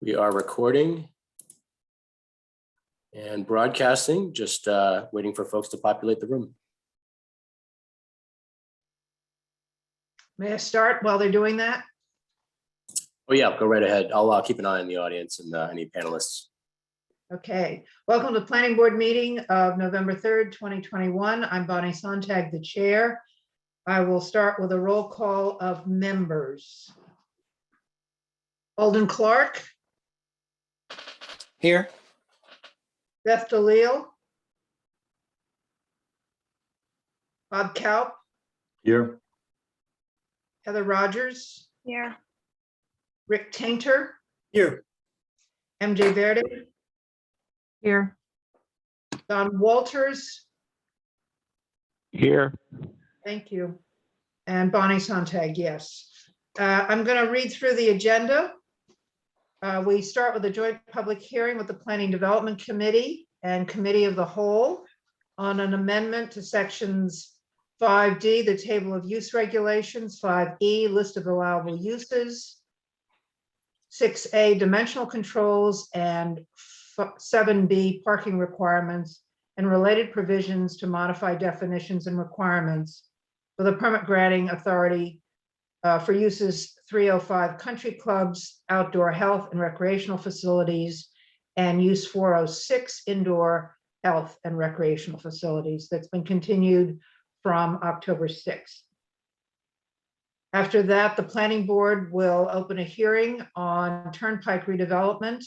We are recording and broadcasting, just waiting for folks to populate the room. May I start while they're doing that? Oh yeah, go right ahead. I'll keep an eye on the audience and any panelists. Okay, welcome to the planning board meeting of November 3rd, 2021. I'm Bonnie Sontag, the chair. I will start with a roll call of members. Alden Clark. Here. Beth DeLille. Bob Kaup. Here. Heather Rogers. Here. Rick Tainter. Here. MJ Verde. Here. Don Walters. Here. Thank you. And Bonnie Sontag, yes. I'm going to read through the agenda. We start with a joint public hearing with the Planning Development Committee and Committee of the Whole on an amendment to sections 5D, the table of use regulations, 5E, list of allowable uses, 6A, dimensional controls, and 7B, parking requirements and related provisions to modify definitions and requirements for the permit granting authority for uses 305 country clubs, outdoor health and recreational facilities, and use 406 indoor health and recreational facilities. That's been continued from October 6th. After that, the planning board will open a hearing on Turnpike redevelopment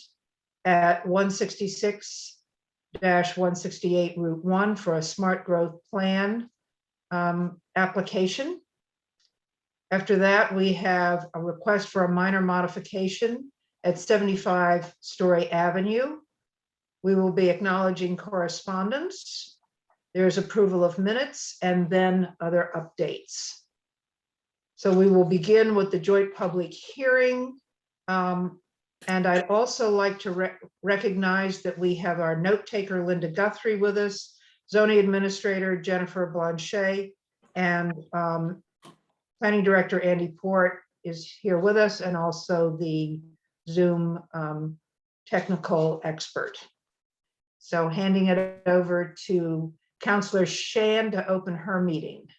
at 166-168 Route 1 for a smart growth plan application. After that, we have a request for a minor modification at 75 Story Avenue. We will be acknowledging correspondence. There's approval of minutes and then other updates. So we will begin with the joint public hearing. And I'd also like to recognize that we have our note taker, Linda Guthrie, with us, zoning administrator, Jennifer Blanchet, and planning director, Andy Port, is here with us, and also the Zoom technical expert. So handing it over to Councillor Shan to open her meeting.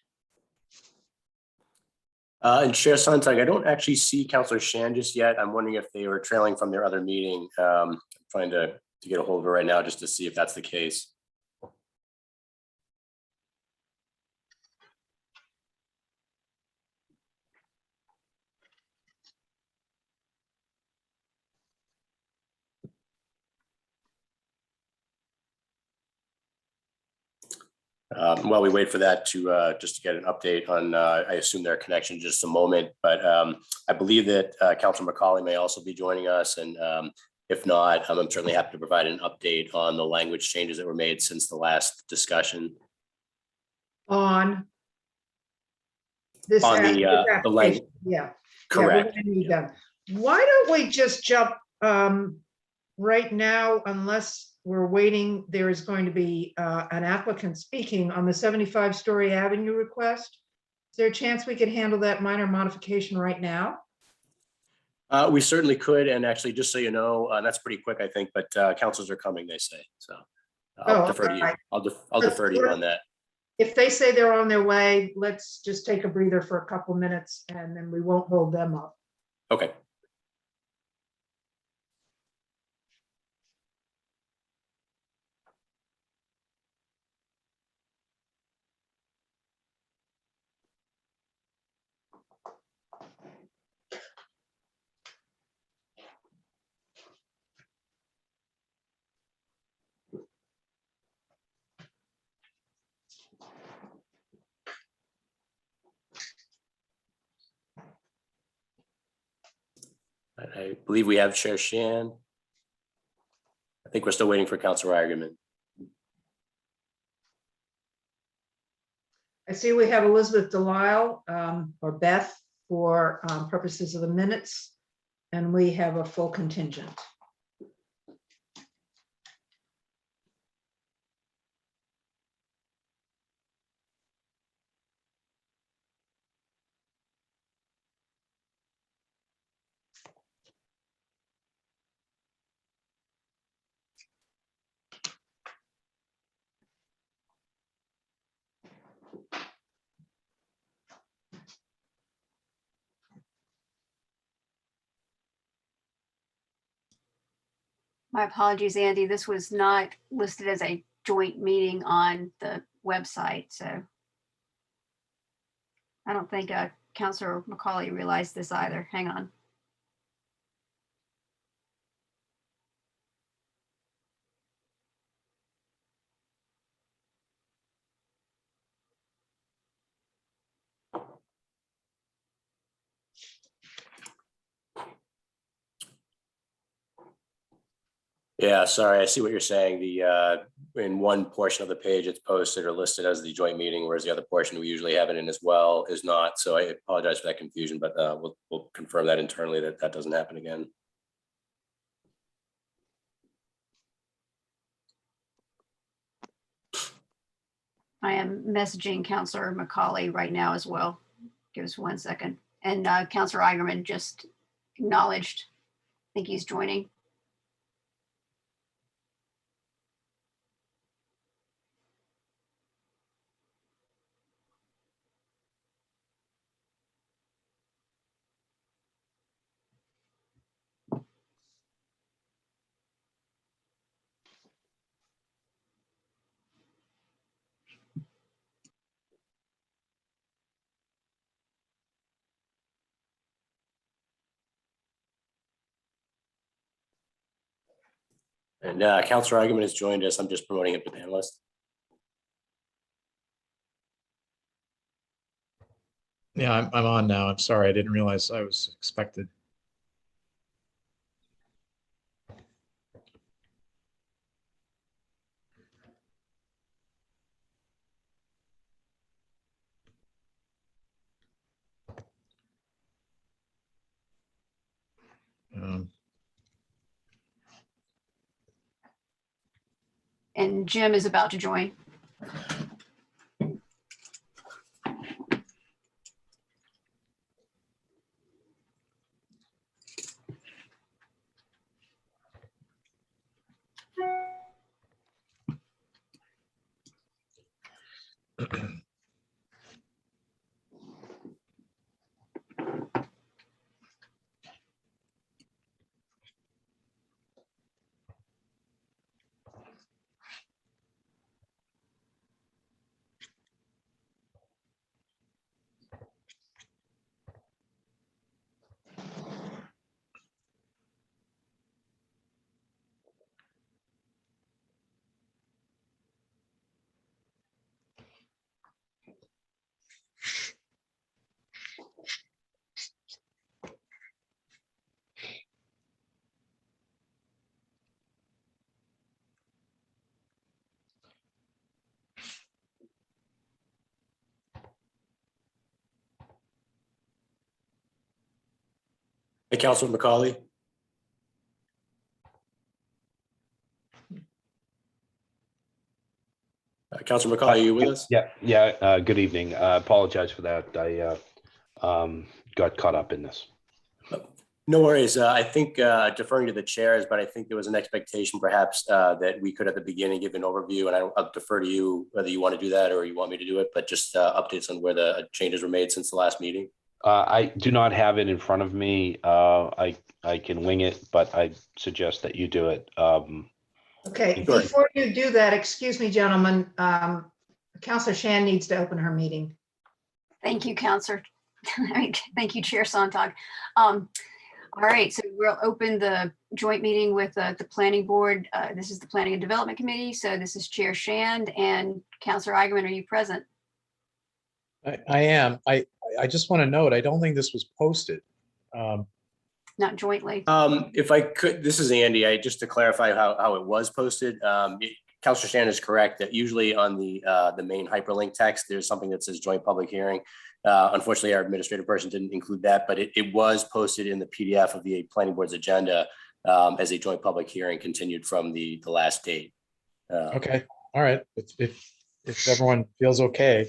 And Chair Sontag, I don't actually see Councillor Shan just yet. I'm wondering if they were trailing from their other meeting. I'm trying to get a hold of her right now just to see if that's the case. While we wait for that to just to get an update on, I assume their connection in just a moment, but I believe that Councilor McCauley may also be joining us, and if not, I'm certainly happy to provide an update on the language changes that were made since the last discussion. On this, On the language. Yeah. Correct. Yeah, we're gonna need them. Why don't we just jump right now, unless we're waiting, there is going to be an applicant speaking on the 75 Story Avenue request. Is there a chance we could handle that minor modification right now? We certainly could, and actually, just so you know, that's pretty quick, I think, but councils are coming, they say, so I'll defer to you. Right. I'll defer to you on that. If they say they're on their way, let's just take a breather for a couple minutes and then we won't hold them up. Okay. I believe we have Chair Shan. I think we're still waiting for Councilor Eigenman. I see we have Elizabeth Delisle or Beth for purposes of the minutes, and we have a full contingent. My apologies, Andy. This was not listed as a joint meeting on the website, so I don't think Councilor McCauley realized this either. Hang on. Yeah, sorry, I see what you're saying. In one portion of the page, it's posted or listed as the joint meeting, whereas the other portion we usually have it in as well is not. So I apologize for that confusion, but we'll confirm that internally that that doesn't happen again. I am messaging Councilor McCauley right now as well. Give us 1 second. And Councilor Igerman just acknowledged. I think he's joining. And Councilor Eigenman has joined us. I'm just promoting him to panelist. Yeah, I'm on now. I'm sorry. I didn't realize I was expected. And Jim is about to join. Hey, Councilor McCauley. Councilor McCauley, are you with us? Yeah. Good evening. Apologize for that. I got caught up in this. No worries. I think deferring to the chairs, but I think there was an expectation perhaps that we could at the beginning give an overview, and I'll defer to you whether you want to do that or you want me to do it, but just updates on where the changes were made since the last meeting. I do not have it in front of me. I can wing it, but I suggest that you do it. Okay, Sure. before you do that, excuse me, gentlemen, Councilor Shan needs to open her meeting. Thank you, Councilor. Thank you, Chair Sontag. All right, so we'll open the joint meeting with the Planning Board. This is the Planning and Development Committee. So this is Chair Shand and Councilor Eigenman. Are you present? I am. I just want to note, I don't think this was posted. Not jointly. If I could, this is Andy. Just to clarify how it was posted. Councilor Shannon is correct that usually on the main hyperlink text, there's something that says joint public hearing. Unfortunately, our administrative person didn't include that, but it was posted in the PDF of the Planning Board's agenda as a joint public hearing continued from the last date. Okay. All right. If everyone feels okay,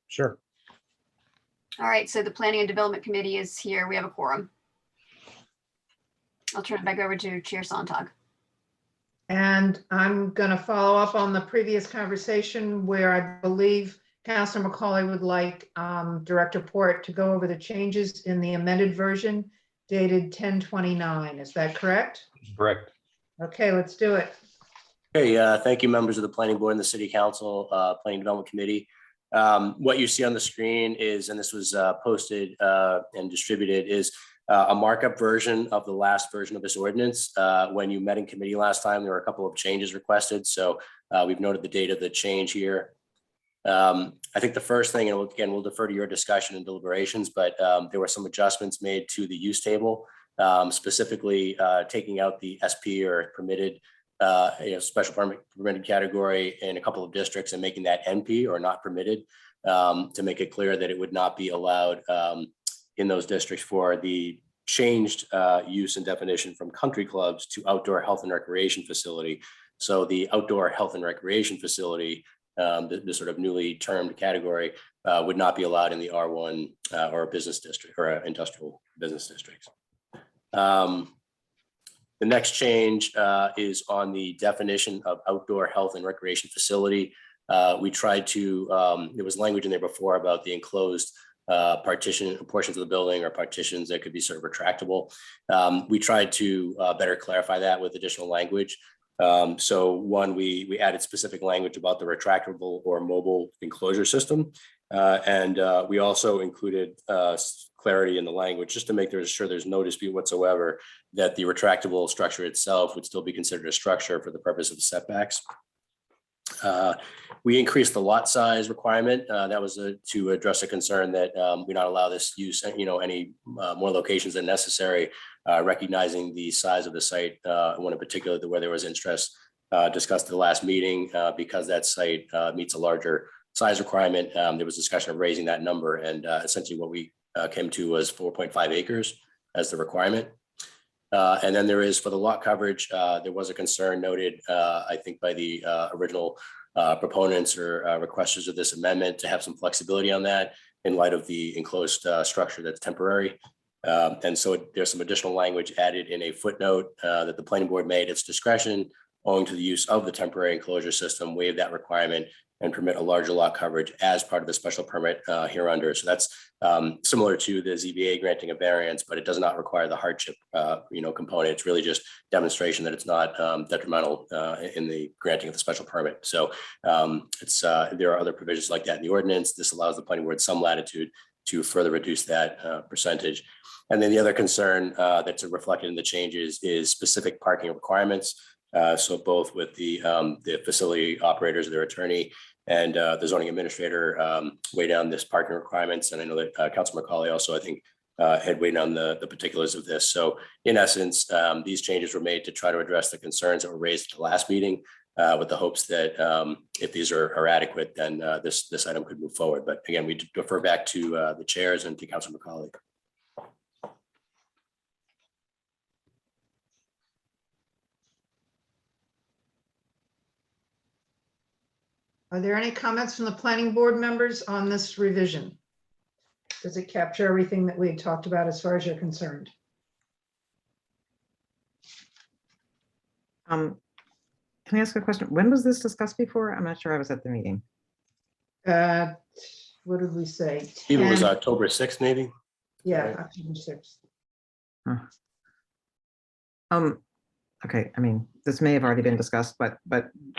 sure. All right, so the Planning and Development Committee is here. We have a quorum. I'll turn it back over to Chair Sontag. And I'm going to follow up on the previous conversation where I believe Councilor McCauley would like Director Port to go over the changes in the amended version dated 10/29. Is that correct? Correct. Okay, let's do it. Okay, thank you, members of the Planning Board and the City Council, Planning Development Committee. What you see on the screen is, and this was posted and distributed, is a markup version of the last version of this ordinance. When you met in committee last time, there were a couple of changes requested. So we've noted the date of the change here. I think the first thing, and again, we'll defer to your discussion and deliberations, but there were some adjustments made to the use table, specifically taking out the SP or permitted special permitted category in a couple of districts and making that NP or not permitted, to make it clear that it would not be allowed in those districts for the changed use and definition from country clubs to outdoor health and recreation facility. So the outdoor health and recreation facility, the sort of newly termed category, would not be allowed in the R1 or a business district or industrial business districts. The next change is on the definition of outdoor health and recreation facility. We tried to, there was language in there before about the enclosed partition portions of the building or partitions that could be sort of retractable. We tried to better clarify that with additional language. So one, we added specific language about the retractable or mobile enclosure system. And we also included clarity in the language just to make sure there's no dispute whatsoever that the retractable structure itself would still be considered a structure for the purpose of the setbacks. We increased the lot size requirement. That was to address a concern that we not allow this use, any more locations than necessary, recognizing the size of the site, one in particular where there was interest discussed at the last meeting, because that site meets a larger size requirement. There was discussion of raising that number, and essentially what we came to was 4.5 acres as the requirement. And then there is, for the lot coverage, there was a concern noted, I think by the original proponents or requesters of this amendment, to have some flexibility on that in light of the enclosed structure that's temporary. And so there's some additional language added in a footnote that the planning board made its discretion owing to the use of the temporary enclosure system, waive that requirement and permit a larger lot coverage as part of the special permit hereunder. So that's similar to the ZBA granting a variance, but it does not require the hardship component. It's really just demonstration that it's not detrimental in the granting of the special permit. So there are other provisions like that in the ordinance. This allows the planning board some latitude to further reduce that percentage. And then the other concern that's reflected in the changes is specific parking requirements. So both with the facility operators, their attorney, and the zoning administrator weigh down this parking requirements. And I know that Councilor McCauley also, I think, had weighed on the particulars of this. So in essence, these changes were made to try to address the concerns that were raised at the last meeting, with the hopes that if these are adequate, then this item could move forward. But again, we defer back to the chairs and to Councilor McCauley. Are there any comments from the planning board members on this revision? Does it capture everything that we had talked about as far as you're concerned? Can I ask a question? When was this discussed before? I'm not sure I was at the meeting. What did we say? Even was 10? October 6th, maybe? Yeah, October 6th. Okay, I mean, this may have already been discussed, but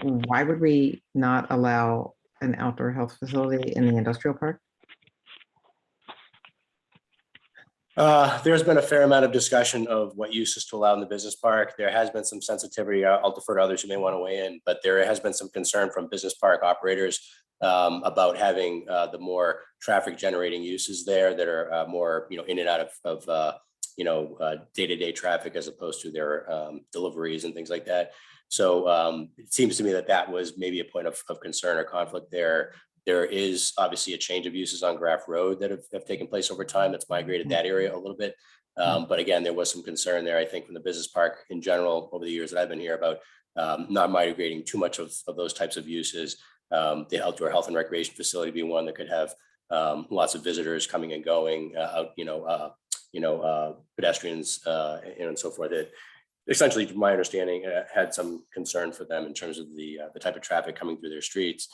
why would we not allow an outdoor health facility in the industrial park? There's been a fair amount of discussion of what uses to allow in the business park. There has been some sensitivity. I'll defer to others who may want to weigh in, but there has been some concern from business park operators about having the more traffic generating uses there that are more, in and out of day-to-day traffic as opposed to their deliveries and things like that. So it seems to me that was maybe a point of concern or conflict there. There is obviously a change of uses on Graff Road that have taken place over time that's migrated that area a little bit. But again, there was some concern there, I think, from the business park in general over the years that I've been here about not migrating too much of those types of uses. The outdoor health and recreation facility being one that could have lots of visitors coming and going, pedestrians and so forth. It essentially, from my understanding, had some concern for them in terms of the type of traffic coming through their streets.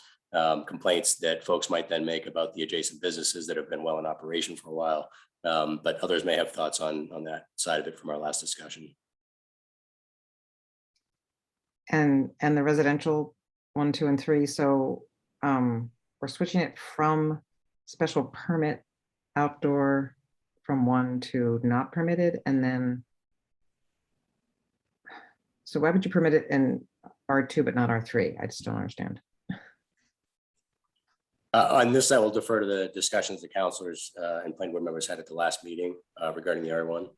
Complaints that folks might then make about the adjacent businesses that have been well in operation for a while. But others may have thoughts on that side of it from our last discussion. and the residential 1, 2, and 3. So we're switching it from special permit outdoor from 1 to not permitted, and then. So why would you permit it in R2 but not R3? I just don't understand. On this, I will defer to the discussions the councilors and planning board members had at the last meeting regarding the R1.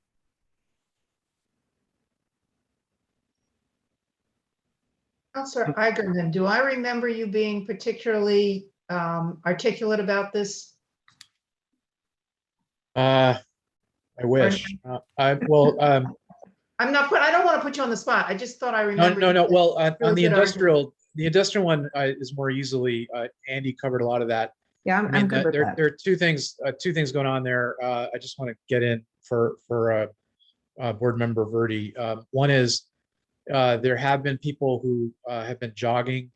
Counselor Igerman, do I remember you being particularly articulate about this? I wish. I don't want to put you on the spot. I just thought I no, remembered. no. Well, on really the good argument. industrial one is more easily. Andy covered a lot of that. Yeah, I I'm mean, good with there that. are two things going on there. I just want to get in for board member Verdi. One is there have been people who have been jogging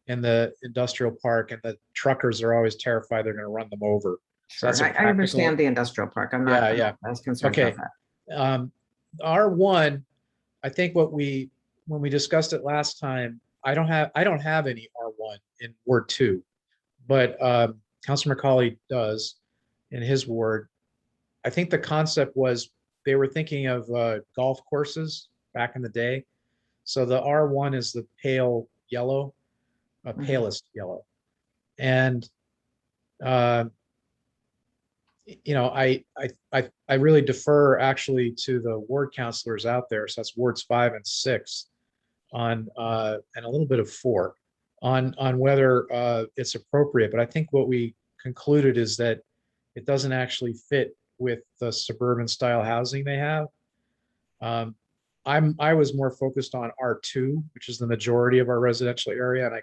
in the industrial park, and the truckers are always terrified they're going to run them over. So Sure, that's a I understand the industrial park. I'm not Yeah. as concerned Okay. about that. R1, I think when we discussed it last time, I don't have any R1 in Ward 2, but Councilor McCauley does in his ward. I think the concept was they were thinking of golf courses back in the day. So the R1 is the pale yellow, palest yellow. And I really defer actually to the ward councilors out there. So that's wards 5 and 6 on and a little bit of 4 on whether it's appropriate. But I think what we concluded is that it doesn't actually fit with the suburban style housing they have. I was more focused on R2, which is the majority of our residential area, and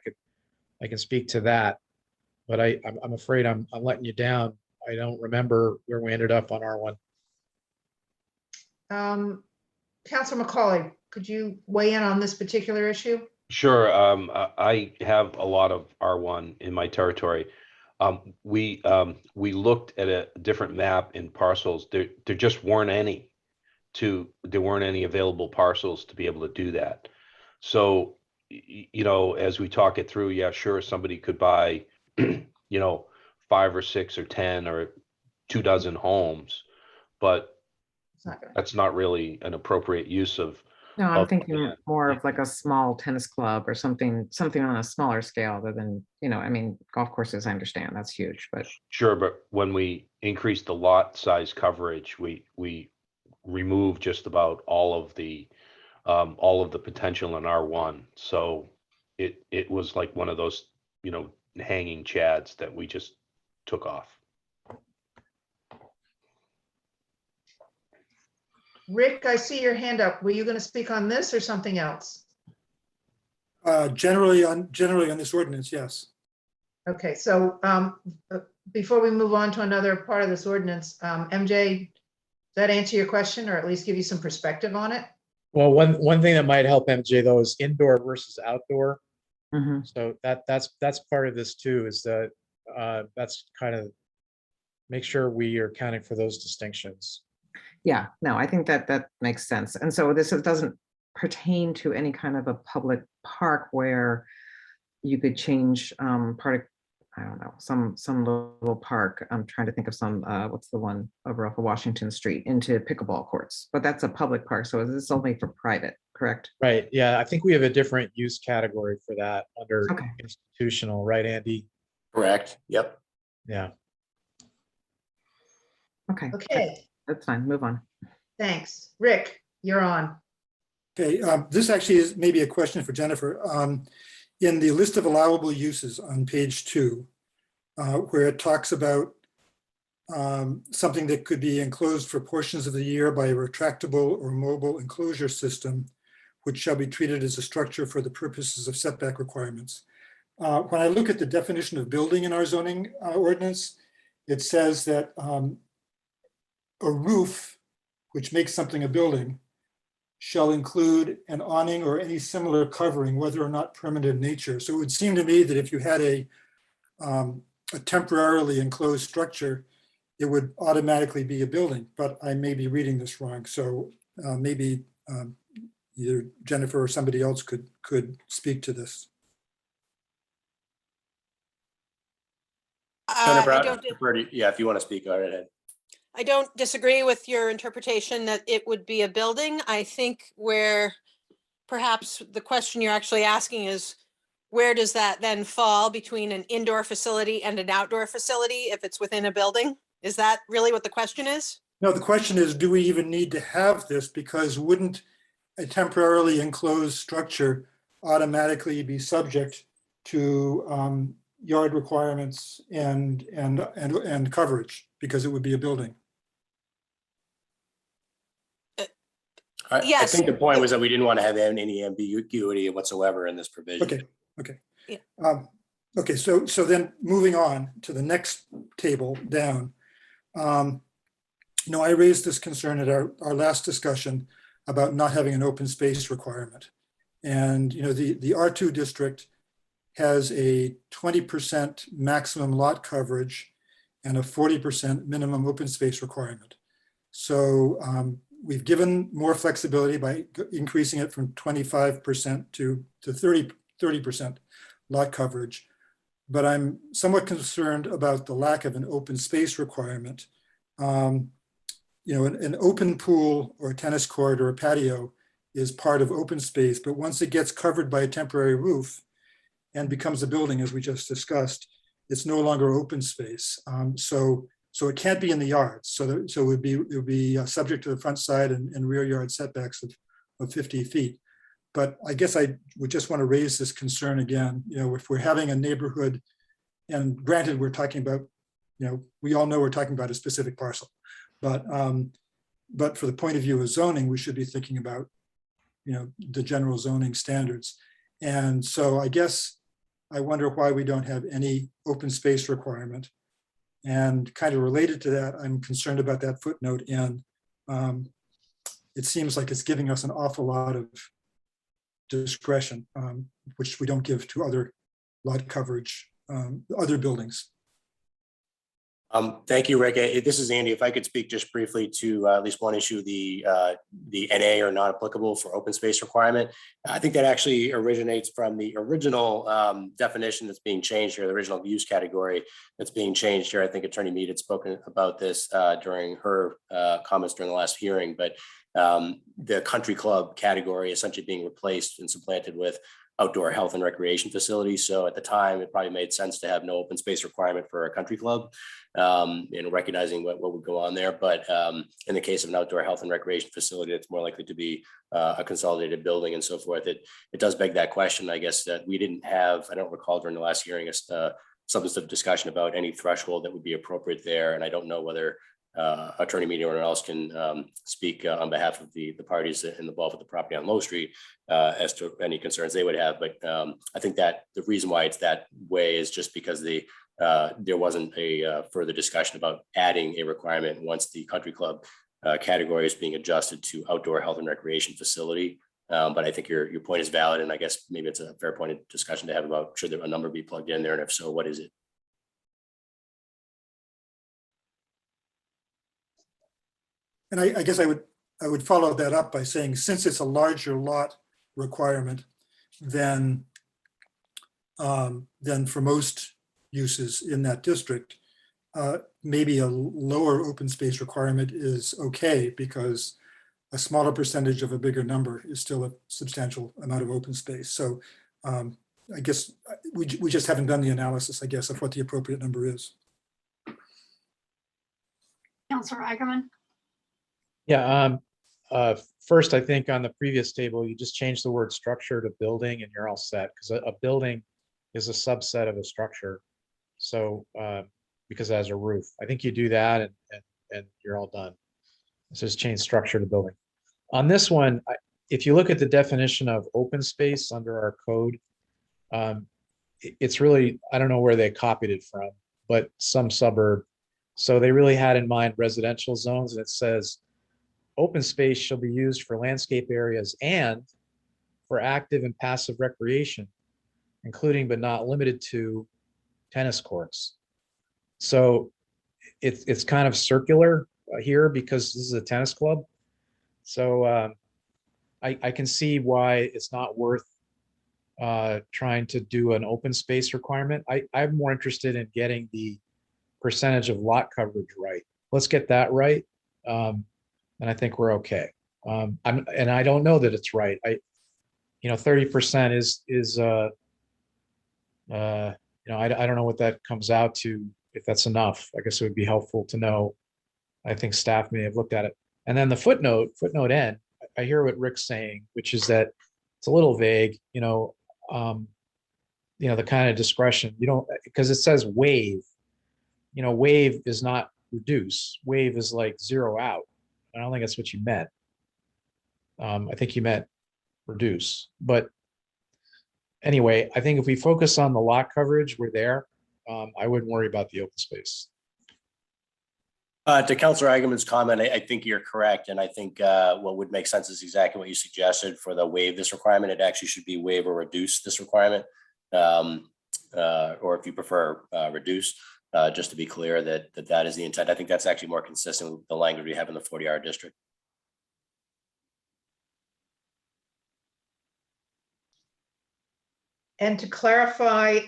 I can speak to that. But I'm afraid I'm letting you down. I don't remember where we ended up on R1. Councilor McCauley, could you weigh in on this particular issue? Sure. I have a lot of R1 in my territory. We looked at a different map in parcels. There just weren't any available parcels to be able to do that. So, as we talk it through, yeah, sure, somebody could buy, 5 or 6 or 10 or 24 homes, but that's not really an appropriate use of. No, I'm of thinking land. more of like a small tennis club or something on a smaller scale other than, I mean, golf courses, I understand that's huge, but. Sure, but when we increase the lot size coverage, we remove just about all of the potential in R1. So it was like one of those, hanging chads that we just took off. Rick, I see your hand up. Were you going to speak on this or something else? Generally on this ordinance, yes. Okay, so before we move on to another part of this ordinance, MJ, does that answer your question or at least give you some perspective on it? Well, one thing that might help MJ though is indoor versus outdoor. Mhm. So that's part of this too, is that that's kind of make sure we are accounting for those distinctions. Yeah, no, I think that makes sense. And so this doesn't pertain to any kind of a public park where you could change part of, I don't know, some little park. I'm trying to think of some, what's the one over off of Washington Street into pickleball courts, but that's a public park. So this is only for private, correct? Right. Yeah, I think we have a different use category for that under Okay. institutional, right, Andy? Correct. Yep. Yeah. Okay. Okay, That's fine. Move on. thanks. Rick, you're on. Okay, this actually is maybe a question for Jennifer. In the list of allowable uses on page 2, where it talks about something that could be enclosed for portions of the year by a retractable or mobile enclosure system, which shall be treated as a structure for the purposes of setback requirements. When I look at the definition of building in our zoning ordinance, it says that a roof, which makes something a building, shall include an awning or any similar covering, whether or not permanent in nature. So it would seem to me that if you had a temporarily enclosed structure, it would automatically be a building, but I may be reading this wrong. So maybe either Jennifer or somebody else could speak to this. Jennifer, I I don't, prefer to- yeah, if you want to speak, go right ahead. I don't disagree with your interpretation that it would be a building. I think where perhaps the question you're actually asking is, where does that then fall between an indoor facility and an outdoor facility if it's within a building? Is that really what the question is? No, the question is, do we even need to have this? Because wouldn't a temporarily enclosed structure automatically be subject to yard requirements and coverage because it would be a building? I Yes. think the point was that we didn't want to have any ambiguity whatsoever in this provision. Okay. Yeah. Okay, so then moving on to the next table down. I raised this concern at our last discussion about not having an open space requirement. And, the R2 district has a 20% maximum lot coverage and a 40% minimum open space requirement. So we've given more flexibility by increasing it from 25% to 30% lot coverage. But I'm somewhat concerned about the lack of an open space requirement. An open pool or a tennis court or a patio is part of open space, but once it gets covered by a temporary roof and becomes a building, as we just discussed, it's no longer open space. So it can't be in the yards. So it would be subject to the front side and rear yard setbacks of 50 feet. But I guess I would just want to raise this concern again. If we're having a neighborhood, and granted, we're talking about, we all know we're talking about a specific parcel, but for the point of view of zoning, we should be thinking about, the general zoning standards. And so I guess I wonder why we don't have any open space requirement. And kind of related to that, I'm concerned about that footnote in. It seems like it's giving us an awful lot of discretion, which we don't give to other lot coverage, other buildings. Thank you, Rick. This is Andy. If I could speak just briefly to at least one issue, the NA or not applicable for open space requirement. I think that actually originates from the original definition that's being changed here, the original use category that's being changed here. I think Attorney Mead had spoken about this during her comments during the last hearing, but the country club category essentially being replaced and supplanted with outdoor health and recreation facilities. So at the time, it probably made sense to have no open space requirement for a country club, and recognizing what would go on there. But in the case of an outdoor health and recreation facility, it's more likely to be a consolidated building and so forth. It does beg that question, I guess, that we didn't have, I don't recall during the last hearing, a substantive discussion about any threshold that would be appropriate there. And I don't know whether Attorney Mead or anyone else can speak on behalf of the parties involved with the property on Low Street as to any concerns they would have. But I think that the reason why it's that way is just because there wasn't a further discussion about adding a requirement once the country club category is being adjusted to outdoor health and recreation facility. But I think your point is valid, and I guess maybe it's a fair point of discussion to have about should there a number be plugged in there, and if so, what is it? And I guess I would follow that up by saying, since it's a larger lot requirement than for most uses in that district, maybe a lower open space requirement is okay, because a smaller percentage of a bigger number is still a substantial amount of open space. So I guess we just haven't done the analysis, I guess, of what the appropriate number is. Counselor Ackerman? Yeah, first, I think on the previous table, you just changed the word structure to building and you're all set, because a building is a subset of a structure. So because it has a roof, I think you do that and you're all done. So just change structure to building. On this one, if you look at the definition of open space under our code, it's really, I don't know where they copied it from, but some suburb. So they really had in mind residential zones, and it says, open space shall be used for landscape areas and for active and passive recreation, including but not limited to tennis courts. So it's kind of circular here because this is a tennis club. So I can see why it's not worth trying to do an open space requirement. I'm more interested in getting the percentage of lot coverage right. Let's get that right. And I think we're okay. And I don't know that it's right. 30% I don't know what that comes out to, if that's enough. I guess it would be helpful to know. I think staff may have looked at it. And then the footnote N, I hear what Rick's saying, which is that it's a little vague, the kind of discretion, because it says waive, waive is not reduce. Waive is like zero out. I don't think that's what you meant. I think you meant reduce, but anyway, I think if we focus on the lot coverage, we're there. I wouldn't worry about the open space. To Councilor Eigenman's comment, I think you're correct. And I think what would make sense is exactly what you suggested for the waive this requirement. It actually should be waive or reduce this requirement. Or if you prefer reduce, just to be clear that is the intent. I think that's actually more consistent with the language we have in the 40R district. And to clarify,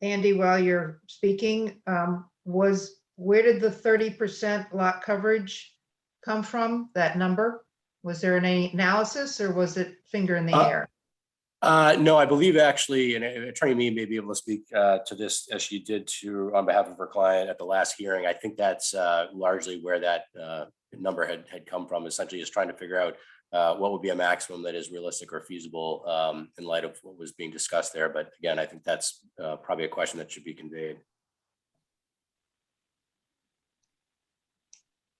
Andy, while you're speaking, where did the 30% lot coverage come from, that number? Was there any analysis or was it finger in the air? No, I believe actually, and Attorney Mead may be able to speak to this as she did on behalf of her client at the last hearing. I think that's largely where that number had come from, essentially is trying to figure out what would be a maximum that is realistic or feasible in light of what was being discussed there. But again, I think that's probably a question that should be conveyed.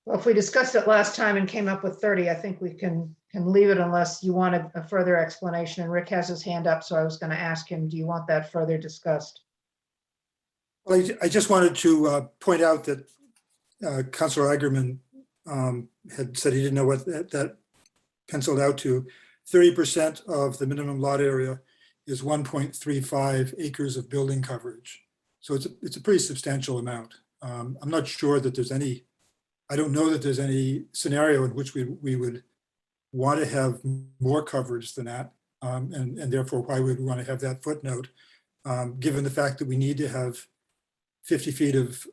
Well, if we discussed it last time and came up with 30, I think we can leave it unless you wanted a further explanation. And Rick has his hand up, so I was going to ask him, do you want that further discussed? Well, I just wanted to point out that Councilor Eigenman had said he didn't know what that penciled out to. 30% of the minimum lot area is 1.35 acres of building coverage. So it's a pretty substantial amount. I'm not sure that I don't know that there's any scenario in which we would want to have more coverage than that. And therefore why we would want to have that footnote, given the fact that we need to have 50 feet of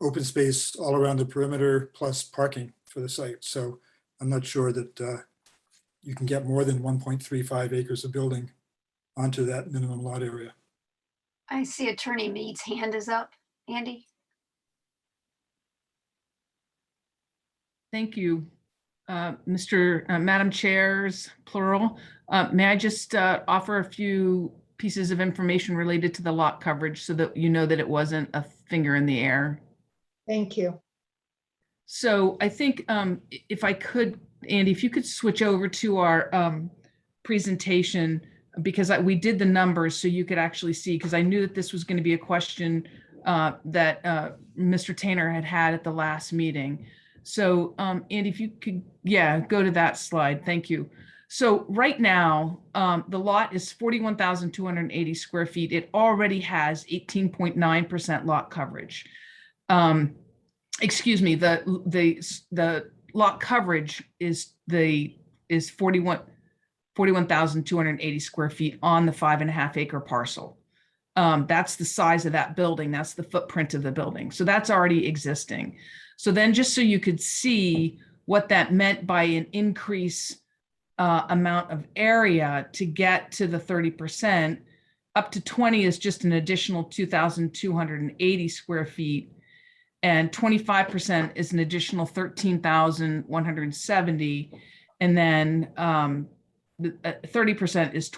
open space all around the perimeter plus parking for the site. So I'm not sure that you can get more than 1.35 acres of building onto that minimum lot area. I see Attorney Mead's hand is up. Andy? Thank you, Madam Chairs, plural. May I just offer a few pieces of information related to the lot coverage so that you know that it wasn't a finger in the air? Thank you. So I think if I could, Andy, if you could switch over to our presentation, because we did the numbers so you could actually see, because I knew that this was going to be a question that Mr. Tainer had at the last meeting. So Andy, if you could, go to that slide. Thank you. So right now, the lot is 41,280 square feet. It already has 18.9% lot coverage. Excuse me, the lot coverage is 41,280 square feet on the 5.5 acre parcel. That's the size of that building. That's the footprint of the building. So that's already existing. So then just so you could see what that meant by an increase amount of area to get to the 30%, up to 20 is just an additional 2,280 square feet. And 25% is an additional 13,170. And then 30% is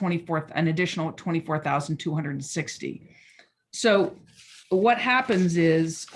an additional 24,260. So what happens is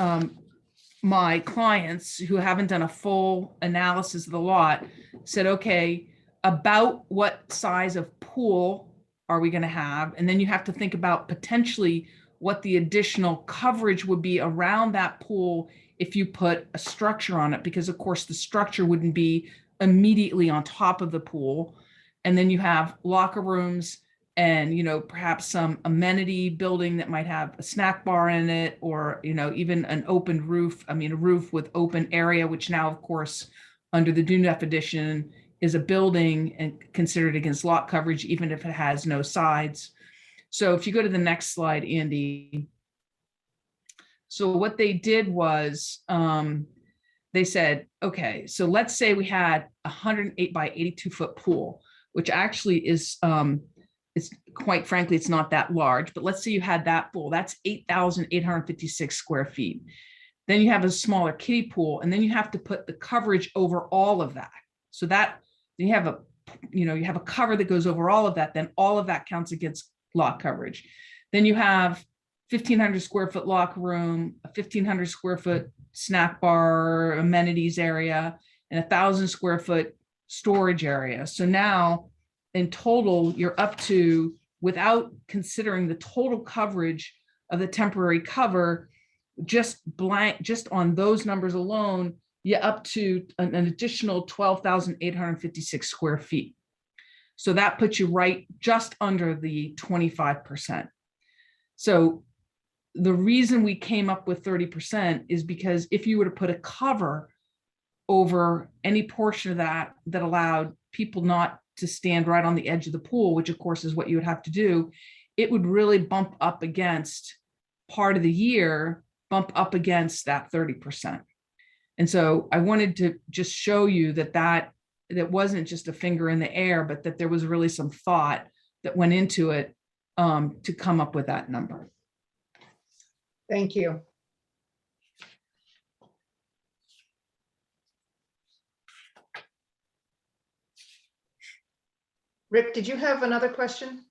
my clients who haven't done a full analysis of the lot said, okay, about what size of pool are we going to have? And then you have to think about potentially what the additional coverage would be around that pool if you put a structure on it, because of course the structure wouldn't be immediately on top of the pool. And then you have locker rooms and, perhaps some amenity building that might have a snack bar in it, or, even an open roof. I mean, a roof with open area, which now, of course, under the new definition is a building and considered against lot coverage, even if it has no sides. So if you go to the next slide, Andy. So what they did was, they said, okay, so let's say we had a 108 by 82 foot pool, which actually is, it's quite frankly, it's not that large, but let's say you had that pool, that's 8,856 square feet. Then you have a smaller kiddie pool, and then you have to put the coverage over all of that. So that you have a, you have a cover that goes over all of that, then all of that counts against lot coverage. Then you have 1,500 square foot locker room, a 1,500 square foot snack bar, amenities area, and 1,000 square foot storage area. So now in total, you're up to, without considering the total coverage of the temporary cover, just on those numbers alone, you're up to an additional 12,856 square feet. So that puts you right just under the 25%. So the reason we came up with 30% is because if you were to put a cover over any portion of that allowed people not to stand right on the edge of the pool, which of course is what you would have to do, it would really bump up against part of the year, bump up against that 30%. And so I wanted to just show you that wasn't just a finger in the air, but that there was really some thought that went into it to come up with that number. Thank you. Rick, did you have another question?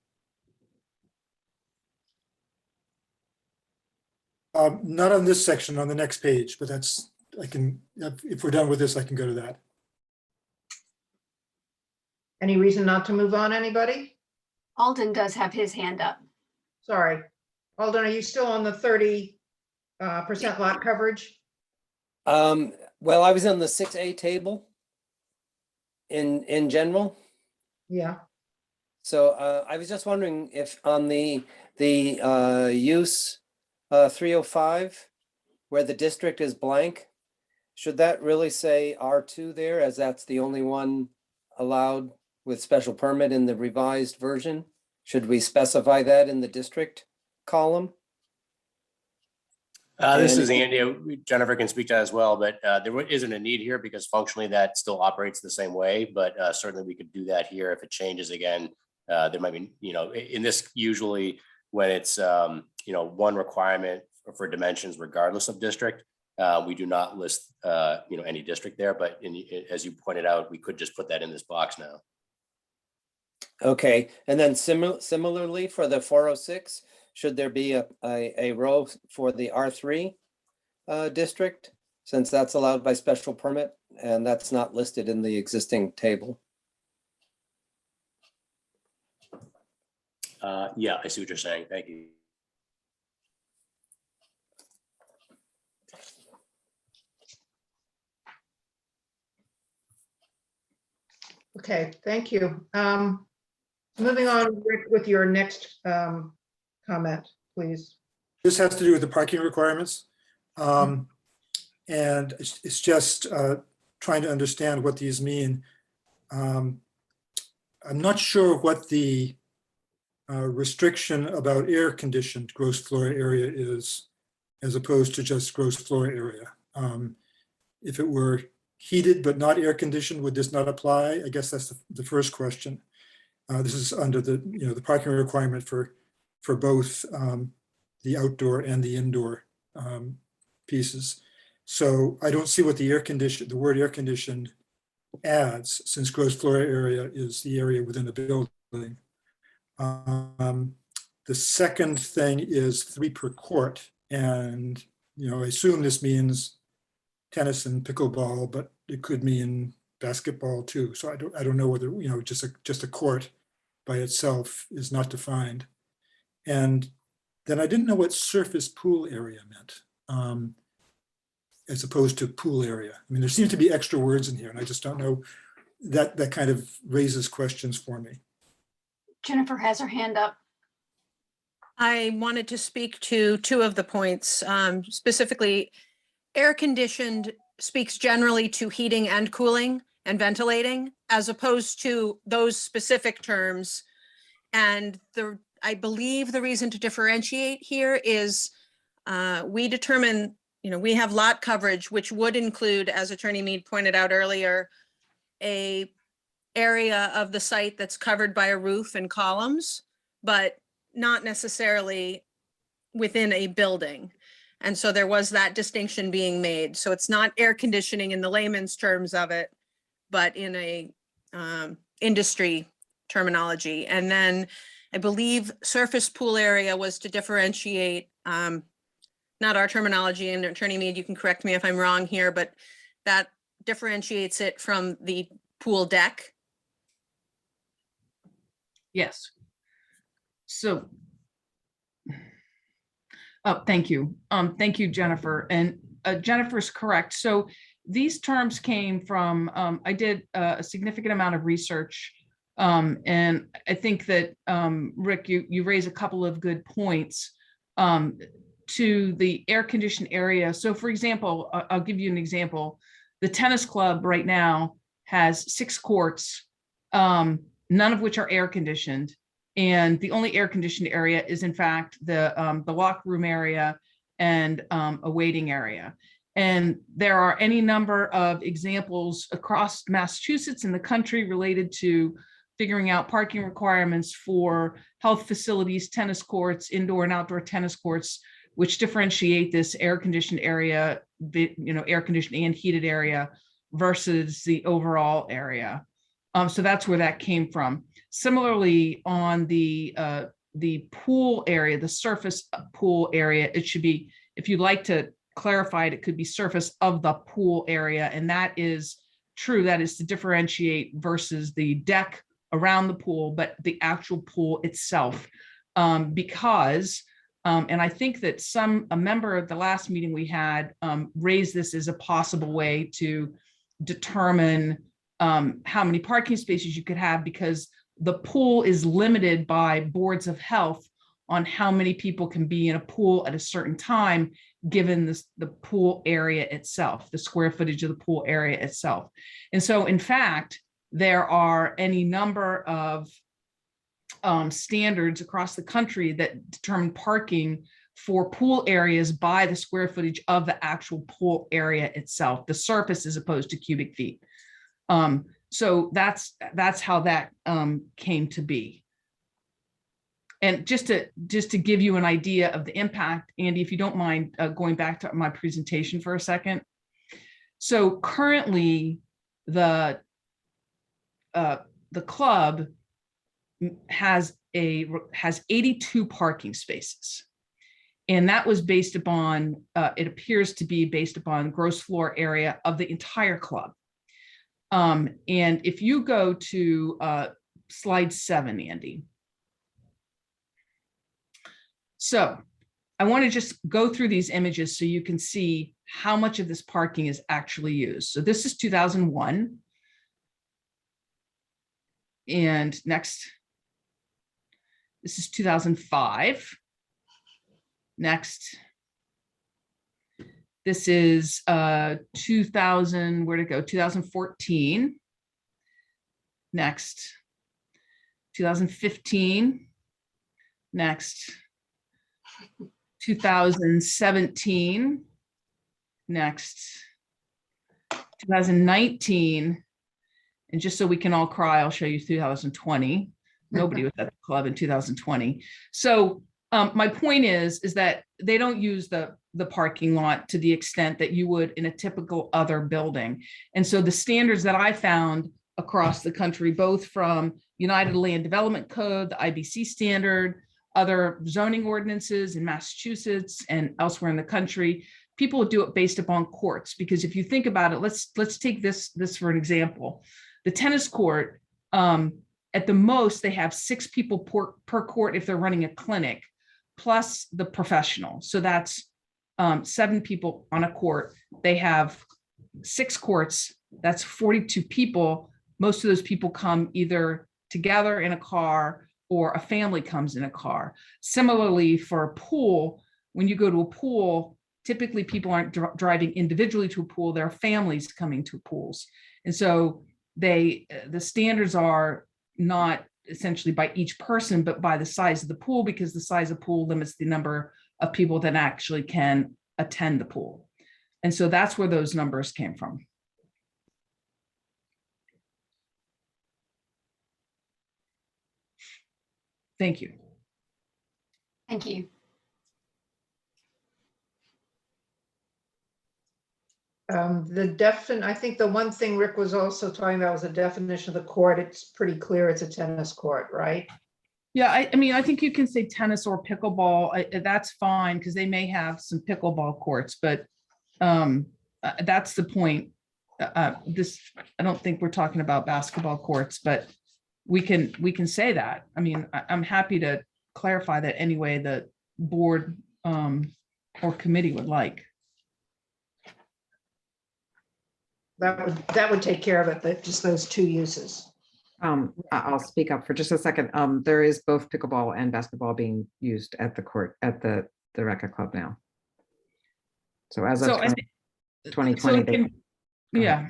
Not on this section, on the next page, but that's, I can, if we're done with this, I can go to that. Any reason not to move on, anybody? Alden does have his hand up. Sorry. Alden, are you still on the 30% lot coverage? Well, I was on the 6A table in general. Yeah. So I was just wondering if on the use 305, where the district is blank, should that really say R2 there, as that's the only one allowed with special permit in the revised version? Should we specify that in the district column? This is And- Andy. Jennifer can speak to that as well, but there isn't a need here because functionally that still operates the same way, but certainly we could do that here if it changes again. There might be, in this usually when it's, one requirement for dimensions regardless of district, we do not list, any district there, but as you pointed out, we could just put that in this box now. Okay, and then similarly for the 406, should there be a row for the R3 district, since that's allowed by special permit and that's not listed in the existing table? Yeah, I see what you're saying. Thank you. Okay, thank you. Moving on, Rick, with your next comment, please. This has to do with the parking requirements. And it's just trying to understand what these mean. I'm not sure what the restriction about air-conditioned gross floor area is, as opposed to just gross floor area. If it were heated but not air-conditioned, would this not apply? I guess that's the first question. This is under the, the parking requirement for both the outdoor and the indoor pieces. So I don't see what the word air conditioned adds, since gross floor area is the area within the building. The second thing is 3 per court. And, I assume this means tennis and pickleball, but it could mean basketball too. So I don't know whether, just a court by itself is not defined. And then I didn't know what surface pool area meant, as opposed to pool area. I mean, there seems to be extra words in here, and I just don't know. That kind of raises questions for me. Jennifer has her hand up. I wanted to speak to two of the points, specifically air conditioned speaks generally to heating and cooling, and ventilating, as opposed to those specific terms. And I believe the reason to differentiate here is we determine, we have lot coverage, which would include, as Attorney Mead pointed out earlier, a area of the site that's covered by a roof and columns, but not necessarily within a building. And so there was that distinction being made. So it's not air conditioning in the layman's terms of it, but in a industry terminology. And then I believe surface pool area was to differentiate, not our terminology, and Attorney Mead, you can correct me if I'm wrong here, but that differentiates it from the pool deck. Yes. So, oh, thank you. Thank you, Jennifer. And Jennifer's correct. So these terms came from, I did a significant amount of research. And I think that, Rick, you raise a couple of good points to the air-conditioned area. So for example, I'll give you an example. The tennis club right now has 6 courts, none of which are air-conditioned. And the only air-conditioned area is in fact the locker room area and a waiting area. And there are any number of examples across Massachusetts and the country related to figuring out parking requirements for health facilities, tennis courts, indoor and outdoor tennis courts, which differentiate this air-conditioned area, air-conditioned and heated area versus the overall area. So that's where that came from. Similarly, on the pool area, the surface pool area, it should be, if you'd like to clarify it, it could be surface of the pool area. And that is true. That is to differentiate versus the deck around the pool, but the actual pool itself. Because, and I think that a member at the last meeting we had raised this as a possible way to determine how many parking spaces you could have, because the pool is limited by boards of health on how many people can be in a pool at a certain time, given the pool area itself, the square footage of the pool area itself. And so in fact, there are any number of standards across the country that determine parking for pool areas by the square footage of the actual pool area itself, the surface as opposed to cubic feet. So that's how that came to be. And just to give you an idea of the impact, Andy, if you don't mind going back to my presentation for a second. So currently, the club has 82 parking spaces. And that was based upon, it appears to be based upon gross floor area of the entire club. And if you go to slide 7, Andy. So I want to just go through these images so you can see how much of this parking is actually used. So this is 2001. And next, this is 2005. Next, this is 2000, where'd it go? 2014. Next, 2015. Next, 2017. Next, 2019. And just so we can all cry, I'll show you 2020. Nobody was at the club in 2020. So my point is that they don't use the parking lot to the extent that you would in a typical other building. And so the standards that I found across the country, both from United Land Development Code, the IBC standard, other zoning ordinances in Massachusetts and elsewhere in the country, people do it based upon courts. Because if you think about it, let's take this for an example. The tennis court, at the most, they have 6 people per court if they're running a clinic, plus the professional. So that's 7 people on a court. They have 6 courts. That's 42 people. Most of those people come either together in a car or a family comes in a car. Similarly, for a pool, when you go to a pool, typically people aren't driving individually to a pool. There are families coming to pools. And so the standards are not essentially by each person, but by the size of the pool, because the size of pool limits the number of people that actually can attend the pool. And so that's where those numbers came from. Thank you. Thank you. I think the one thing Rick was also talking about was the definition of the court. It's pretty clear it's a tennis court, right? Yeah, I mean, I think you can say tennis or pickleball. That's fine because they may have some pickleball courts, but that's the point. I don't think we're talking about basketball courts, but we can say that. I mean, I'm happy to clarify that any way the board or committee would like. That would take care of it, just those two uses. I'll speak up for just a second. There is both pickleball and basketball being used at the court, at the Rec Club now. So as of 2020. Yeah,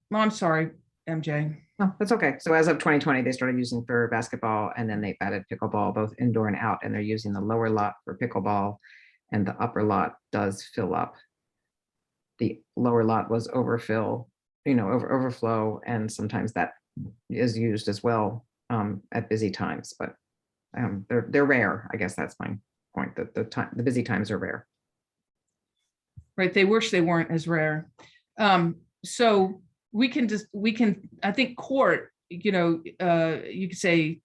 well, I'm sorry, MJ. No, that's okay. So as of 2020, they started using for basketball, and then they've added pickleball, both indoor and out, and they're using the lower lot for pickleball, and the upper lot does fill up. The lower lot was overflow, and sometimes that is used as well at busy times, but they're rare. I guess that's my point. The busy times are rare. Right, they wish they weren't as rare. So we can, I think court, you could say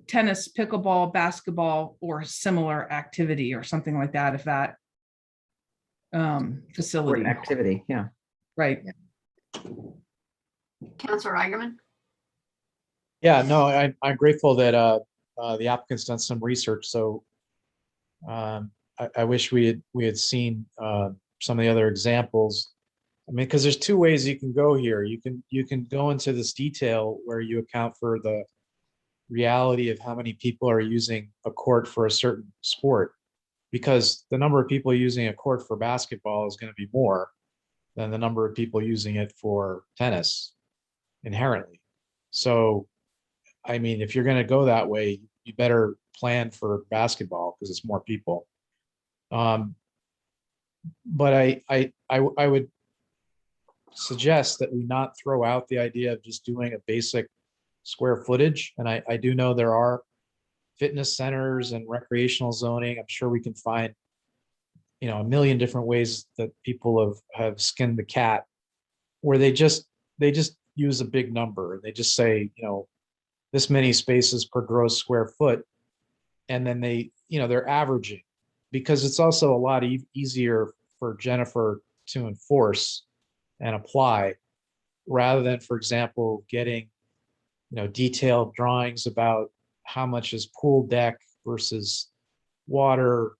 tennis, pickleball, basketball, or similar activity or something like that, if that facility. Sport activity, yeah. Right. Counselor Eigenman? Yeah, no, I'm grateful that the applicant's done some research. So I wish we had seen some of the other examples. I mean, because there's two ways you can go here. You can go into this detail where you account for the reality of how many people are using a court for a certain sport, because the number of people using a court for basketball is going to be more than the number of people using it for tennis inherently. So, I mean, if you're going to go that way, you better plan for basketball because it's more people. But I would suggest that we not throw out the idea of just doing a basic square footage. And I do know there are fitness centers and recreational zoning. I'm sure we can find, a million different ways that people have skinned the cat, where they just use a big number. They just say, this many spaces per gross square foot. And then they're averaging, because it's also a lot easier for Jennifer to enforce and apply, rather than, for example, getting, detailed drawings about how much is pool deck versus water,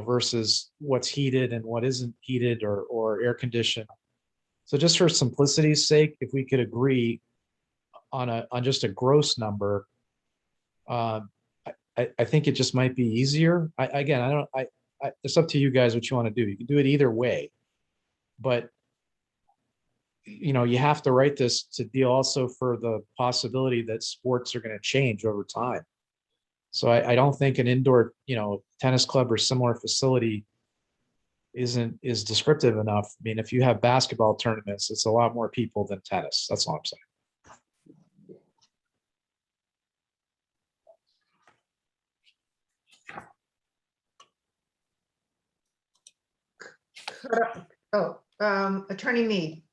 versus what's heated and what isn't heated or air conditioned. So just for simplicity's sake, if we could agree on just a gross number, I think it just might be easier. It's up to you guys what you want to do. You can do it either way, but you have to write this to deal also for the possibility that sports are going to change over time. So I don't think an indoor, tennis club or similar facility is descriptive enough. I mean, if you have basketball tournaments, it's a lot more people than tennis. That's all I'm saying. Attorney Mead.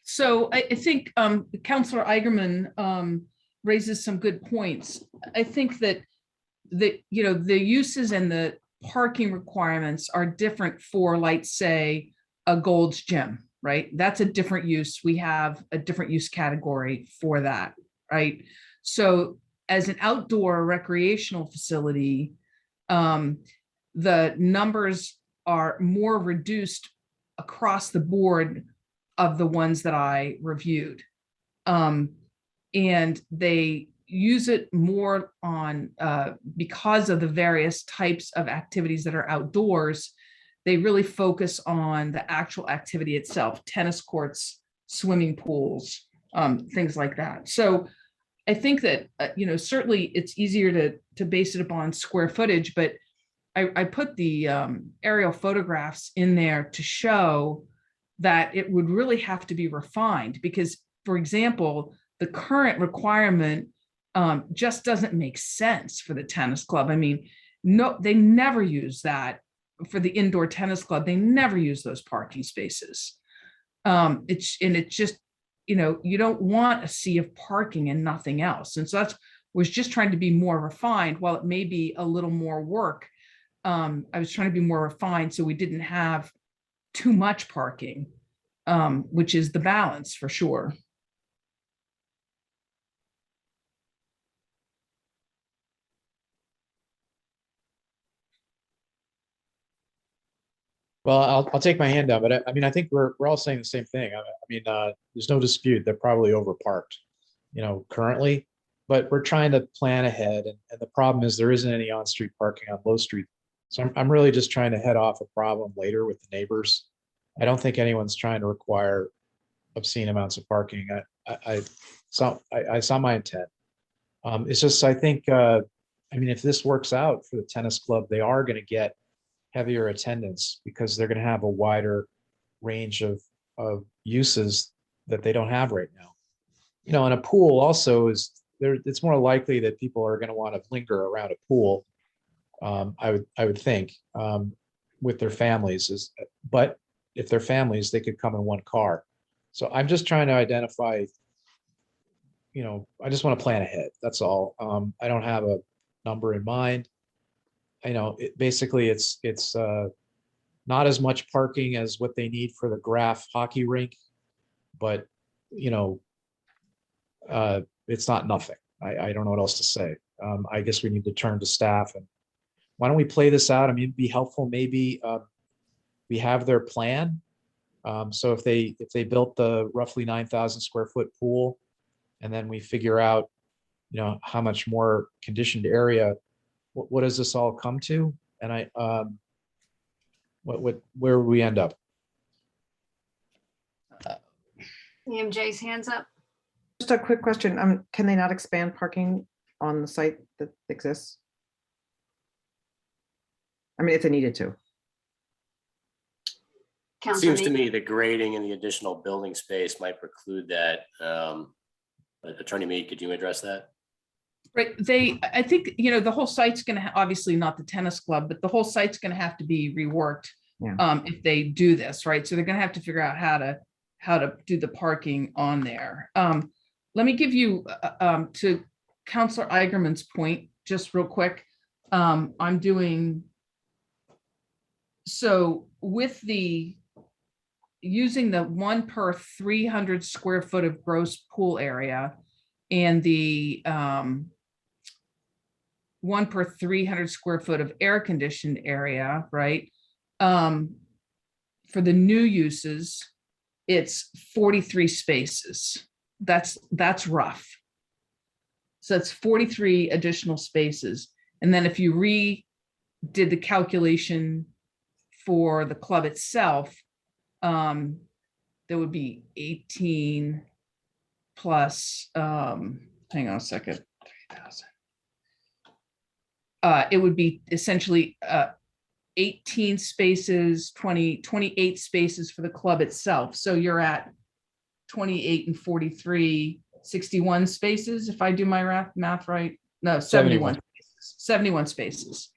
So I think Councillor Eigenman raises some good points. I think that the uses and the parking requirements are different for, like, say, a Gold's Gym, right? That's a different use. We have a different use category for that, right? So as an outdoor recreational facility, the numbers are more reduced across the board of the ones that I reviewed. And they use it more on, because of the various types of activities that are outdoors, they really focus on the actual activity itself, tennis courts swimming pools, things like that. So I think that, certainly it's easier to base it upon square footage, but I put the aerial photographs in there to show that it would really have to be refined because, for example, the current requirement just doesn't make sense for the tennis club. I mean, no, they never use that for the indoor tennis club. They never use those parking spaces. It's just, you don't want a sea of parking and nothing else. And so was just trying to be more refined. While it may be a little more work, I was trying to be more refined so we didn't have too much parking, which is the balance for sure. Well, I'll take my hand down, but I mean, I think we're all saying the same thing. I mean, there's no dispute they're probably overparked, currently, but we're trying to plan ahead. And the problem is there isn't any on-street parking on Low Street. So I'm really just trying to head off a problem later with the neighbors. I don't think anyone's trying to require obscene amounts of parking. I saw my intent. It's just, I think, I mean, if this works out for the tennis club, they are going to get heavier attendance because they're going to have a wider range of uses that they don't have right now. And a pool also is there. It's more likely that people are going to want to linger around a pool. I would think with their families but if they're families, they could come in one car. So I'm just trying to identify, I just want to plan ahead. That's all. I don't have a number in mind. Basically it's not as much parking as what they need for the Graf hockey rink, but it's not nothing. I don't know what else to say. I guess we need to turn to staff and why don't we play this out? I mean, it'd be helpful. Maybe we have their plan. So if they built the roughly 9,000 square foot pool, and then we figure out, how much more conditioned area, what does this all come to? And where would we end up? EMJ's hands up. Just a quick question. Can they not expand parking on the site that exists? I mean, if they needed to. Councilor Seems to Meek. me the grading and the additional building space might preclude that. Attorney Mead, could you address that? Right. I think, the whole site's going to, obviously not the tennis club, but the whole site's going to have to be reworked. Yeah. If they do this, right? So they're going to have to figure out how to do the parking on there. Let me give you, to Councilor Eigenman's point, just real quick. I'm doing, so with using the 1 per 300 square foot of gross pool area and the 1 per 300 square foot of air conditioned area, right? For the new uses, it's 43 spaces. That's rough. So it's 43 additional spaces. And then if you did the calculation for the club itself, there would be 18 plus, hang on a second, 3,000. It would be essentially 18 spaces, 28 spaces for the club itself. So you're at 28 and 43, 61 spaces, if I do my math right. No, 71 spaces. 71 spaces.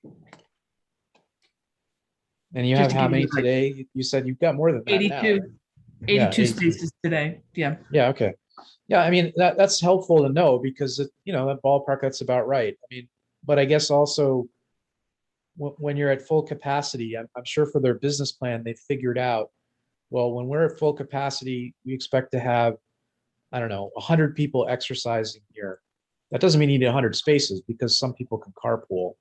And you Just have to how give many you the- today? You said you've got more than that now, 82. right? 82 Yeah, 82. spaces today. Yeah. Yeah, okay. Yeah, I mean, that's helpful to know because, that ballpark, that's about right. I mean, but I guess also when you're at full capacity, I'm sure for their business plan, they figured out, well, when we're at full capacity, we expect to have, I don't know, 100 people exercising here. That doesn't mean you need 100 spaces because some people can carpool.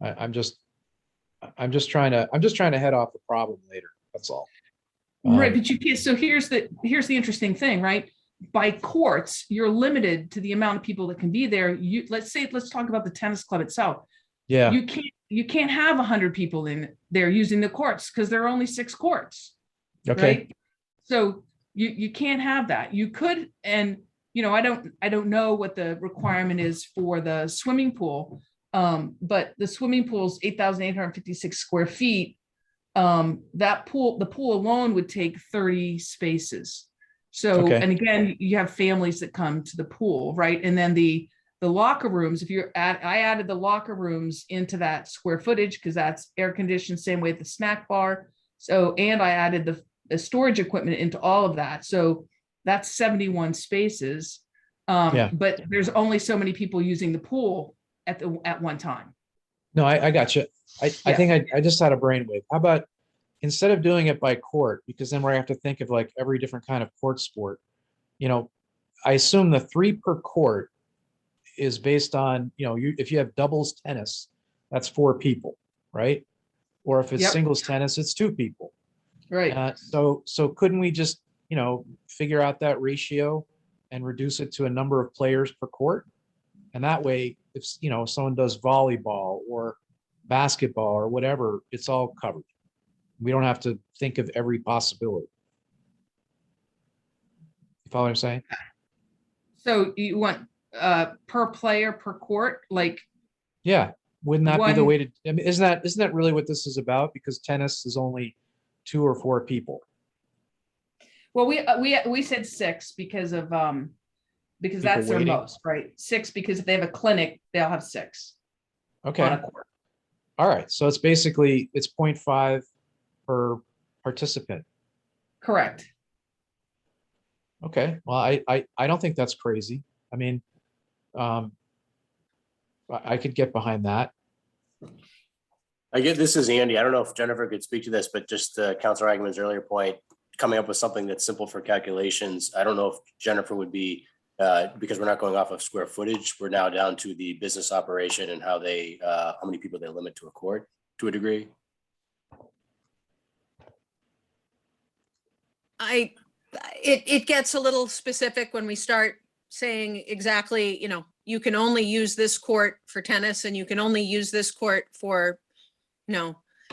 I'm just trying to head off the problem later. That's all. Right, but you can't. So here's the interesting thing, right? By courts, you're limited to the amount of people that can be there. Let's talk about the tennis club itself. Yeah. You can't have 100 people in there using the courts because there are only 6 courts. Okay. Right. So You can't have that. You could, and I don't know what the requirement is for the swimming pool. But the swimming pool's 8,856 square feet. The pool alone would take 30 spaces. So, Okay. and again, you have families that come to the pool, right? And then the locker rooms, I added the locker rooms into that square footage because that's air conditioned, same way at the snack bar. So, and I added the storage equipment into all of that. So that's 71 spaces. Yeah. But there's only so many people using the pool at one time. No, I got you. I think I just had a brainwave. How about instead of doing it by court, because then we're gonna have to think of like every different kind of court sport. I assume the 3 per court is based on, if you have doubles tennis, that's 4 people, right? Or if it's Yep. singles tennis, it's 2 people. Right. So couldn't we just, figure out that ratio and reduce it to a number of players per court? And that way, if someone does volleyball or basketball or whatever, it's all covered. We don't have to think of every possibility. You follow what I'm saying? So you want per player per court, like Yeah. Wouldn't that be the one- way to, I mean, isn't that really what this is about? Because tennis is only 2 or 4 people. well, we said 6 because that's their waiting. most, right? 6 because if they have a clinic, they'll have 6 on Okay. a court. All right. So it's basically, it's 0.5 per participant. Correct. Okay. Well, I don't think that's crazy. I mean, I could get behind that. This is Andy. I don't know if Jennifer could speak to this, but just Councilor Eigenman's earlier point, coming up with something that's simple for calculations. I don't know if Jennifer would be, because we're not going off of square footage, we're now down to the business operation and how many people they limit to a court to a degree. It gets a little specific when we start saying exactly, you can only use this court for tennis and you can only use this court for,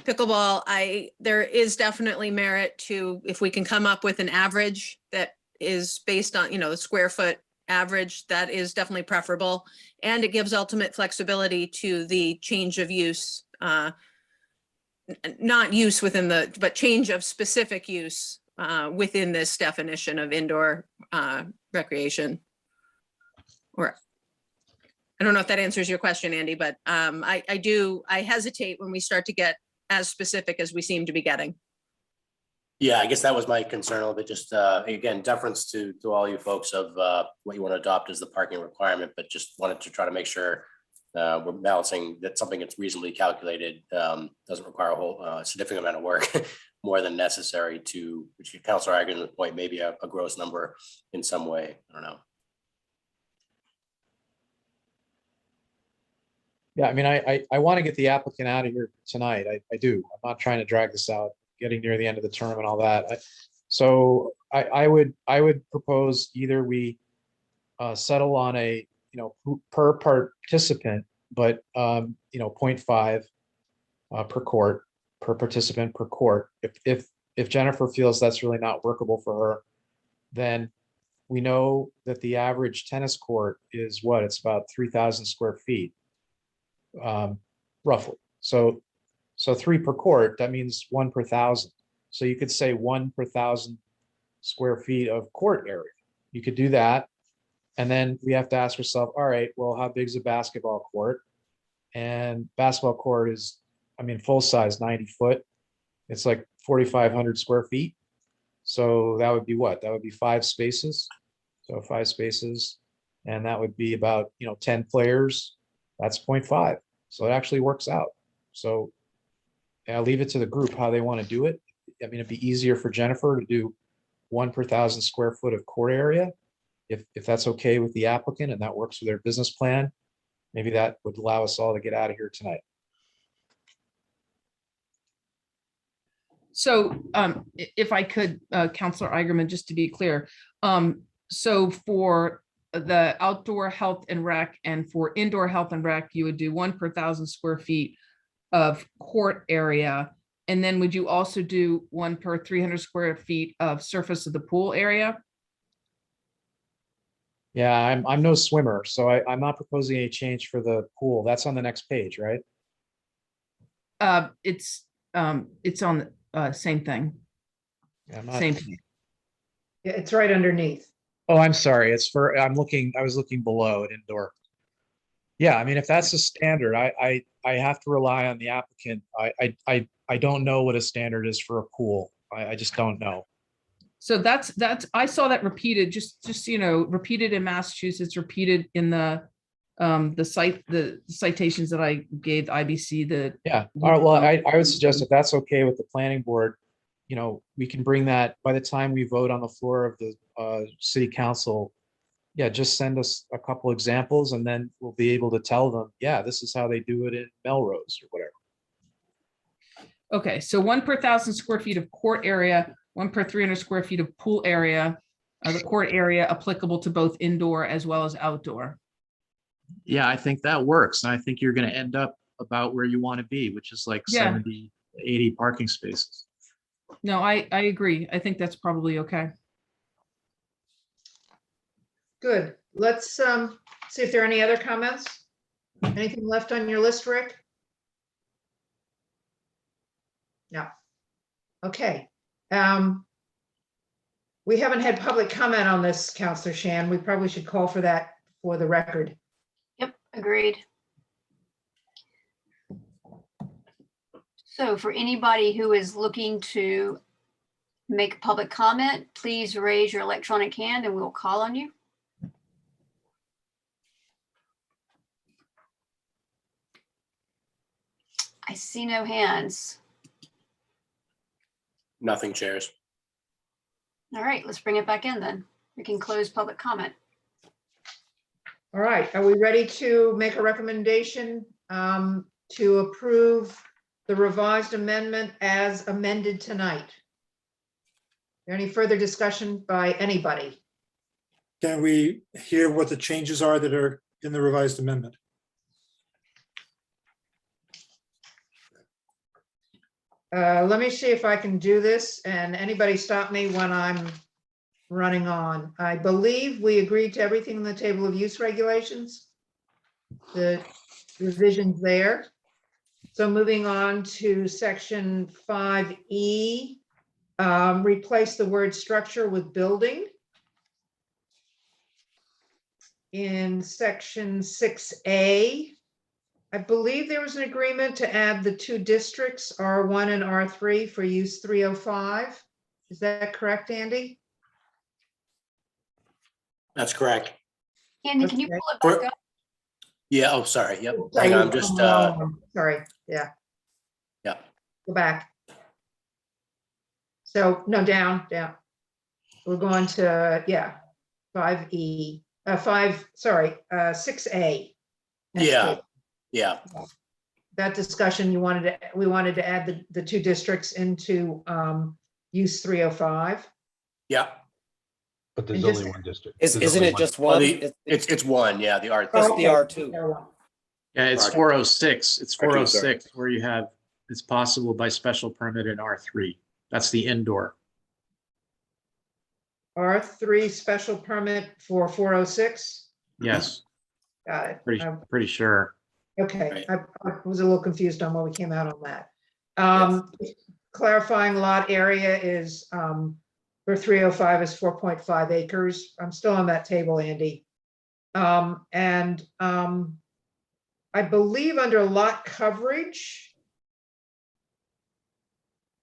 pickleball. There is definitely merit to, if we can come up with an average that is based on, the square foot average, that is definitely preferable. And it gives ultimate flexibility to the change of use, not use within but change of specific use within this definition of indoor recreation. Or I don't know if that answers your question, Andy, but I hesitate when we start to get as specific as we seem to be getting. Yeah, I guess that was my concern a little bit, just again, deference to all you folks of what you want to adopt as the parking requirement, but just wanted to try to make sure we're balancing that something that's reasonably calculated doesn't require a whole significant amount of work more than necessary to, which Councilor Eigen's point, maybe a gross number in some way. I don't know. Yeah, I mean, I want to get the applicant out of here tonight. I do. I'm not trying to drag this out, getting near the end of the term and all that. So I would propose either we settle on a, per participant, but 0.5 per court, per participant per court. If Jennifer feels that's really not workable for her, then we know that the average tennis court is what? It's about 3,000 square feet. Roughly. So 3 per court, that means 1 per 1,000. So you could say 1 per 1,000 square feet of court area. You could do that. And then we have to ask ourselves, all right, well, how big is a basketball court? And basketball court is, full size, 90 foot. It's like 4,500 square feet. So that would be what? That would be 5 spaces. So 5 spaces. And that would be about, 10 players. That's 0.5. So it actually works out. So I'll leave it to the group how they want to do it. It'd be easier for Jennifer to do 1 per 1,000 square foot of court area. If that's okay with the applicant and that works with their business plan, maybe that would allow us all to get out of here tonight. So if I could, Councilor Eigenman, just to be clear, so for the outdoor health and rec and for indoor health and rec, you would do 1 per 1,000 square feet of court area. And then would you also do 1 per 300 square feet of surface of the pool area? Yeah, I'm no swimmer, so I'm not proposing any change for the pool. That's on the next page, right? It's on the same thing, Yeah, I'm not- same thing. Yeah, it's right underneath. Oh, I'm sorry. I was looking below at indoor. Yeah, I mean, if that's the standard, I have to rely on the applicant. I don't know what a standard is for a pool. I just don't know. So that's, I saw that repeated, just, you know, repeated in Massachusetts, repeated in the citations that I gave IBC, Yeah, all right, well, I would suggest if that's okay with the planning board, you know, we can bring that by the time we vote on the floor of the city council. Yeah, just send us a couple examples and then we'll be able to tell them, yeah, this is how they do it in Melrose or whatever. Okay, so 1 per 1,000 square feet of court area, 1 per 300 square feet of pool area, the court area applicable to both indoor as well as outdoor. Yeah, I think that works. And I think you're going to end up about where you want to be, which is like Yeah. 70, 80 parking spaces. No, I agree. I think that's probably okay. Good. Let's see if there are any other comments. Anything left on your list, Rick? No. Okay. We haven't had public comment on this, Counselor Shan. We probably should call for that for the record. Yep, agreed. So for anybody who is looking to make a public comment, please raise your electronic hand and we'll call on you. I see no hands. Nothing, chairs. All right, let's bring it back in then. We can close public comment. All right, are we ready to make a recommendation to approve the revised amendment as amended tonight? There any further discussion by anybody? Can we hear what the changes are that are in the revised amendment? Let me see if I can do this, and anybody stop me when I'm running on. I believe we agreed to everything in the table of use regulations, the revisions there. So moving on to section 5E, replace the word structure with building. In section 6A, I believe there was an agreement to add the 2 districts, R1 and R3 for use 305. Is that correct, Andy? That's correct. Andy, can you Okay. pull it back up? Yeah, oh, sorry. Yep. Hang on, just, Sorry, yeah, yeah. go back. So, no, down. We're going to, yeah, 5E, 6A. Next Yeah, page. yeah, That discussion, we wanted to add the 2 districts into use 305. yeah. But there's And only just- one district. Isn't There's only it one. just Well, one? it's one, yeah, the art. Just Oh, the okay. R2. Yeah, it's Right. 406. It's R2, sorry. 406 where you have, it's possible by special permit in R3. That's the indoor. R3 special permit for 406. Yes, Got it. pretty sure. Okay, Right. I was a little confused on where we came out on that. Clarifying lot area is for 305 is 4.5 acres. I'm still on that table, Andy. I believe under lot coverage.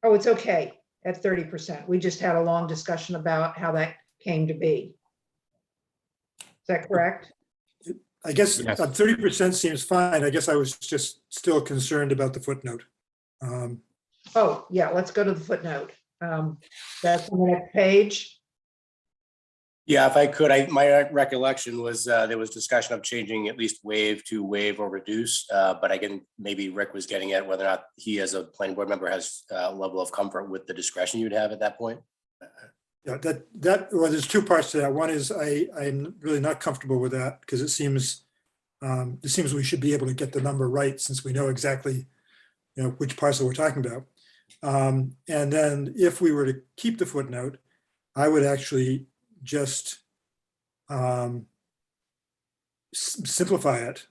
Oh, it's okay at 30%. We just had a long discussion about how that came to be. Is that correct? I guess Yes. 30% seems fine. I guess I was just still concerned about the footnote. Oh, yeah, let's go to the footnote. That's on the next page. Yeah, if I could, my recollection was there was discussion of changing at least waive to waive or reduce. But again, maybe Rick was getting at whether or not he as a planning board member has a level of comfort with the discretion you'd have at that point. Yeah, well, there's 2 parts to that. One is I'm really not comfortable with that because it seems we should be able to get the number right since we know exactly, which parcel we're talking about. And then if we were to keep the footnote, I would actually just simplify it.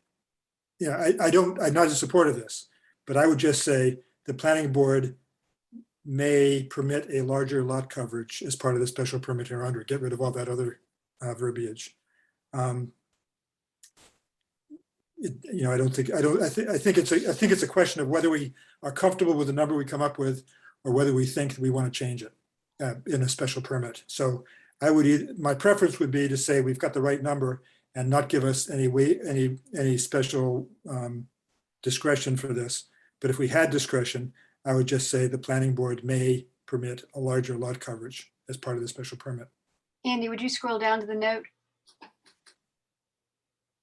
Yeah, I'm not in support of this, but I would just say the planning board may permit a larger lot coverage as part of the special permit here under, get rid of all that other verbiage. I think it's a question of whether we are comfortable with the number we come up with or whether we think we want to change it in a special permit. So my preference would be to say we've got the right number and not give us any special discretion for this. But if we had discretion, I would just say the planning board may permit a larger lot coverage as part of the special permit. Andy, would you scroll down to the note?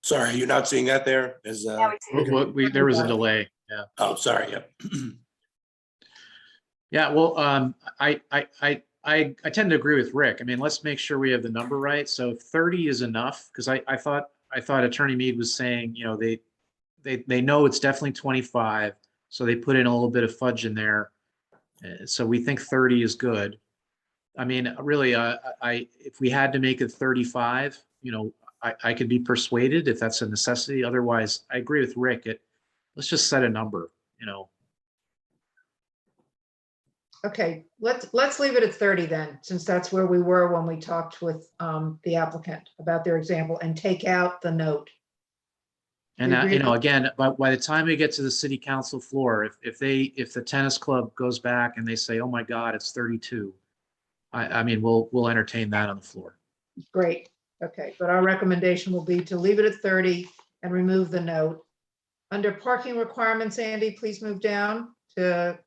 Sorry, you're not seeing that there? Is Now it's- Okay. There was a delay. Yeah. oh, sorry, yep. Yeah, well, I tend to agree with Rick. I mean, let's make sure we have the number right. So 30 is enough, because I thought Attorney Mead was saying, you know, they know it's definitely 25, so they put in a little bit of fudge in there. So we think 30 is good. I mean, really, if we had to make it 35, you know, I could be persuaded if that's a necessity. Otherwise, I agree with Rick. Let's just set a number, you know. Okay, let's leave it at 30 then, since that's where we were when we talked with the applicant about their example, and take out the note. And agree you with know, again, by the time we get to the city council floor, if the tennis club goes back and they say, oh my God, it's 32, I mean, we'll entertain that on the floor. Great, okay, but our recommendation will be to leave it at 30 and remove the note. Under parking requirements, Andy, please move down to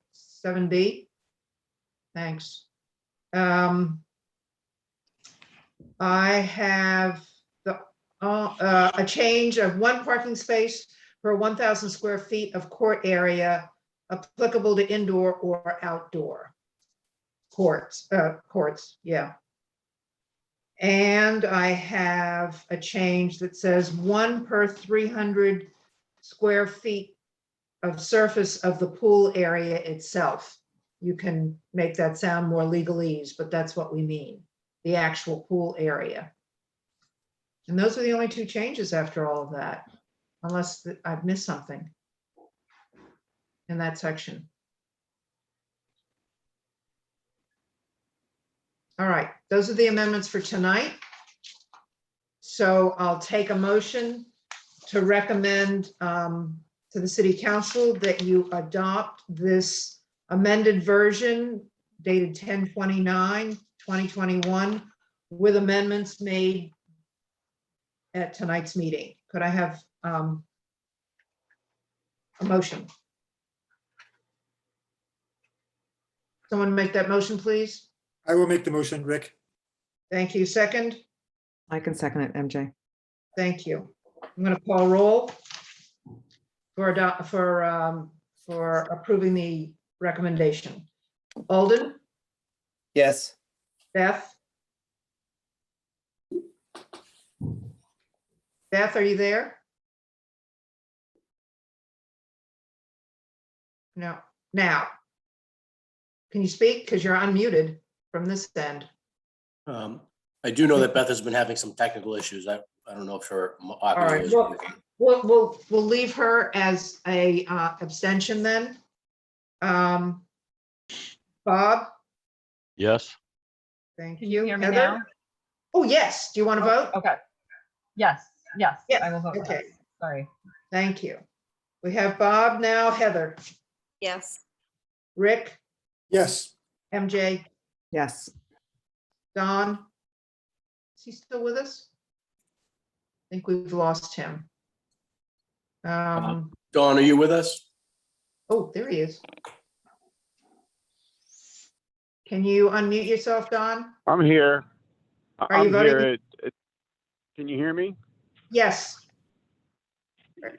7B. Thanks. I have a change of 1 parking space per 1,000 square feet of court area applicable to indoor or outdoor courts, yeah. And I have a change that says 1 per 300 square feet of surface of the pool area itself. You can make that sound more legalese, but that's what we mean, the actual pool area. And those are the only 2 changes after all of that, unless I've missed something in that section. All right, those are the amendments for tonight. So I'll take a motion to recommend to the city council that you adopt this amended version dated 10/29/2021 with amendments made at tonight's meeting. Could I have a motion? Someone make that motion, please. I will make the motion, Rick. Thank you. Second. I can second it, MJ. Thank you. I'm going to call roll for approving the recommendation. Alden, Yes. Beth? Beth, are you there? No. Now, can you speak? Because you're unmuted from this end. I do know that Beth has been having some technical issues. I don't know if her audio right, is well- working. We'll leave her as a abstention then. Bob? Yes. Thank Can you. you hear me Heather? now? Oh, yes. Do you want to vote? Okay. Yes, yes, Yeah, I will vote okay. yes. Sorry. Thank you. We have Bob now, Heather, Yes. Rick, Yes. MJ, Yes. Don. Is he still with us? I think we've lost him. Dawn, are you with us? Oh, there he is. Can you unmute yourself, Don? I'm here. Are you I'm voting? here. Can you hear me? Yes.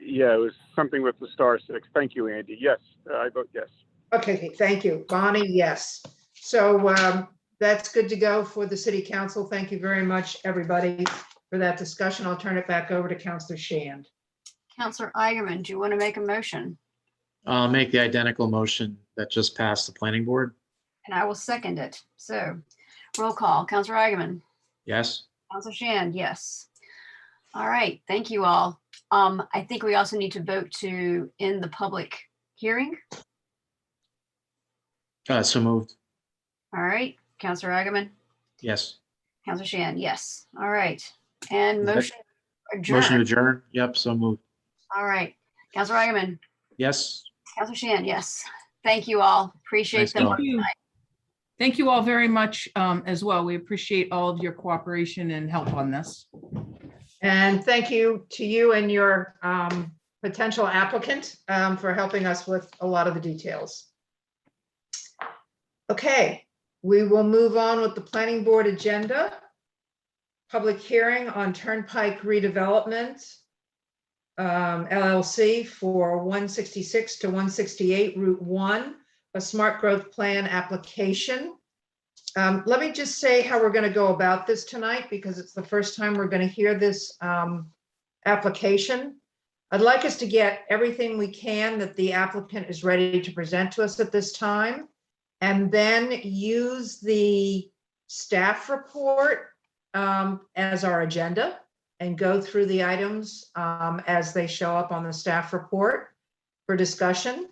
Yeah, it was something with the *6. Thank you, Andy. Yes, I vote yes. Okay, thank you. Bonnie, yes. So that's good to go for the city council. Thank you very much, everybody, for that discussion. I'll turn it back over to Councillor Shand. Counselor Eigenmann, do you want to make a motion? I'll make the identical motion that just passed the planning board. And I will second it. So roll call, Counselor Eigenman, Yes. Counselor Shan, yes. All right, thank you all. I think we also need to vote to end the public hearing. So moved. All right, Counselor Eigenman, Yes. Counselor Shan, yes. All right, and Is that- motion Motion to adjourned. adjourn. Yep. So moved. All right, Counselor Eigenman, Yes. Counselor Shan, yes. Thank you all. Appreciate Thanks, them. all. Thank you. Thank you all very much as well. We appreciate all of your cooperation and help on this. And thank you to you and your potential applicant for helping us with a lot of the details. Okay, we will move on with the planning board agenda. Public hearing on Turnpike redevelopment, LLC for 166 to 168 Route 1, a smart growth plan application. Let me just say how we're going to go about this tonight, because it's the first time we're going to hear this application. I'd like us to get everything we can that the applicant is ready to present to us at this time, and then use the staff report as our agenda and go through the items as they show up on the staff report for discussion.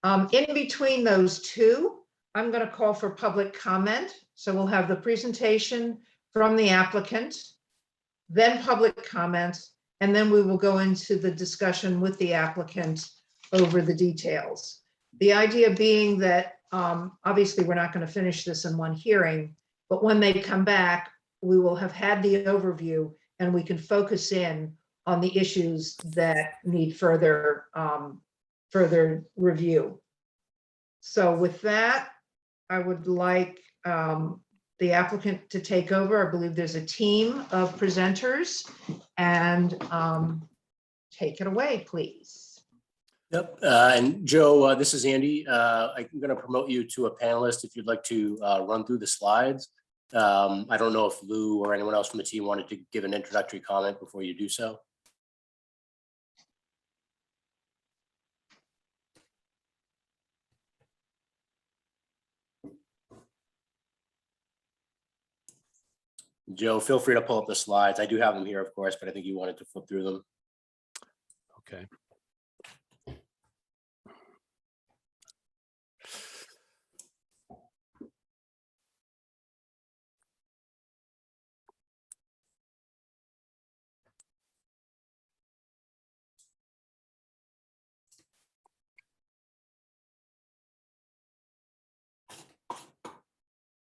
In between those two, I'm going to call for public comment. So we'll have the presentation from the applicant, then public comment, and then we will go into the discussion with the applicant over the details. The idea being that obviously we're not going to finish this in one hearing, but when they come back, we will have had the overview and we can focus in on the issues that need further review. So with that, I would like the applicant to take over. I believe there's a team of presenters, and take it away, please. Yep. And Joe, this is Andy. I'm going to promote you to a panelist if you'd like to run through the slides. I don't know if Lou or anyone else from the team wanted to give an introductory comment before you do so. Joe, feel free to pull up the slides. I do have them here, of course, but I think you wanted to flip through them. Okay.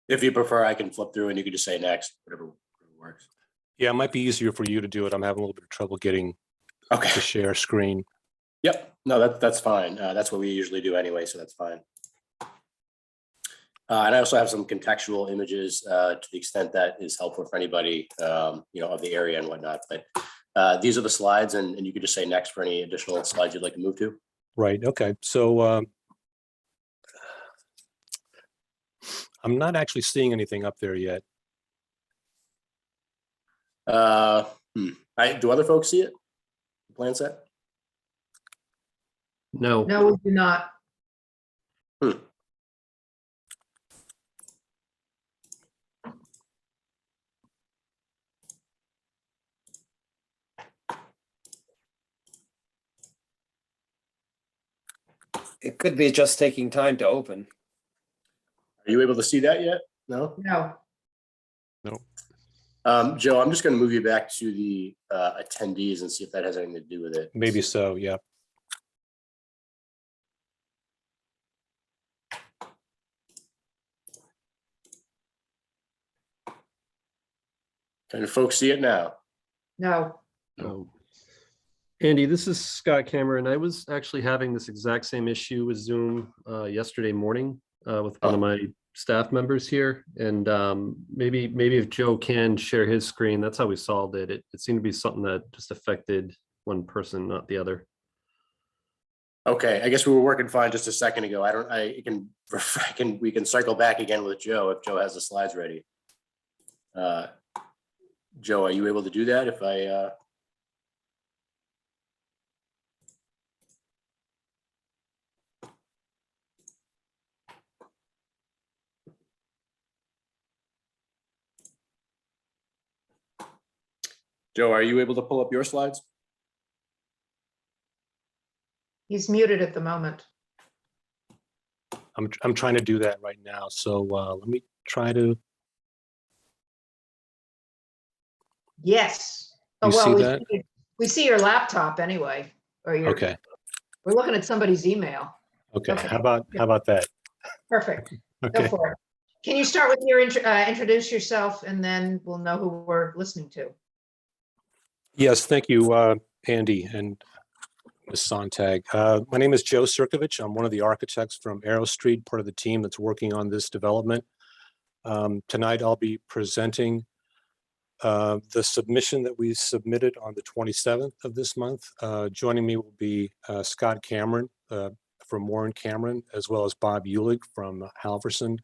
If you prefer, I can flip through and you can just say next, whatever works. Yeah, it might be easier for you to do it. I'm having a little bit of trouble getting Okay. to share screen. Yep. No, that's fine. That's what we usually do anyway, so that's fine. And I also have some contextual images to the extent that is helpful for anybody, of the area and whatnot. But these are the slides, and you could just say next for any additional slides you'd like to move to. Right. Okay. So I'm not actually seeing anything up there yet. Do other folks see it? The plan set? No. No, we do not. It could be just taking time to open. Are you able to see that yet? No? No. Joe, I'm just going to move you back to the attendees and see if that has anything to do with it. Maybe so. Yeah. Can folks see it now? No. Andy, this is Scott Cameron. I was actually having this exact same issue with Zoom yesterday morning with one of my staff members here. And maybe if Joe can share his screen, that's how we solved it. It seemed to be something that just affected one person, not the other. Okay, I guess we were working fine just a second ago. We can cycle back again with Joe if Joe has the slides ready. Joe, are you able to do that if I? Joe, are you able to pull up your slides? He's muted at the moment. I'm trying to do that right now. So let me try to. Yes. You see that? We see your laptop anyway, or your, Okay. we're looking at somebody's email. Okay. Okay. How about that? Perfect. Go Okay. for it. Can you start with your, introduce yourself and then we'll know who we're listening to. Yes, thank you, Andy and Ms. Sontag. My name is Joe Sirkovich. I'm one of the architects from Arrow Street, part of the team that's working on this development. Tonight, I'll be presenting the submission that we submitted on the 27th of this month. Joining me will be Scott Cameron from Warren Cameron, as well as Bob Eulig from Halverson,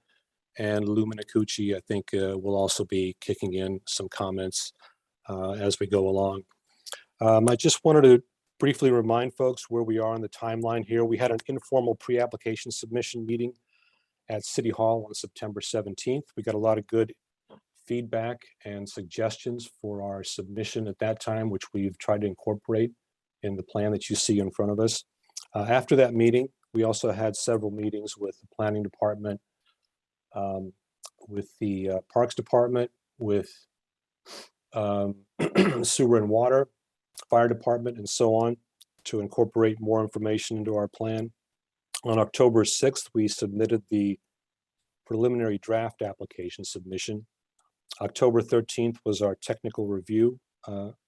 and Lou Minicucci, I think, will also be kicking in some comments as we go along. I just wanted to briefly remind folks where we are on the timeline here. We had an informal pre-application submission meeting at City Hall on September 17th. We got a lot of good feedback and suggestions for our submission at that time, which we've tried to incorporate in the plan that you see in front of us. After that meeting, we also had several meetings with the planning department, with the Parks Department, with Sewer and Water, Fire Department, and so on, to incorporate more information into our plan. On October 6th, we submitted the preliminary draft application submission. October 13th was our technical review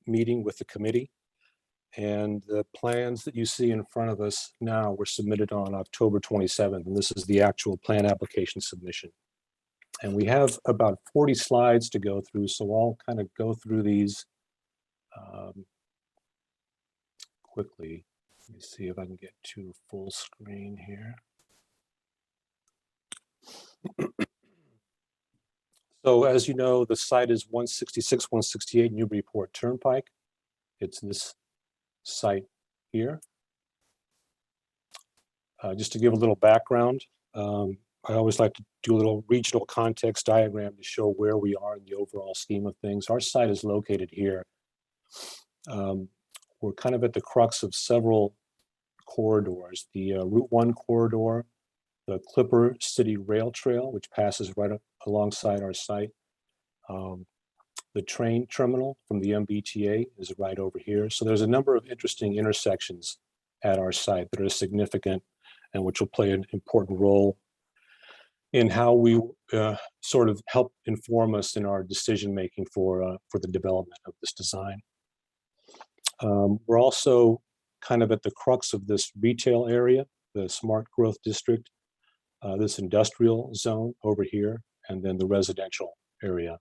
meeting with the committee. And the plans that you see in front of us now were submitted on October 27th, and this is the actual plan application submission. And we have about 40 slides to go through, so I'll kind of go through these quickly. Let me see if I can get to full screen here. So as you know, the site is 166, 168 Newburyport Turnpike. It's this site here. Just to give a little background, I always like to do a little regional context diagram to show where we are in the overall scheme of things. Our site is located here. We're kind of at the crux of several corridors. The Route 1 corridor, the Clipper City Rail Trail, which passes right up alongside our site. The train terminal from the MBTA is right over here. So there's a number of interesting intersections at our site that are significant and which will play an important role in how we sort of help inform us in our decision-making for the development of this design. We're also kind of at the crux of this retail area, the smart growth district, this industrial zone over here, and then the residential area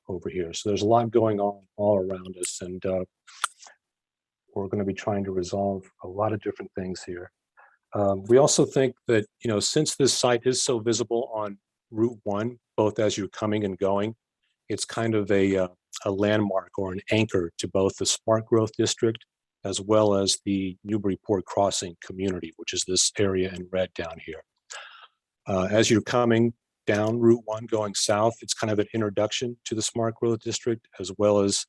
over here. So there's a lot going on all around us, and we're going to be trying to resolve a lot of different things here. We also think that, you know, since this site is so visible on Route 1, both as you're coming and going, it's kind of a landmark or an anchor to both the smart growth district as well as the Newburyport Crossing community, which is this area in red down here. As you're coming down Route 1 going south, it's kind of an introduction to the smart growth district as well as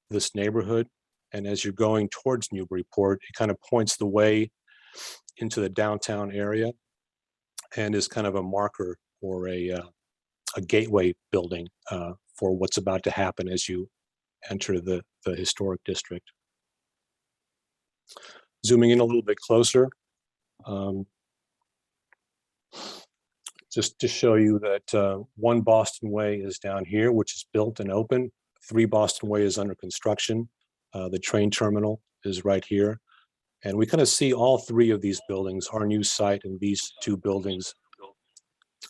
this neighborhood. And as you're going towards Newburyport, it kind of points the way into the downtown area and is kind of a marker or a gateway building for what's about to happen as you enter the historic district. Zooming in a little bit closer, just to show you that 1 Boston Way is down here, which is built and open. 3 Boston Way is under construction. The train terminal is right here. And we kind of see all 3 of these buildings, our new site and these 2 buildings,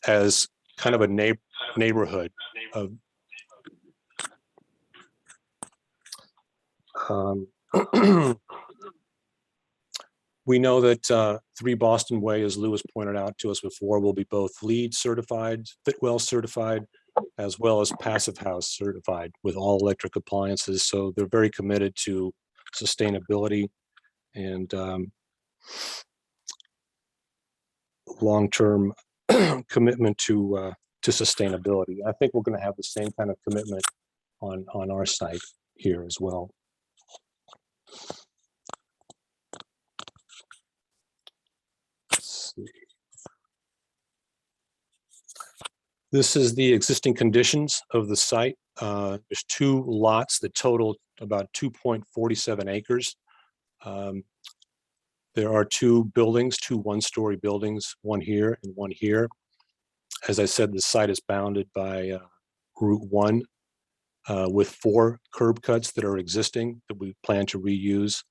as kind of a neighborhood of we know that 3 Boston Way, as Lewis pointed out to us before, will be both LEED certified, Fitwel certified, as well as Passive House certified with all electric appliances. So they're very committed to sustainability and long-term commitment to sustainability. I think we're going to have the same kind of commitment on our site here as well. Let's see. This is the existing conditions of the site. There's 2 lots that total about 2.47 acres. There are 2 buildings, 2 one-story buildings, one here and one here. As I said, the site is bounded by Route 1 with 4 curb cuts that are existing that we plan to reuse.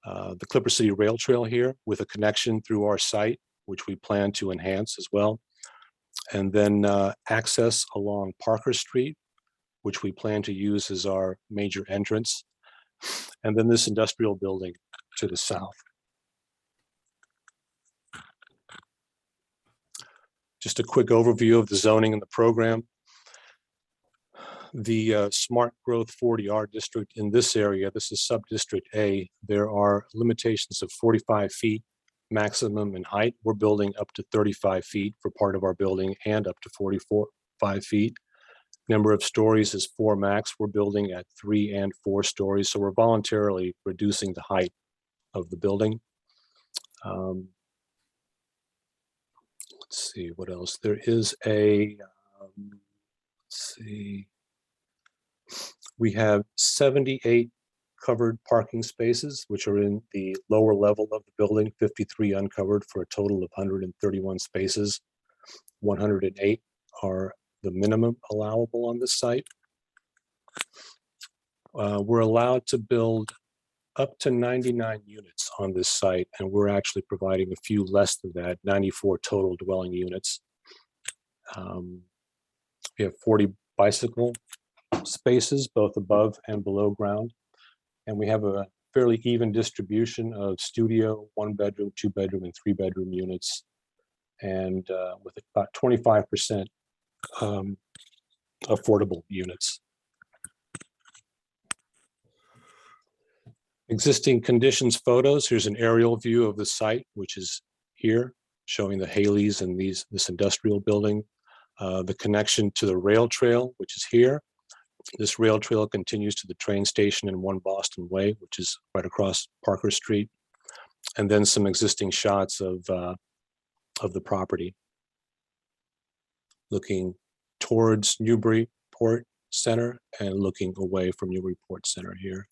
The Clipper City Rail Trail here with a connection through our site, which we plan to enhance as well. And then access along Parker Street, which we plan to use as our major entrance. And then this industrial building to the south. Just a quick overview of the zoning and the program. The Smart Growth 40R district in this area, this is sub-district A, there are limitations of 45 feet maximum in height. We're building up to 35 feet for part of our building and up to 45 feet. Number of stories is 4 max. We're building at 3 and 4 stories. So we're voluntarily reducing the height of the building. Let's see what else. There is a, let's see. We have 78 covered parking spaces, which are in the lower level of the building, 53 uncovered for a total of 131 spaces. 108 are the minimum allowable on this site. We're allowed to build up to 99 units on this site, and we're actually providing a few less than that, 94 total dwelling units. We have 40 bicycle spaces, both above and below ground. And we have a fairly even distribution of studio, 1-bedroom, 2-bedroom, and 3-bedroom units, and with about 25% affordable units. Existing conditions photos. Here's an aerial view of the site, which is here, showing the Haleys and this industrial building. The connection to the rail trail, which is here. This rail trail continues to the train station in 1 Boston Way, which is right across Parker Street. And then some existing shots of the property. Looking towards Newburyport Center and looking away from Newburyport Center here.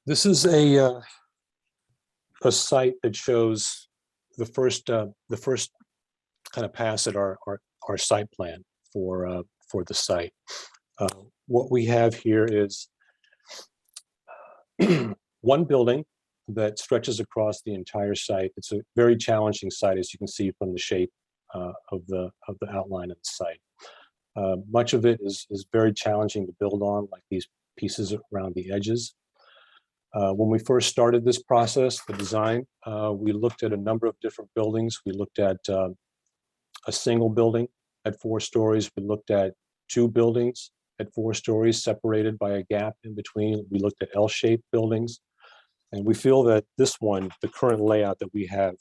This is a site that shows the first kind of pass at our site plan for the site. What we have here is 1 building that stretches across the entire site. It's a very challenging site, as you can see from the shape of the outline of the site. Much of it is very challenging to build on, like these pieces around the edges. When we first started this process, the design, we looked at a number of different buildings. We looked at a single building at 4 stories. We looked at 2 buildings at 4 stories separated by a gap in between. We looked at L-shaped buildings. And we feel that this one, the current layout that we have,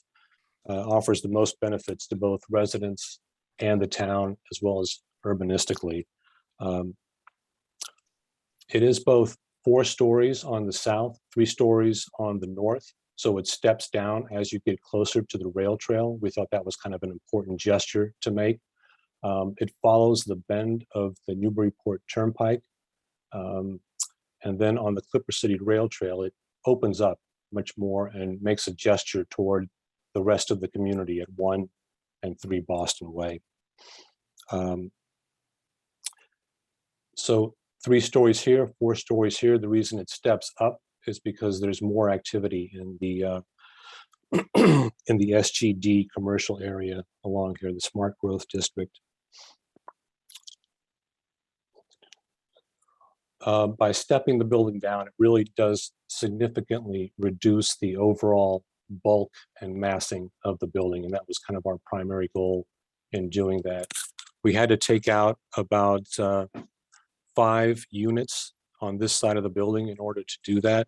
offers the most benefits to both residents and the town, as well as urbanistically. It is both 4 stories on the south, 3 stories on the north. So it steps down as you get closer to the rail trail. We thought that was kind of an important gesture to make. It follows the bend of the Newburyport Turnpike. And then on the Clipper City Rail Trail, it opens up much more and makes a gesture toward the rest of the community at 1 and 3 Boston Way. So 3 stories here, 4 stories here. The reason it steps up is because there's more activity in the in the SGD commercial area along here, the Smart Growth District. By stepping the building down, it really does significantly reduce the overall bulk and massing of the building, and that was kind of our primary goal in doing that. We had to take out about 5 units on this side of the building in order to do that.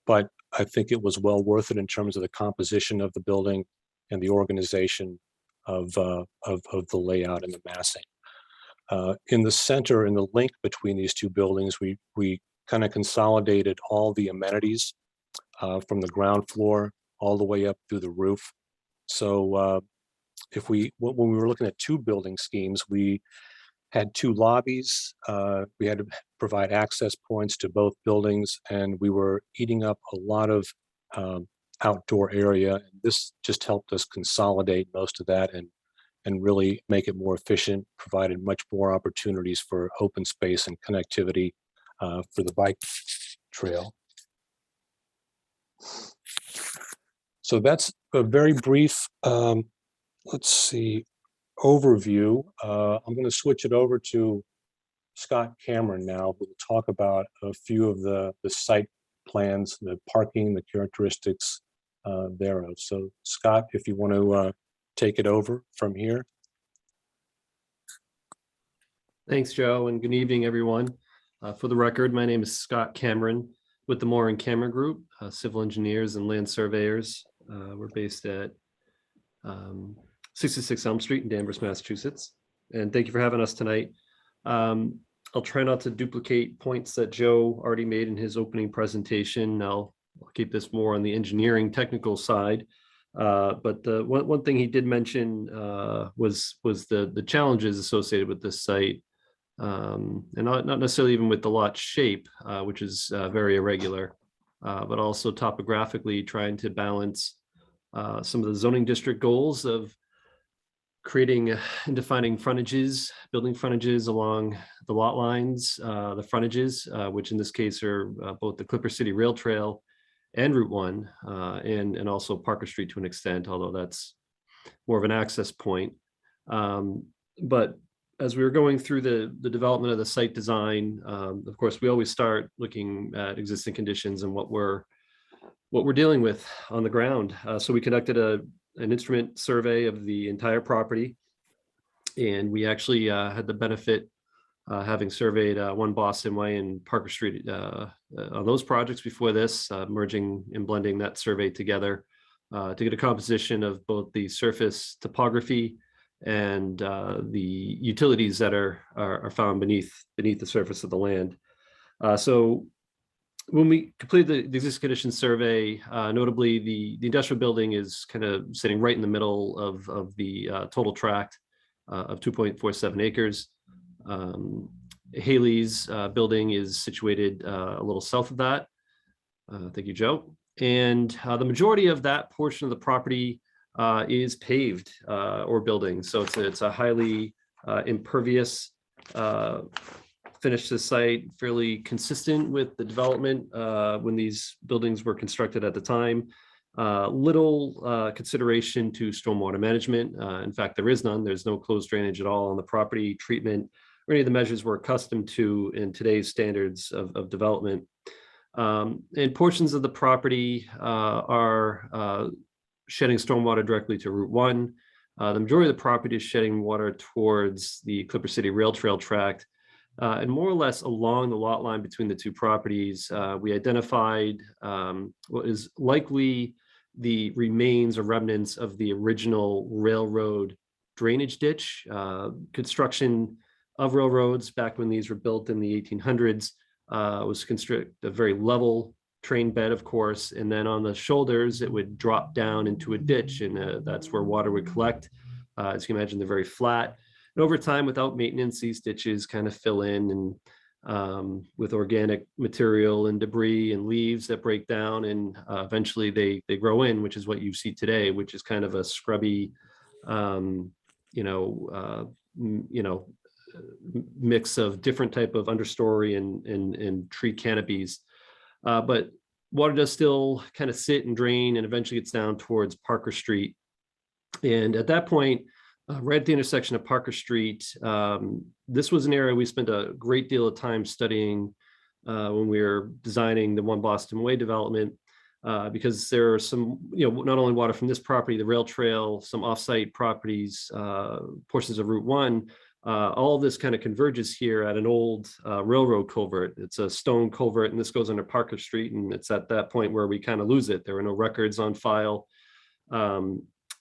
But I think it was well worth it in terms of the composition of the building and the organization of the layout and the massing. In the center, in the link between these two buildings, we kind of consolidated all the amenities from the ground floor all the way up through the roof. So when we were looking at two building schemes, we had two lobbies. We had to provide access points to both buildings, and we were eating up a lot of outdoor area. This just helped us consolidate most of that and really make it more efficient, provided much more opportunities for open space and connectivity for the bike trail. So that's a very brief, let's see, overview. I'm going to switch it over to Scott Cameron now, who will talk about a few of the site plans, the parking, the characteristics thereof. So Scott, if you want to take it over from here. Thanks, Joe, and good evening, everyone. For the record, my name is Scott Cameron with the Moore and Cameron Group, civil engineers and land surveyors. We're based at 66 Elm Street in Danvers, Massachusetts. And thank you for having us tonight. I'll try not to duplicate points that Joe already made in his opening presentation. I'll keep this more on the engineering technical side. But one thing he did mention was the challenges associated with this site. And not necessarily even with the lot shape, which is very irregular, but also topographically trying to balance some of the zoning district goals of creating and defining frontages, building frontages along the lot lines, the frontages, which in this case are both the Clipper City Rail Trail and Route 1, and also Parker Street to an extent, although that's more of an access point. But as we were going through the development of the site design, of course, we always start looking at existing conditions and what we're dealing with on the ground. So we conducted an instrument survey of the entire property, and we actually had the benefit having surveyed One Boston Way and Parker Street on those projects before this, merging and blending that survey together to get a composition of both the surface topography and the utilities that are found beneath the surface of the land. So when we completed the existing conditions survey, notably the industrial building is kind of sitting right in the middle of the total tract of 2.47 acres. Haley's building is situated a little south of that. Thank you, Joe. And the majority of that portion of the property is paved or building. So it's a highly impervious finish to the site, fairly consistent with the development when these buildings were constructed at the time. Little consideration to stormwater management. In fact, there is none. There's no closed drainage at all on the property, treatment, or any of the measures we're accustomed to in today's standards of development. And portions of the property are shedding stormwater directly to Route 1. The majority of the property is shedding water towards the Clipper City Rail Trail tract. And more or less along the lot line between the two properties, we identified what is likely the remains or remnants of the original railroad drainage ditch. Construction of railroads back when these were built in the 1800s was construct a very level train bed, of course, and then on the shoulders it would drop down into a ditch, and that's where water would collect. As you can imagine, they're very flat. And over time, without maintenance, these ditches kind of fill in and with organic material and debris and leaves that break down, and eventually they grow in, which is what you see today, which is kind of a scrubby, mix of different type of understory and tree canopies. But water does still kind of sit and drain, and eventually gets down towards Parker Street. And at that point, right at the intersection of Parker Street, this was an area we spent a great deal of time studying when we were designing the One Boston Way development, because there are some, not only water from this property, the rail trail, some offsite properties, portions of Route 1, all of this kind of converges here at an old railroad culvert. It's a stone culvert, and this goes under Parker Street, and it's at that point where we kind of lose it. There are no records on file.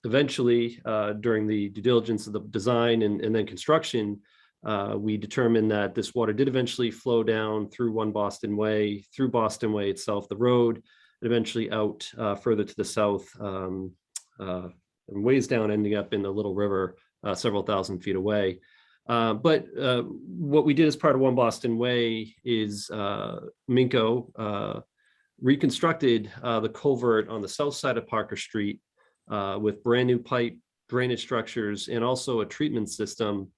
Eventually, during the due diligence of the design and then construction, we determined that this water did eventually flow down through 1 Boston Way, through Boston Way itself, the road, and eventually out further to the south, and ways down, ending up in the Little River, several thousand feet away. But what we did as part of 1 Boston Way is Minco reconstructed the culvert on the south side of Parker Street with brand new pipe drainage structures and also a treatment system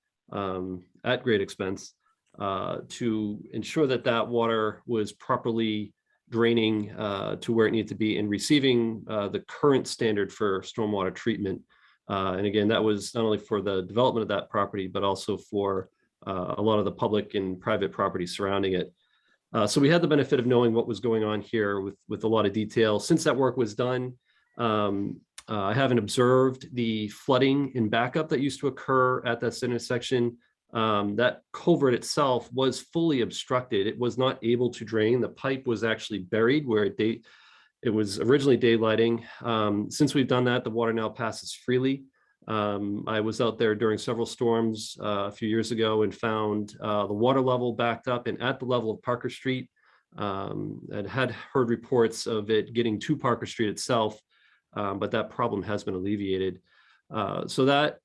at great expense to ensure that that water was properly draining to where it needed to be and receiving the current standard for stormwater treatment. And again, that was not only for the development of that property, but also for a lot of the public and private property surrounding it. So we had the benefit of knowing what was going on here with a lot of detail. Since that work was done, I haven't observed the flooding and backup that used to occur at that intersection. That culvert itself was fully obstructed. It was not able to drain. The pipe was actually buried where it was originally daylighting. Since we've done that, the water now passes freely. I was out there during several storms a few years ago and found the water level backed up and at the level of Parker Street. And had heard reports of it getting to Parker Street itself, but that problem has been alleviated. So that,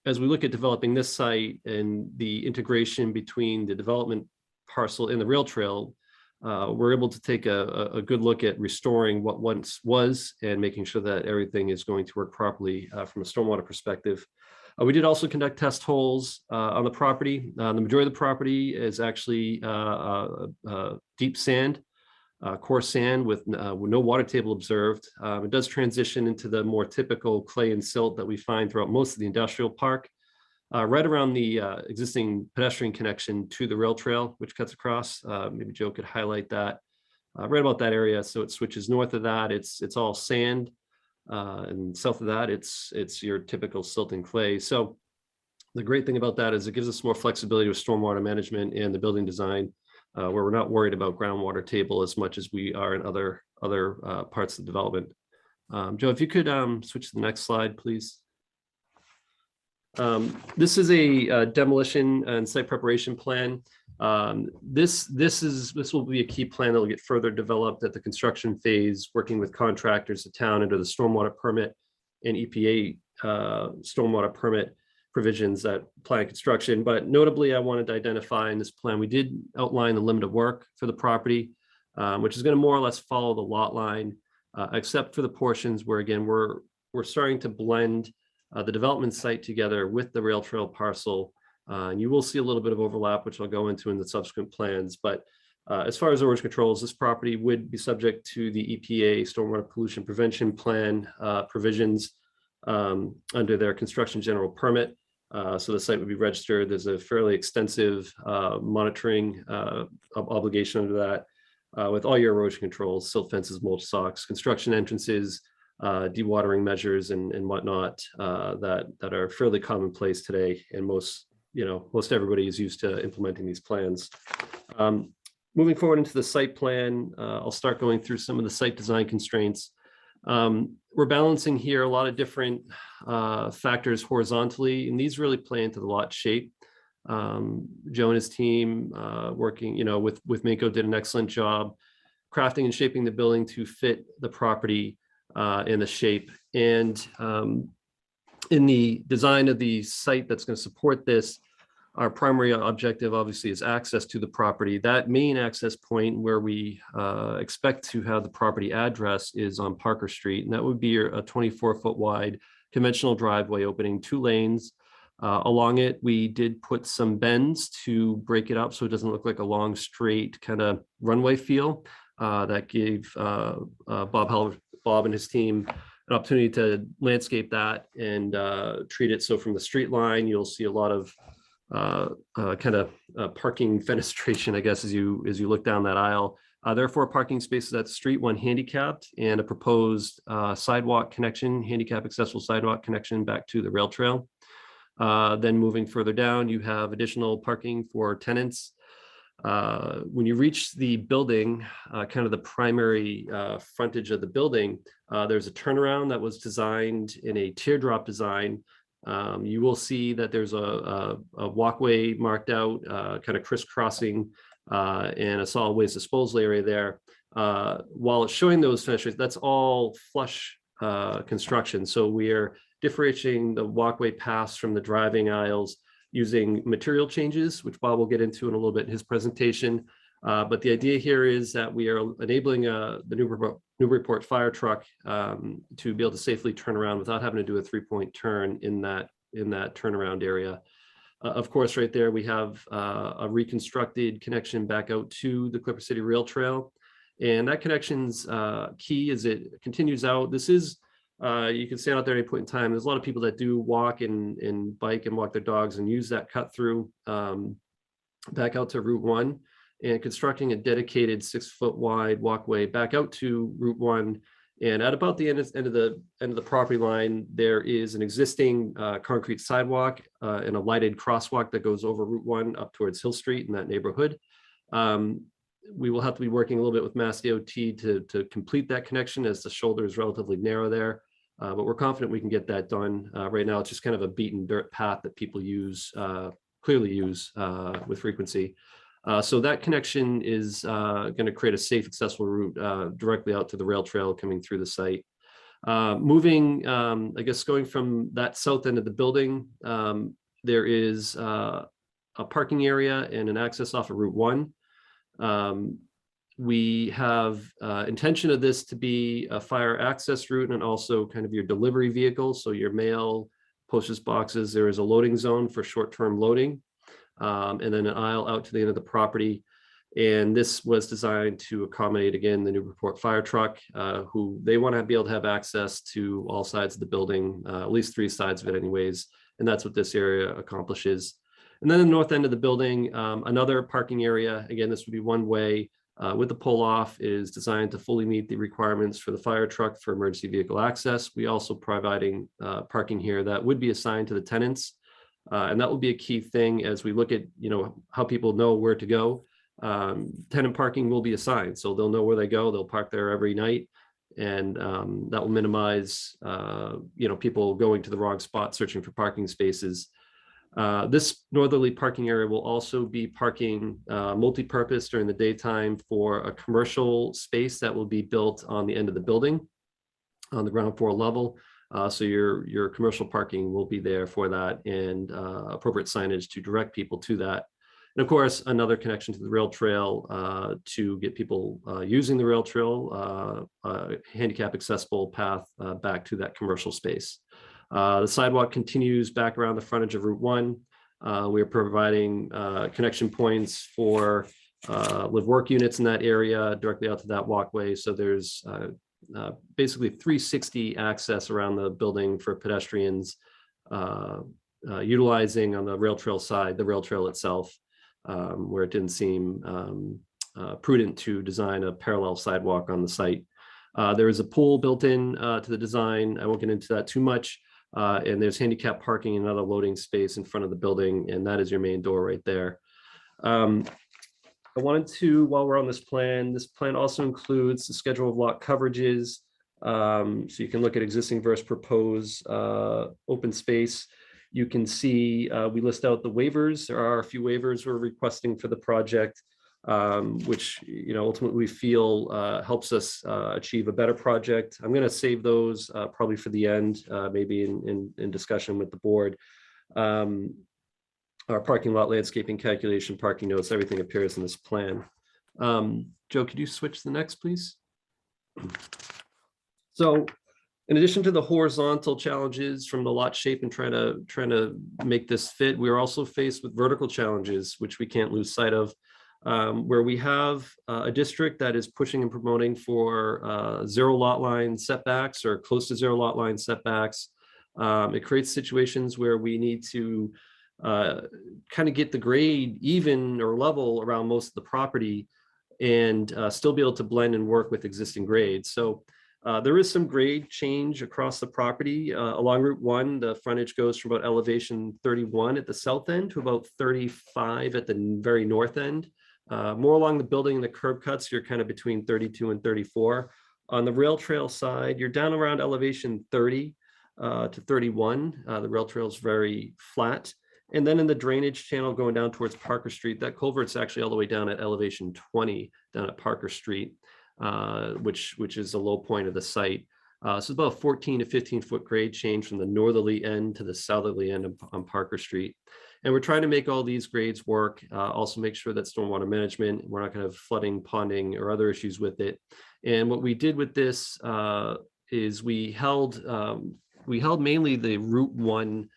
as we look at developing this site and the integration between the development parcel and the rail trail, we're able to take a good look at restoring what once was and making sure that everything is going to work properly from a stormwater perspective. We did also conduct test holes on the property. The majority of the property is actually deep sand, coarse sand with no water table observed. It does transition into the more typical clay and silt that we find throughout most of the industrial park. Right around the existing pedestrian connection to the rail trail, which cuts across. Maybe Joe could highlight that. Right about that area. So it switches north of that. It's all sand, and south of that, it's your typical silt and clay. So the great thing about that is it gives us more flexibility with stormwater management and the building design, where we're not worried about groundwater table as much as we are in other parts of the development. Joe, if you could switch to the next slide, please. This is a demolition and site preparation plan. This will be a key plan that will get further developed at the construction phase, working with contractors, the town under the stormwater permit and EPA stormwater permit provisions that apply in construction. But notably, I wanted to identify in this plan, we did outline the limit of work for the property, which is going to more or less follow the lot line, except for the portions where, again, we're starting to blend the development site together with the rail trail parcel. And you will see a little bit of overlap, which I'll go into in the subsequent plans. But as far as erosion controls, this property would be subject to the EPA Stormwater Pollution Prevention Plan provisions under their construction general permit. So the site would be registered. There's a fairly extensive monitoring obligation under that with all your erosion controls, silt fences, mulch socks, construction entrances, dewatering measures and whatnot that are fairly commonplace today, and most everybody is used to implementing these plans. Moving forward into the site plan, I'll start going through some of the site design constraints. We're balancing here a lot of different factors horizontally, and these really play into the lot shape. Joe and his team working, with Minco did an excellent job crafting and shaping the building to fit the property in the shape. And in the design of the site that's going to support this, our primary objective obviously is access to the property. That main access point where we expect to have the property address is on Parker Street, and that would be a 24-foot wide conventional driveway opening 2 lanes. Along it, we did put some bends to break it up so it doesn't look like a long straight kind of runway feel. That gave Bob and his team an opportunity to landscape that and treat it. So from the street line, you'll see a lot of parking fenestration, I guess, as you look down that aisle. There are 4 parking spaces at the street, 1 handicapped, and a proposed sidewalk connection, handicap accessible sidewalk connection back to the rail trail. Then moving further down, you have additional parking for tenants. When you reach the building, kind of the primary frontage of the building, there's a turnaround that was designed in a teardrop design. You will see that there's a walkway marked out, kind of crisscrossing, and a solid waste disposal area there. While it's showing those finishes, that's all flush construction. So we are differentiating the walkway paths from the driving aisles using material changes, which Bob will get into in a little bit in his presentation. But the idea here is that we are enabling the Newburyport fire truck to be able to safely turn around without having to do a 3-point turn in that turnaround area. Of course, right there, we have a reconstructed connection back out to the Clipper City Rail Trail. And that connection's key as it continues out. This is, you can stand out there at any point in time. There's a lot of people that do walk and bike and walk their dogs and use that cut through back out to Route 1, and constructing a dedicated 6-foot wide walkway back out to Route 1. And at about the end of the property line, there is an existing concrete sidewalk and a lighted crosswalk that goes over Route 1 up towards Hill Street in that neighborhood. We will have to be working a little bit with Mass DOT to complete that connection, as the shoulder is relatively narrow there. But we're confident we can get that done. Right now, it's just kind of a beaten dirt path that people clearly use with frequency. So that connection is going to create a safe, accessible route directly out to the rail trail coming through the site. Moving, I guess, going from that south end of the building, there is a parking area and an access off of Route 1. We have intention of this to be a fire access route and also kind of your delivery vehicle. So your mail, postage boxes, there is a loading zone for short-term loading, and then an aisle out to the end of the property. And this was designed to accommodate, again, the Newburyport fire truck, who they want to be able to have access to all sides of the building, at least 3 sides of it anyways. And that's what this area accomplishes. And then the north end of the building, another parking area. Again, this would be one way with the pull off, is designed to fully meet the requirements for the fire truck for emergency vehicle access. We also providing parking here that would be assigned to the tenants. And that will be a key thing as we look at, how people know where to go. Tenant parking will be assigned, so they'll know where they go. They'll park there every night. And that will minimize, people going to the wrong spot searching for parking spaces. This northerly parking area will also be parking multi-purpose during the daytime for a commercial space that will be built on the end of the building on the ground floor level. So your commercial parking will be there for that, and appropriate signage to direct people to that. And of course, another connection to the rail trail to get people using the rail trail, handicap accessible path back to that commercial space. The sidewalk continues back around the frontage of Route 1. We are providing connection points for live-work units in that area directly out to that walkway. So there's basically 360 access around the building for pedestrians, utilizing on the rail trail side, the rail trail itself, where it didn't seem prudent to design a parallel sidewalk on the site. There is a pool built in to the design. I won't get into that too much. And there's handicap parking and another loading space in front of the building, and that is your main door right there. I wanted to, while we're on this plan also includes the schedule of lot coverages. So you can look at existing versus proposed open space. You can see we list out the waivers. There are a few waivers we're requesting for the project, which ultimately we feel helps us achieve a better project. I'm going to save those probably for the end, maybe in discussion with the board. Our parking lot landscaping calculation, parking notes, everything appears in this plan. Joe, could you switch to the next, please? So in addition to the horizontal challenges from the lot shape and trying to make this fit, we are also faced with vertical challenges, which we can't lose sight of. Where we have a district that is pushing and promoting for 0 lot line setbacks or close to 0 lot line setbacks. It creates situations where we need to kind of get the grade even or level around most of the property and still be able to blend and work with existing grades. So there is some grade change across the property. Along Route 1, the frontage goes from about elevation 31 at the south end to about 35 at the very north end. More along the building and the curb cuts, you're kind of between 32 and 34. On the rail trail side, you're down around elevation 30 to 31. The rail trail is very flat. And then in the drainage channel going down towards Parker Street, that culvert's actually all the way down at elevation 20 down at Parker Street, which is a low point of the site. So it's about a 14 to 15 foot grade change from the northerly end to the southerly end on Parker Street. And we're trying to make all these grades work, also make sure that stormwater management, we're not going to have flooding, ponding, or other issues with it. And what we did with this is we held mainly the Route 1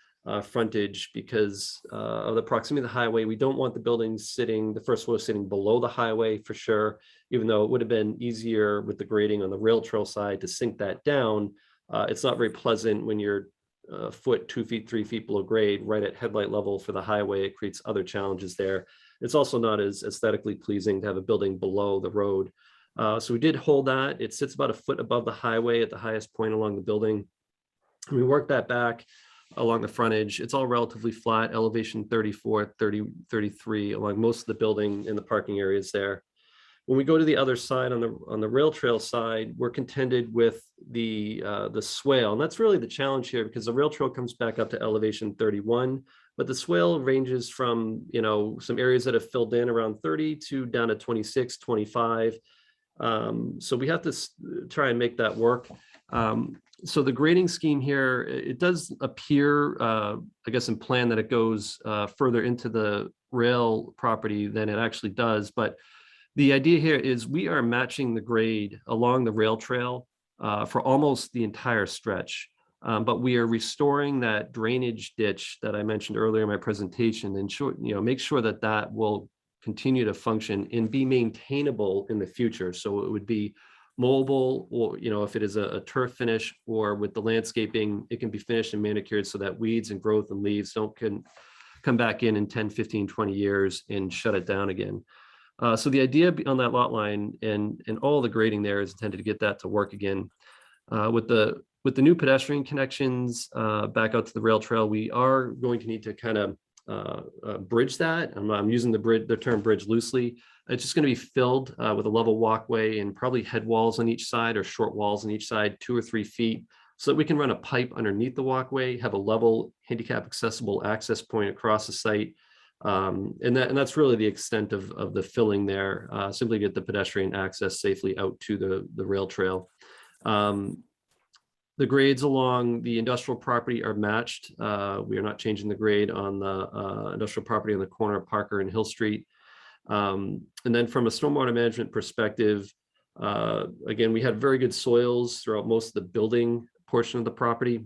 frontage because of the proximity of the highway. We don't want the buildings sitting, the first floor sitting below the highway for sure, even though it would have been easier with the grading on the rail trail side to sink that down. It's not very pleasant when you're a foot, 2 feet, 3 feet below grade, right at headlight level for the highway. It creates other challenges there. It's also not as aesthetically pleasing to have a building below the road. So we did hold that. It sits about a foot above the highway at the highest point along the building. We worked that back along the frontage. It's all relatively flat, elevation 34, 30, 33 along most of the building in the parking areas there. When we go to the other side on the rail trail side, we're contended with the swale. And that's really the challenge here because the rail trail comes back up to elevation 31, but the swale ranges from, some areas that have filled in around 30 to down to 26, 25. So we have to try and make that work. So the grading scheme here, it does appear, I guess in plan that it goes further into the rail property than it actually does. But the idea here is we are matching the grade along the rail trail for almost the entire stretch. But we are restoring that drainage ditch that I mentioned earlier in my presentation and make sure that that will continue to function and be maintainable in the future. So it would be mobile, or if it is a turf finish or with the landscaping, it can be finished and manicured so that weeds and growth and leaves can come back in 10, 15, 20 years and shut it down again. So the idea on that lot line and all the grading there is intended to get that to work again. With the new pedestrian connections back out to the rail trail, we are going to need to kind of bridge that. I'm using the term bridge loosely. It's just going to be filled with a level walkway and probably head walls on each side or short walls on each side, 2 or 3 feet, so that we can run a pipe underneath the walkway, have a level handicap accessible access point across the site. And that's really the extent of the filling there, simply get the pedestrian access safely out to the rail trail. The grades along the industrial property are matched. We are not changing the grade on the industrial property on the corner of Parker and Hill Street. And then from a stormwater management perspective, again, we had very good soils throughout most of the building portion of the property.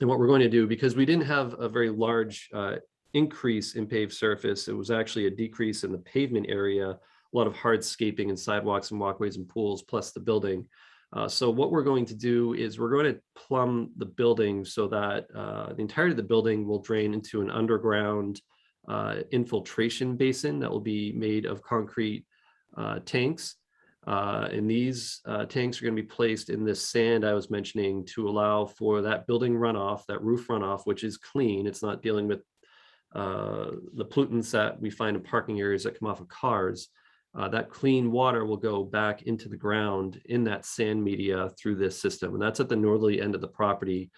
And what we're going to do, because we didn't have a very large increase in paved surface, it was actually a decrease in the pavement area, a lot of hardscaping and sidewalks and walkways and pools, plus the building. So what we're going to do is we're going to plumb the building so that the entirety of the building will drain into an underground infiltration basin that will be made of concrete tanks. And these tanks are going to be placed in this sand I was mentioning to allow for that building runoff, that roof runoff, which is clean. It's not dealing with the pollutants that we find in parking areas that come off of cars. That clean water will go back into the ground in that sand media through this system. And that's at the northerly end of the property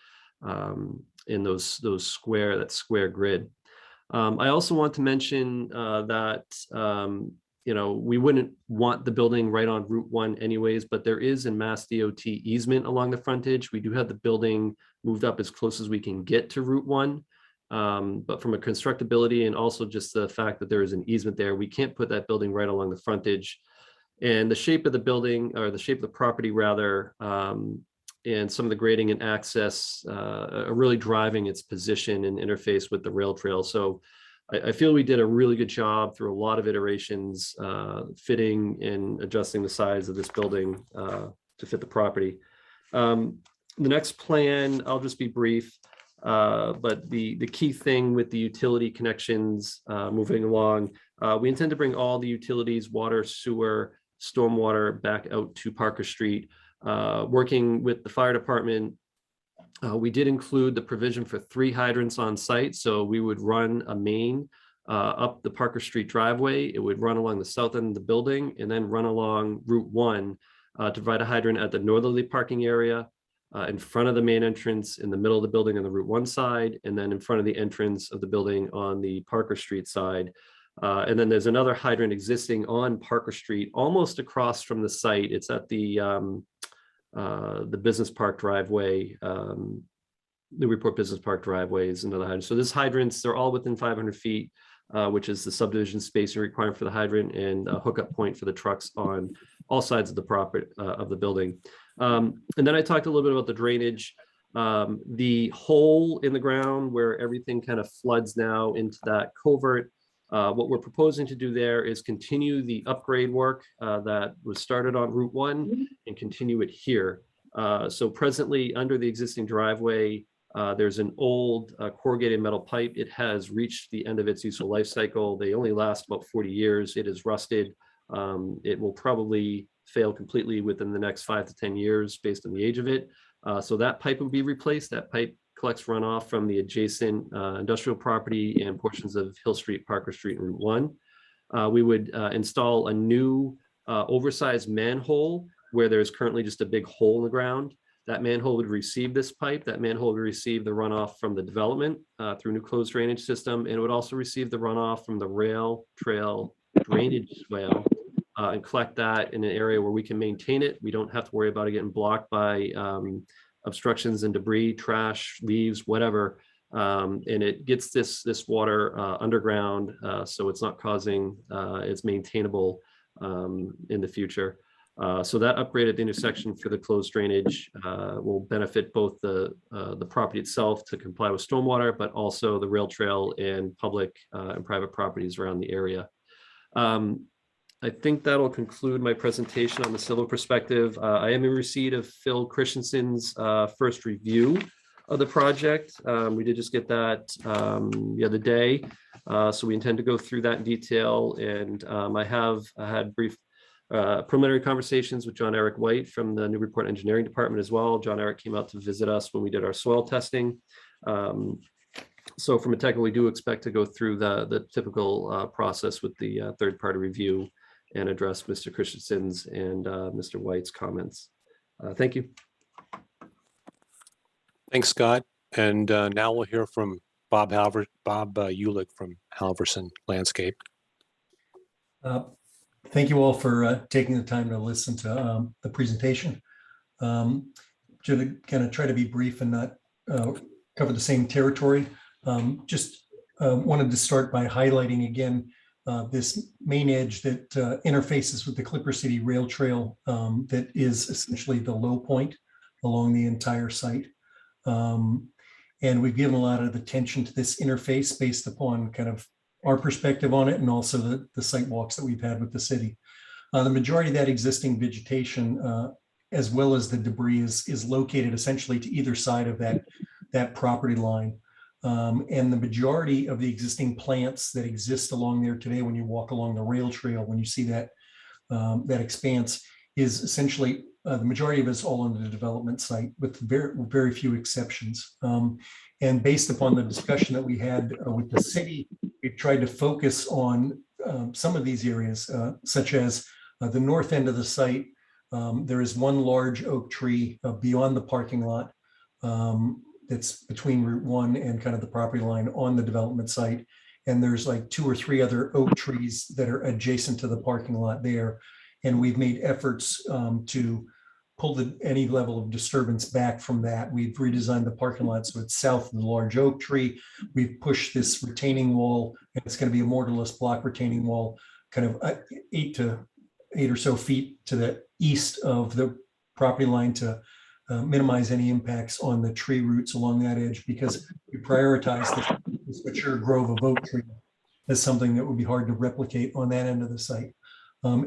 in that square grid. I also want to mention that, we wouldn't want the building right on Route 1 anyways, but there is a Mass DOT easement along the frontage. We do have the building moved up as close as we can get to Route 1. But from a constructability and also just the fact that there is an easement there, we can't put that building right along the frontage. And the shape of the building, or the shape of the property rather, and some of the grading and access are really driving its position and interface with the rail trail. So I feel we did a really good job through a lot of iterations, fitting and adjusting the size of this building to fit the property. The next plan, I'll just be brief. But the key thing with the utility connections moving along, we intend to bring all the utilities, water, sewer, stormwater back out to Parker Street. Working with the fire department, we did include the provision for 3 hydrants on site. So we would run a main up the Parker Street driveway. It would run along the south end of the building and then run along Route 1 to provide a hydrant at the northerly parking area, in front of the main entrance, in the middle of the building on the Route 1 side, and then in front of the entrance of the building on the Parker Street side. And then there's another hydrant existing on Parker Street, almost across from the site. It's at the Business Park driveway. Newburyport Business Park driveway is another hydrant. So this hydrants, they're all within 500 feet, which is the subdivision spacing requirement for the hydrant and a hookup point for the trucks on all sides of the property of the building. And then I talked a little bit about the drainage. The hole in the ground where everything kind of floods now into that culvert. What we're proposing to do there is continue the upgrade work that was started on Route 1 and continue it here. So presently under the existing driveway, there's an old corrugated metal pipe. It has reached the end of its useful life cycle. They only last about 40 years. It is rusted. It will probably fail completely within the next 5 to 10 years based on the age of it. So that pipe will be replaced. That pipe collects runoff from the adjacent industrial property and portions of Hill Street, Parker Street, and Route 1. We would install a new oversized manhole where there's currently just a big hole in the ground. That manhole would receive this pipe. That manhole would receive the runoff from the development through a new closed drainage system. And it would also receive the runoff from the rail trail drainage swale and collect that in an area where we can maintain it. We don't have to worry about it getting blocked by obstructions and debris, trash, leaves, whatever. And it gets this water underground, so it's not causing, it's maintainable in the future. So that upgrade at the intersection for the closed drainage will benefit both the property itself to comply with stormwater, but also the rail trail and public and private properties around the area. I think that'll conclude my presentation on the civil perspective. I am in receipt of Phil Christensen's first review of the project. We did just get that the other day. So we intend to go through that in detail. And I have had brief preliminary conversations with John Eric White from the Newburyport Engineering Department as well. John Eric came out to visit us when we did our soil testing. So from a technical, we do expect to go through the typical process with the third-party review and address Mr. Christensen's and Mr. White's comments. Thank you. Thanks, Scott. And now we'll hear from Bob Ulick from Halverson Landscape. Thank you all for taking the time to listen to the presentation. To kind of try to be brief and not cover the same territory. Just wanted to start by highlighting again this main edge that interfaces with the Clipper City Rail Trail that is essentially the low point along the entire site. And we've given a lot of attention to this interface based upon kind of our perspective on it and also the site walks that we've had with the city. The majority of that existing vegetation as well as the debris is located essentially to either side of that property line. And the majority of the existing plants that exist along there today, when you walk along the rail trail, when you see that that expanse, is essentially the majority of it's all on the development site, with very, very few exceptions. And based upon the discussion that we had with the city, we've tried to focus on some of these areas, such as the north end of the site. There is one large oak tree beyond the parking lot that's between Route 1 and kind of the property line on the development site. And there's like 2 or 3 other oak trees that are adjacent to the parking lot there. And we've made efforts to pull any level of disturbance back from that. We've redesigned the parking lot so it's south of the large oak tree. We've pushed this retaining wall, and it's going to be a mortarless block retaining wall, kind of 8 or so feet to the east of the property line to minimize any impacts on the tree roots along that edge, because we prioritize this mature grove of oak tree as something that would be hard to replicate on that end of the site.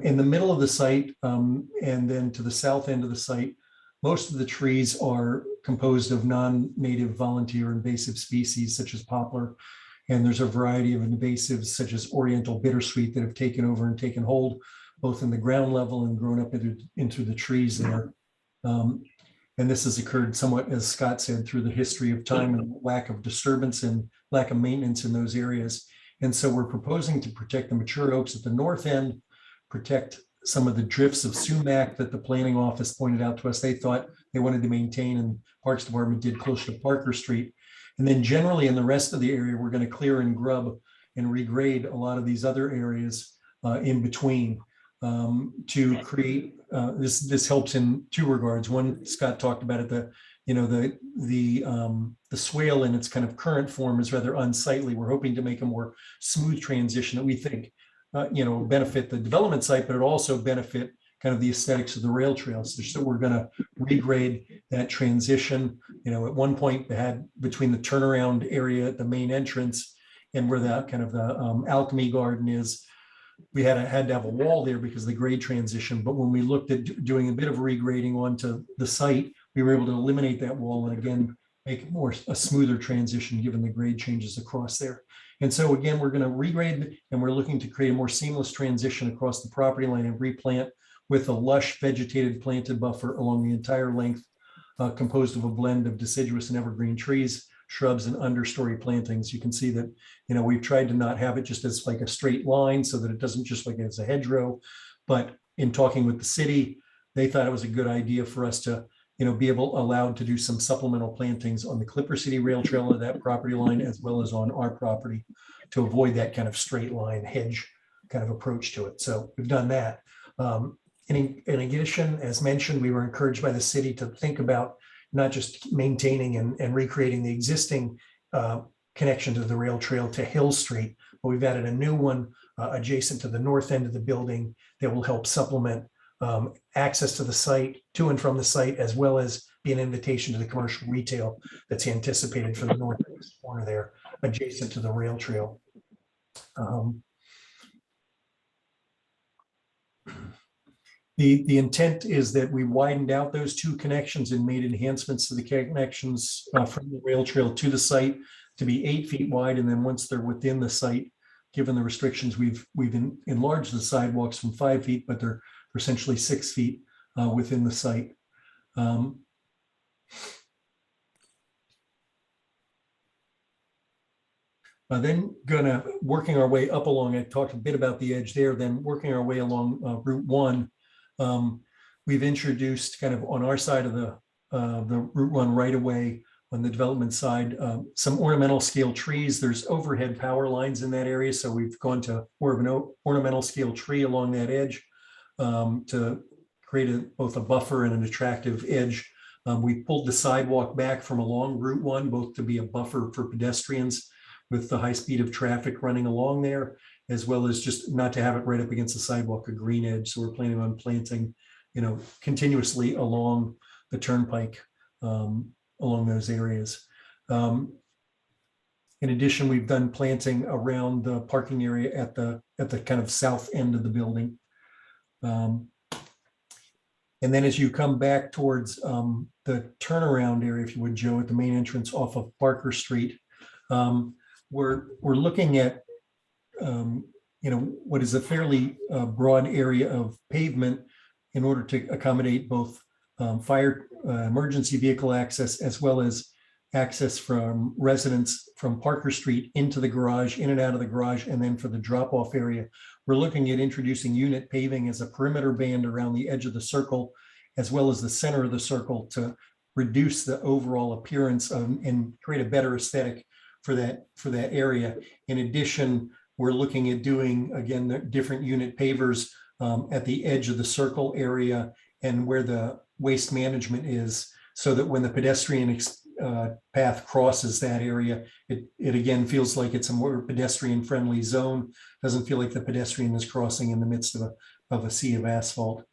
In the middle of the site and then to the south end of the site, most of the trees are composed of non-native volunteer invasive species such as poplar. And there's a variety of invasives such as oriental bittersweet that have taken over and taken hold both in the ground level and grown up into the trees there. And this has occurred somewhat, as Scott said, through the history of time and lack of disturbance and lack of maintenance in those areas. And so we're proposing to protect the mature oaks at the north end, protect some of the drifts of sumac that the planning office pointed out to us they thought they wanted to maintain, and Parks Department did close to Parker Street. And then generally in the rest of the area, we're going to clear and grub and regrade a lot of these other areas in between to create, this helps in two regards. One, Scott talked about it, the swale in its kind of current form is rather unsightly. We're hoping to make a more smooth transition that we think benefit the development site, but it also benefit kind of the aesthetics of the rail trails. So we're going to regrade that transition. At one point they had between the turnaround area at the main entrance and where that kind of the alchemy garden is, we had to have a wall there because of the grade transition. But when we looked at doing a bit of regrading onto the site, we were able to eliminate that wall and again, make it a smoother transition given the grade changes across there. And so again, we're going to regrade and we're looking to create a more seamless transition across the property line and replant with a lush vegetated planted buffer along the entire length, composed of a blend of deciduous and evergreen trees, shrubs, and understory plantings. You can see that, we've tried to not have it just as like a straight line so that it doesn't just like as a hedgerow. But in talking with the city, they thought it was a good idea for us to be allowed to do some supplemental plantings on the Clipper City Rail Trail of that property line, as well as on our property, to avoid that kind of straight line hedge kind of approach to it. So we've done that. In addition, as mentioned, we were encouraged by the city to think about not just maintaining and recreating the existing connection to the rail trail to Hill Street, but we've added a new one adjacent to the north end of the building that will help supplement access to the site, to and from the site, as well as be an invitation to the commercial retail that's anticipated for the northwest corner there, adjacent to the rail trail. The intent is that we widened out those two connections and made enhancements to the connections from the rail trail to the site to be 8 feet wide. And then once they're within the site, given the restrictions, we've enlarged the sidewalks from 5 feet, but they're essentially 6 feet within the site. Then working our way up along, I talked a bit about the edge there, then working our way along Route 1. We've introduced kind of on our side of the Route 1 right away on the development side, some ornamental scale trees. There's overhead power lines in that area. So we've gone to more of an ornamental scale tree along that edge to create both a buffer and an attractive edge. We pulled the sidewalk back from along Route 1, both to be a buffer for pedestrians with the high speed of traffic running along there, as well as just not to have it right up against the sidewalk, a green edge. So we're planning on planting, continuously along the turnpike, along those areas. In addition, we've done planting around the parking area at the kind of south end of the building. And then as you come back towards the turnaround area, if you would, Joe, at the main entrance off of Parker Street, we're looking at what is a fairly broad area of pavement in order to accommodate both fire emergency vehicle access, as well as access from residents from Parker Street into the garage, in and out of the garage, and then for the drop-off area. We're looking at introducing unit paving as a perimeter band around the edge of the circle, as well as the center of the circle, to reduce the overall appearance and create a better aesthetic for that area. In addition, we're looking at doing, again, the different unit pavers at the edge of the circle area and where the waste management is, so that when the pedestrian path crosses that area, it again feels like it's a more pedestrian friendly zone. Doesn't feel like the pedestrian is crossing in the midst of a sea of asphalt.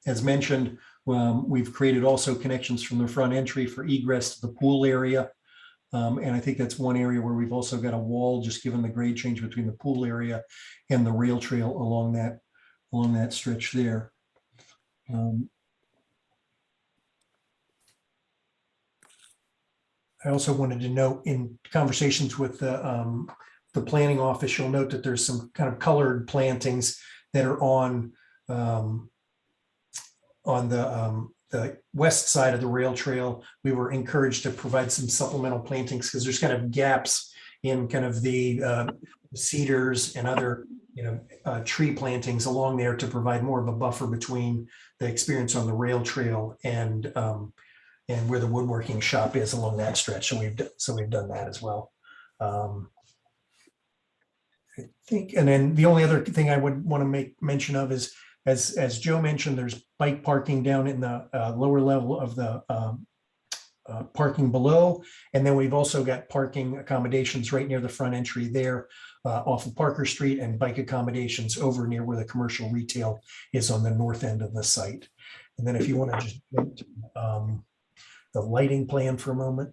As mentioned, we've created also connections from the front entry for egress to the pool area. And I think that's one area where we've also got a wall, just given the grade change between the pool area and the rail trail along that stretch there. I also wanted to note, in conversations with the planning office, you'll note that there's some kind of colored plantings that are on the west side of the rail trail. We were encouraged to provide some supplemental plantings because there's kind of gaps in kind of the cedars and other, tree plantings along there to provide more of a buffer between the experience on the rail trail and where the woodworking shop is along that stretch. So we've done that as well. I think, and then the only other thing I would want to make mention of is, as Joe mentioned, there's bike parking down in the lower level of the parking below. And then we've also got parking accommodations right near the front entry there off of Parker Street, and bike accommodations over near where the commercial retail is on the north end of the site. And then if you want to just go to, the lighting plan for a moment.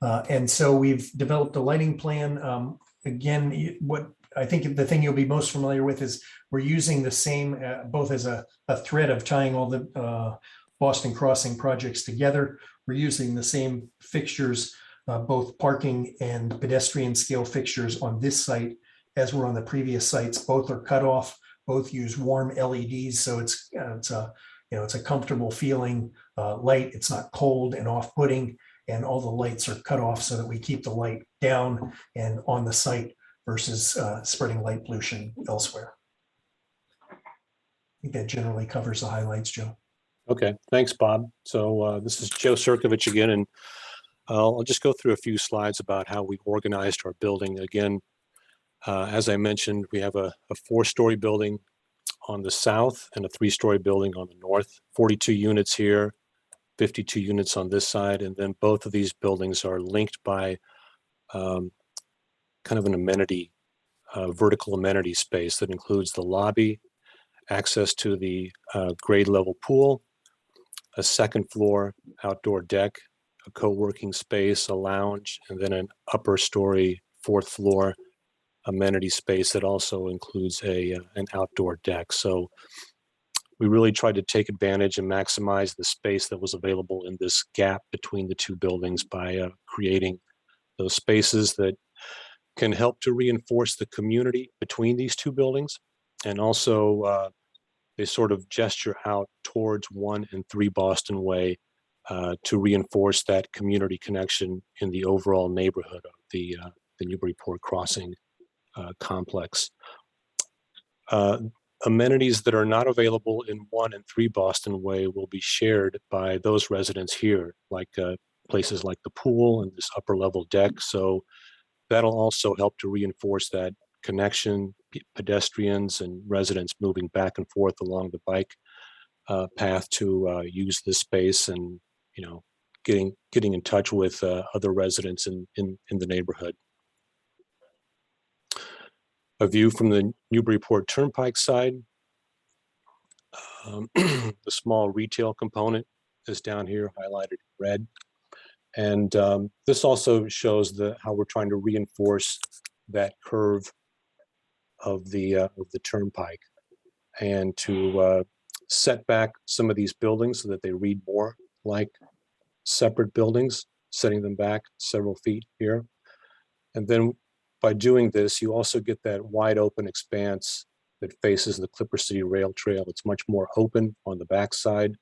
And so we've developed a lighting plan. Again, what I think the thing you'll be most familiar with is we're using the same, both as a thread of tying all the Boston Crossing projects together. We're using the same fixtures, both parking and pedestrian scale fixtures on this site as were on the previous sites. Both are cut off, both use warm LEDs. So it's a comfortable feeling light. It's not cold and off-putting. And all the lights are cut off so that we keep the light down and on the site versus spreading light pollution elsewhere. I think that generally covers the highlights, Joe. Okay, thanks, Bob. So this is Joe Sirkovich again, and I'll just go through a few slides about how we organized our building. Again, as I mentioned, we have a 4-story building on the south and a 3-story building on the north, 42 units here, 52 units on this side, and then both of these buildings are linked by kind of an amenity, vertical amenity space that includes the lobby, access to the grade level pool, a second floor outdoor deck, a co-working space, a lounge, and then an upper story, 4th floor amenity space that also includes an outdoor deck. So we really tried to take advantage and maximize the space that was available in this gap between the two buildings by creating those spaces that can help to reinforce the community between these two buildings. And also they sort of gesture out towards 1 and 3 Boston Way to reinforce that community connection in the overall neighborhood of the Newburyport Crossing complex. Amenities that are not available in 1 and 3 Boston Way will be shared by those residents here, like places like the pool and this upper level deck. So that'll also help to reinforce that connection, pedestrians and residents moving back and forth along the bike path to use this space, and getting in touch with other residents in the neighborhood. A view from the Newburyport Turnpike side. The small retail component is down here highlighted in red. And this also shows how we're trying to reinforce that curve of the turnpike, and to set back some of these buildings so that they read more like separate buildings, setting them back several feet here. And then by doing this, you also get that wide open expanse that faces the Clipper City Rail Trail. It's much more open on the back side.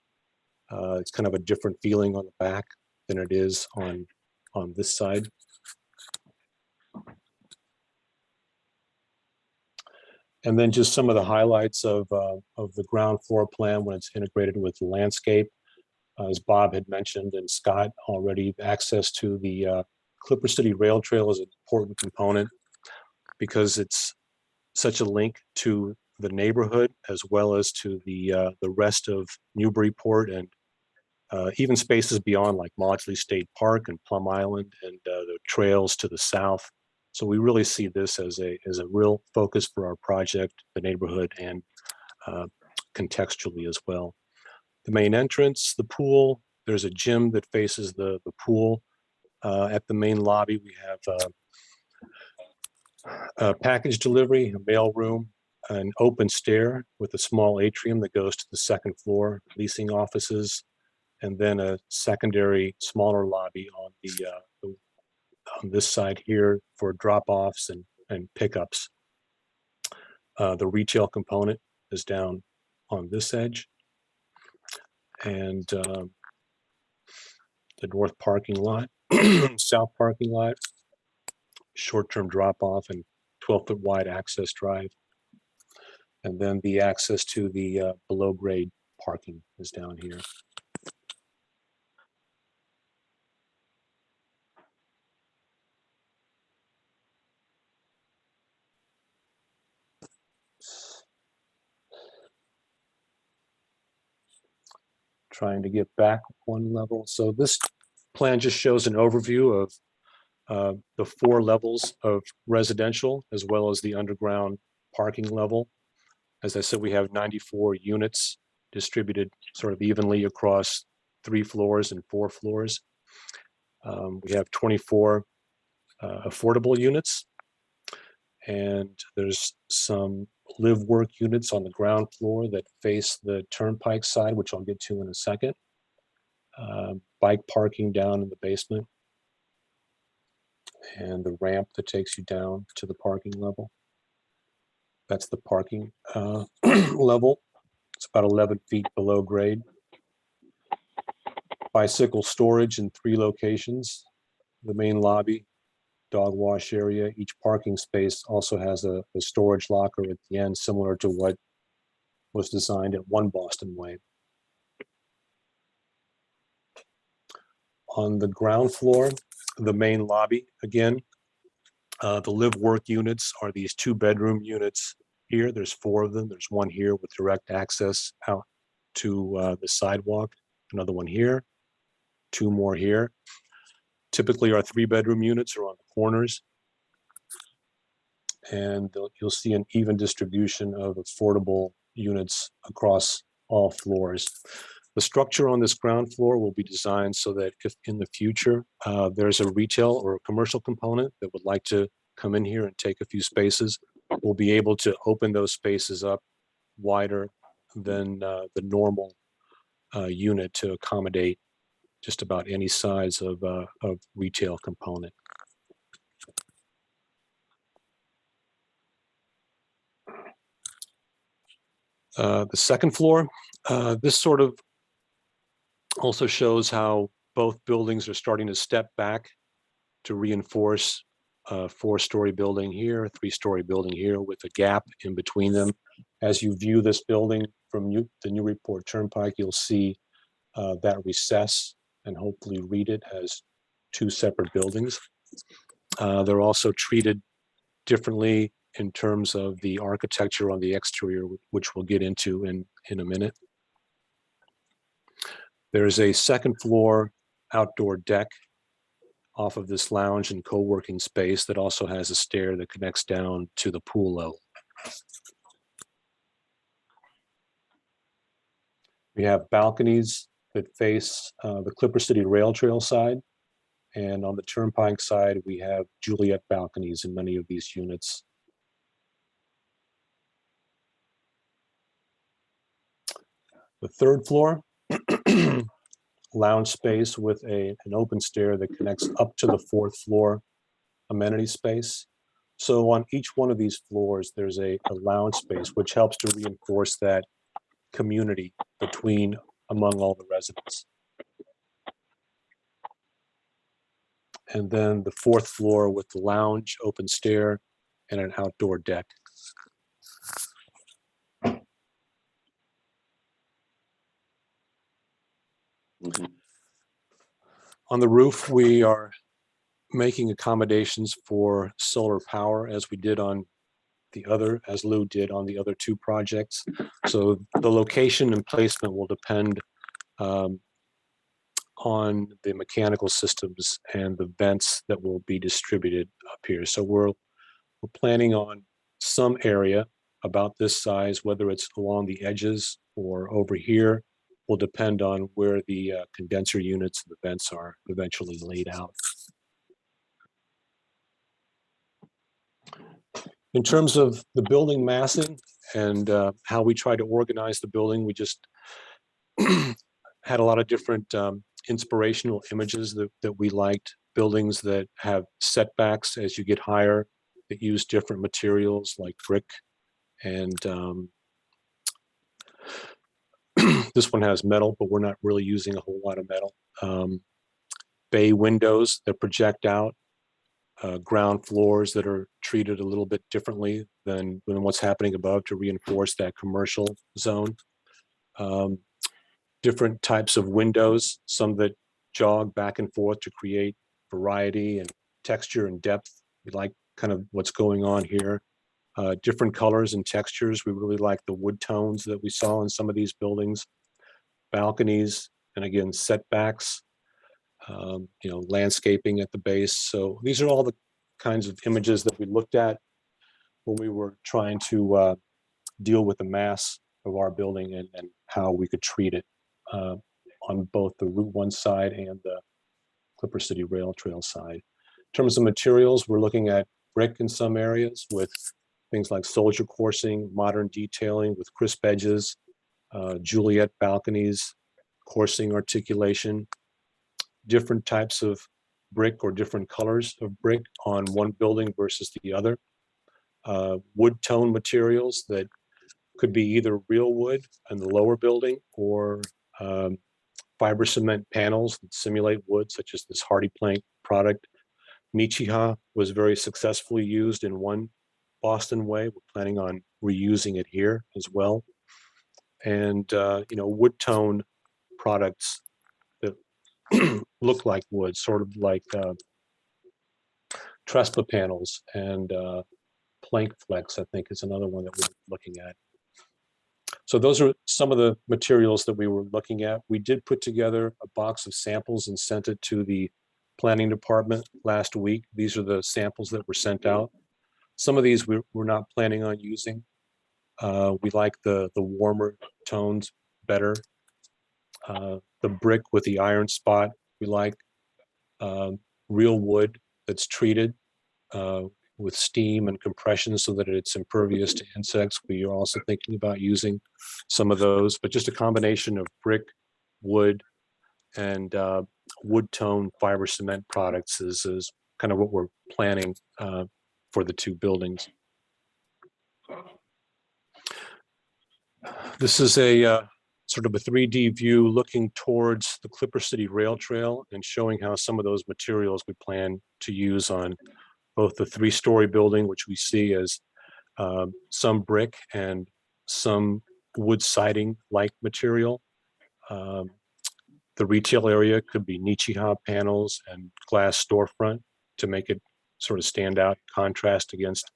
It's kind of a different feeling on the back than it is on this side. And then just some of the highlights of the ground floor plan when it's integrated with the landscape. As Bob had mentioned and Scott already, access to the Clipper City Rail Trail is an important component because it's such a link to the neighborhood as well as to the rest of Newburyport, and even spaces beyond like Maudsley State Park and Plum Island and the trails to the south. So we really see this as a real focus for our project, the neighborhood, and contextually as well. The main entrance, the pool, there's a gym that faces the pool. At the main lobby, we have a package delivery, a mail room, an open stair with a small atrium that goes to the second floor, leasing offices, and then a secondary smaller lobby on this side here for drop-offs and pickups. The retail component is down on this edge, and the north parking lot, south parking lot short-term drop-off and 12-foot wide access drive. And then the access to the below-grade parking is down here. Trying to get back one level. So this plan just shows an overview of the 4 levels of residential as well as the underground parking level. As I said, we have 94 units distributed sort of evenly across 3 floors and 4 floors. We have 24 affordable units, and there's some live work units on the ground floor that face the turnpike side, which I'll get to in a second. Bike parking down in the basement, and the ramp that takes you down to the parking level. That's the parking level. It's about 11 feet below grade. Bicycle storage in 3 locations. The main lobby, dog wash area. Each parking space also has a storage locker at the end, similar to what was designed at 1 Boston Way. On the ground floor, the main lobby, again, the live work units are these 2-bedroom units here. There's 4 of them. There's one here with direct access out to the sidewalk, another one here, 2 more here. Typically, our 3-bedroom units are on the corners, and you'll see an even distribution of affordable units across all floors. The structure on this ground floor will be designed so that if in the future there's a retail or a commercial component that would like to come in here and take a few spaces, we'll be able to open those spaces up wider than the normal unit to accommodate just about any size of retail component. The second floor, this sort of also shows how both buildings are starting to step back to reinforce a 4-story building here, a 3-story building here with a gap in between them. As you view this building from the Newburyport Turnpike, you'll see that recess and hopefully read it as 2 separate buildings. They're also treated differently in terms of the architecture on the exterior, which we'll get into in a minute. There's a 2nd floor outdoor deck off of this lounge and co-working space that also has a stair that connects down to the pool level. We have balconies that face the Clipper City Rail Trail side, and on the Turnpike side, we have Juliet balconies in many of these units. The 3rd floor, lounge space with an open stair that connects up to the 4th floor amenity space. So on each one of these floors, there's a lounge space, which helps to reinforce that community among all the residents. And then the 4th floor with the lounge, open stair, and an outdoor deck. On the roof, we are making accommodations for solar power as we did on as Lou did on the other 2 projects. So the location and placement will depend on the mechanical systems and the vents that will be distributed up here. So we're planning on some area about this size, whether it's along the edges or over here, will depend on where the condenser units and the vents are eventually laid out. In terms of the building massing and how we try to organize the building, we just had a lot of different inspirational images that we liked. Buildings that have setbacks as you get higher, that use different materials like brick, and this one has metal, but we're not really using a whole lot of metal. Bay windows that project out ground floors that are treated a little bit differently than what's happening above to reinforce that commercial zone. Different types of windows, some that jog back and forth to create variety and texture and depth. We like kind of what's going on here. Different colors and textures. We really like the wood tones that we saw in some of these buildings. Balconies, and again, setbacks, landscaping at the base. So these are all the kinds of images that we looked at when we were trying to deal with the mass of our building and how we could treat it on both the Route 1 side and the Clipper City Rail Trail side. In terms of materials, we're looking at brick in some areas with things like soldier coursing, modern detailing with crisp edges, Juliet balconies, coursing articulation, different types of brick or different colors of brick on one building versus the other. Wood tone materials that could be either real wood in the lower building or fiber cement panels that simulate wood, such as this hardy plank product. Nichiha was very successfully used in one Boston way. We're planning on reusing it here as well. And wood tone products that look like wood, sort of like Trespa panels, and plank flex, I think, is another one that we're looking at. So those are some of the materials that we were looking at. We did put together a box of samples and sent it to the planning department last week. These are the samples that were sent out. Some of these we're not planning on using. We like the warmer tones better. The brick with the iron spot, we like real wood that's treated with steam and compression so that it's impervious to insects. We are also thinking about using some of those, but just a combination of brick, wood, and wood tone fiber cement products is kind of what we're planning for the two buildings. This is a sort of a 3D view looking towards the Clipper City Rail Trail and showing how some of those materials we plan to use on both the 3-story building, which we see as some brick and some wood siding like material. The retail area could be Nichiha panels and glass storefront to make it sort of stand out, contrast against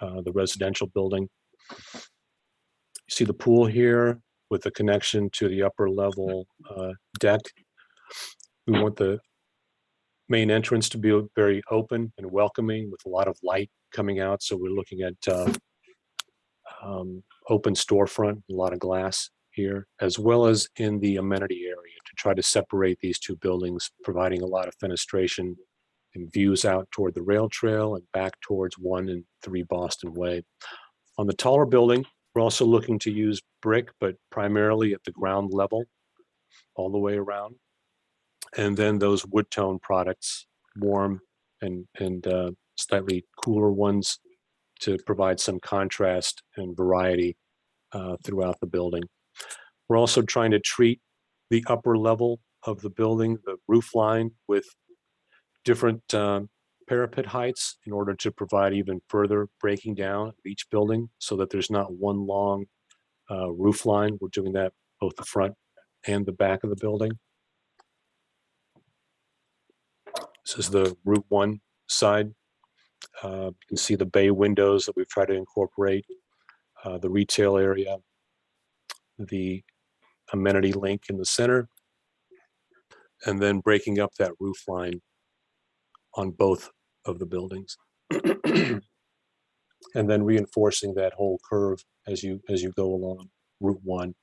the residential building. You see the pool here with the connection to the upper level deck. We want the main entrance to be very open and welcoming with a lot of light coming out. So we're looking at open storefront, a lot of glass here, as well as in the amenity area to try to separate these two buildings, providing a lot of fenestration and views out toward the rail trail and back towards 1 and 3 Boston Way. On the taller building, we're also looking to use brick, but primarily at the ground level, all the way around. And then those wood tone products, warm and slightly cooler ones, to provide some contrast and variety throughout the building. We're also trying to treat the upper level of the building, the roof line, with different parapet heights in order to provide even further breaking down of each building so that there's not one long roof line. We're doing that both the front and the back of the building. This is the Route 1 side. You can see the bay windows that we've tried to incorporate, the retail area, the amenity link in the center, and then breaking up that roof line on both of the buildings. And then reinforcing that whole curve as you go along Route 1.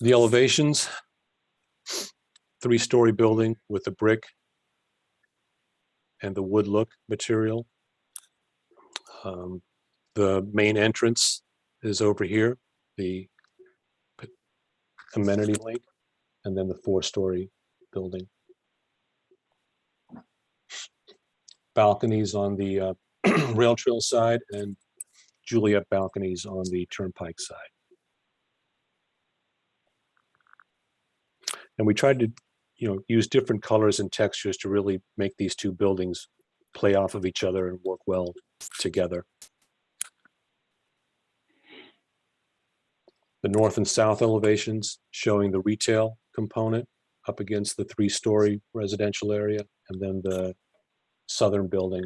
The elevations, 3-story building with the brick and the wood look material. The main entrance is over here, the amenity link, and then the 4-story building. Balconies on the rail trail side and Juliet balconies on the turnpike side. And we tried to use different colors and textures to really make these two buildings play off of each other and work well together. The north and south elevations showing the retail component up against the 3-story residential area, and then the southern building.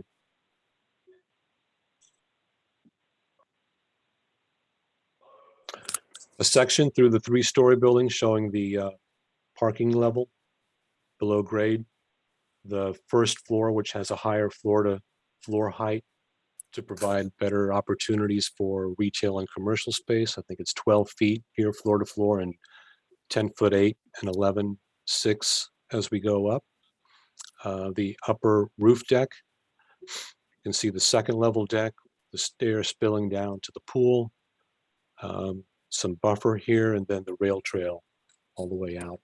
A section through the 3-story building showing the parking level below grade. The first floor, which has a higher floor-to-floor height to provide better opportunities for retail and commercial space. I think it's 12 feet here, floor to floor, and 10'8" and 11'6" as we go up. The upper roof deck, you can see the second level deck, the stairs spilling down to the pool, some buffer here, and then the rail trail all the way out.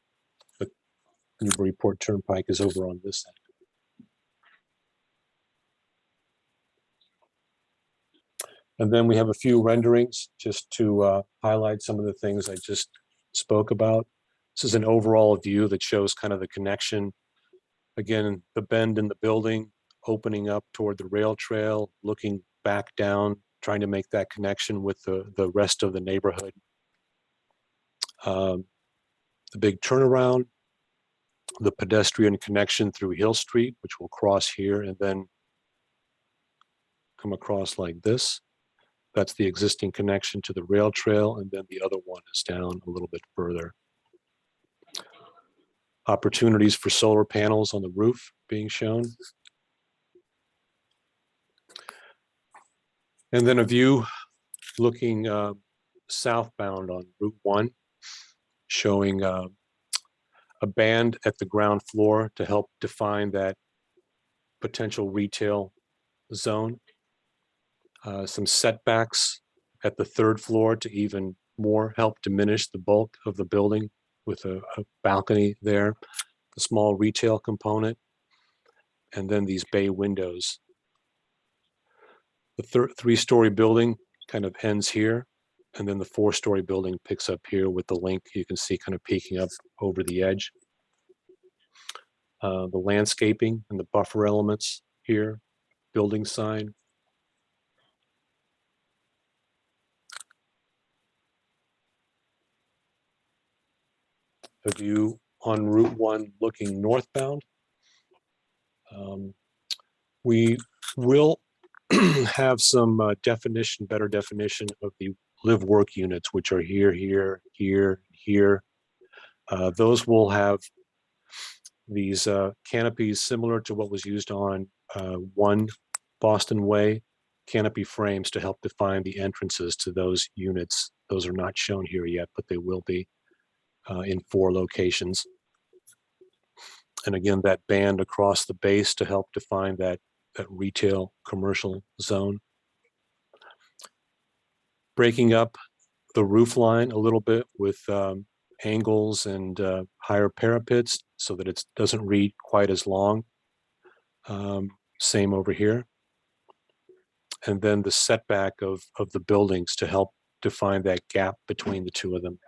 The Newburyport Turnpike is over on this end. And then we have a few renderings just to highlight some of the things I just spoke about. This is an overall view that shows kind of the connection. Again, the bend in the building, opening up toward the rail trail, looking back down, trying to make that connection with the rest of the neighborhood. The big turnaround, the pedestrian connection through Hill Street, which will cross here and then come across like this. That's the existing connection to the rail trail, and then the other one is down a little bit further. Opportunities for solar panels on the roof being shown. And then a view looking southbound on Route 1, showing a band at the ground floor to help define that potential retail zone. Some setbacks at the 3rd floor to even more help diminish the bulk of the building with a balcony there, a small retail component, and then these bay windows. The 3-story building kind of ends here, and then the 4-story building picks up here with the link you can see kind of peeking up over the edge. The landscaping and the buffer elements here, building sign. A view on Route 1 looking northbound. We will have some better definition of the live work units, which are here, here, here, here. Those will have these canopies similar to what was used on 1 Boston Way, canopy frames to help define the entrances to those units. Those are not shown here yet, but they will be in 4 locations. And again, that band across the base to help define that retail commercial zone. Breaking up the roof line a little bit with angles and higher parapets so that it doesn't read quite as long. Same over here. And then the setback of the buildings to help define that gap between the two of them.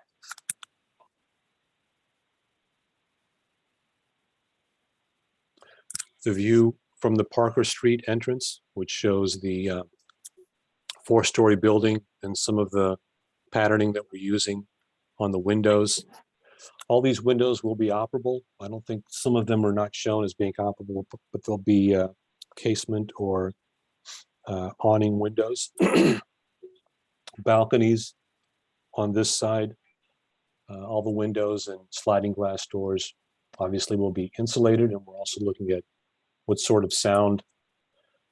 The view from the Parker Street entrance, which shows the 4-story building and some of the patterning that we're using on the windows. All these windows will be operable. I don't think some of them are not shown as being operable, but they'll be casement or awning windows. Balconies on this side. All the windows and sliding glass doors obviously will be insulated, and we're also looking at what sort of sound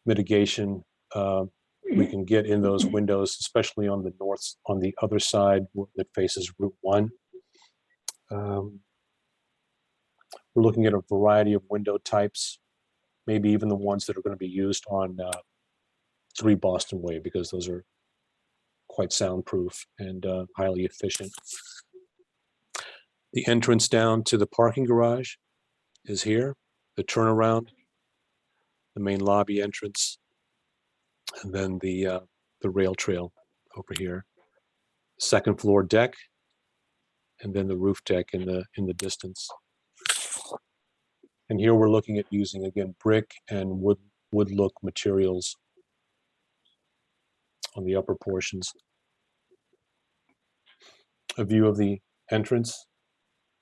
mitigation we can get in those windows, especially on the other side that faces Route 1. We're looking at a variety of window types, maybe even the ones that are going to be used on 3 Boston Way, because those are quite soundproof and highly efficient. The entrance down to the parking garage is here, the turnaround, the main lobby entrance, and then the rail trail over here. 2nd floor deck, and then the roof deck in the distance. And here we're looking at using, again, brick and wood look materials on the upper portions. A view of the entrance.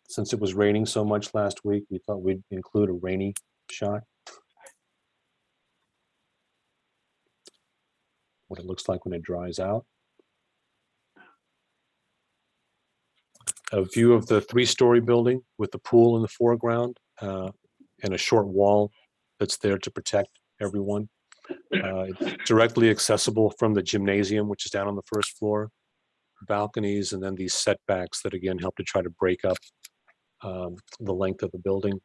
Since it was raining so much last week, we thought we'd include a rainy shot. What it looks like when it dries out. A view of the 3-story building with the pool in the foreground and a short wall that's there to protect everyone. It's directly accessible from the gymnasium, which is down on the first floor. Balconies, and then these setbacks that again help to try to break up the length of the building.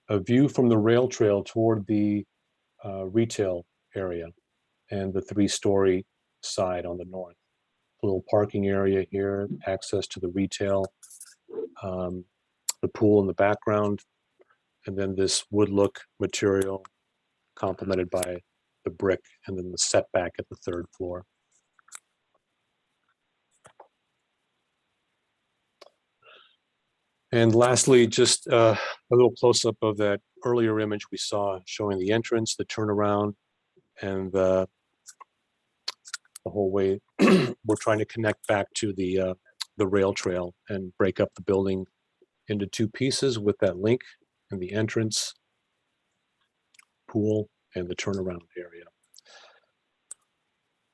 A view from the rail trail toward the retail area and the 3-story side on the north. A little parking area here, access to the retail, the pool in the background, and then this wood look material complemented by the brick, and then the setback at the 3rd floor. And lastly, just a little close-up of that earlier image we saw showing the entrance, the turnaround, and the whole way we're trying to connect back to the rail trail and break up the building into 2 pieces with that link and the entrance, pool, and the turnaround area.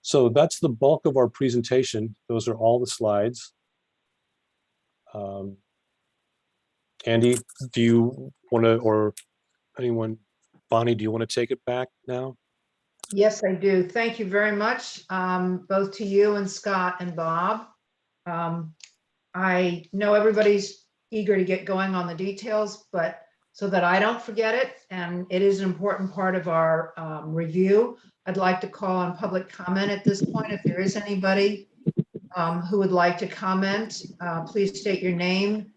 So that's the bulk of our presentation. Those are all the slides. Andy, do you want to, or anyone, Bonnie, do you want to take it back now? Yes, I do. Thank you very much, both to you and Scott and Bob. I know everybody's eager to get going on the details, but so that I don't forget it, and it is an important part of our review, I'd like to call on public comment at this point. If there is anybody who would like to comment, please state your name,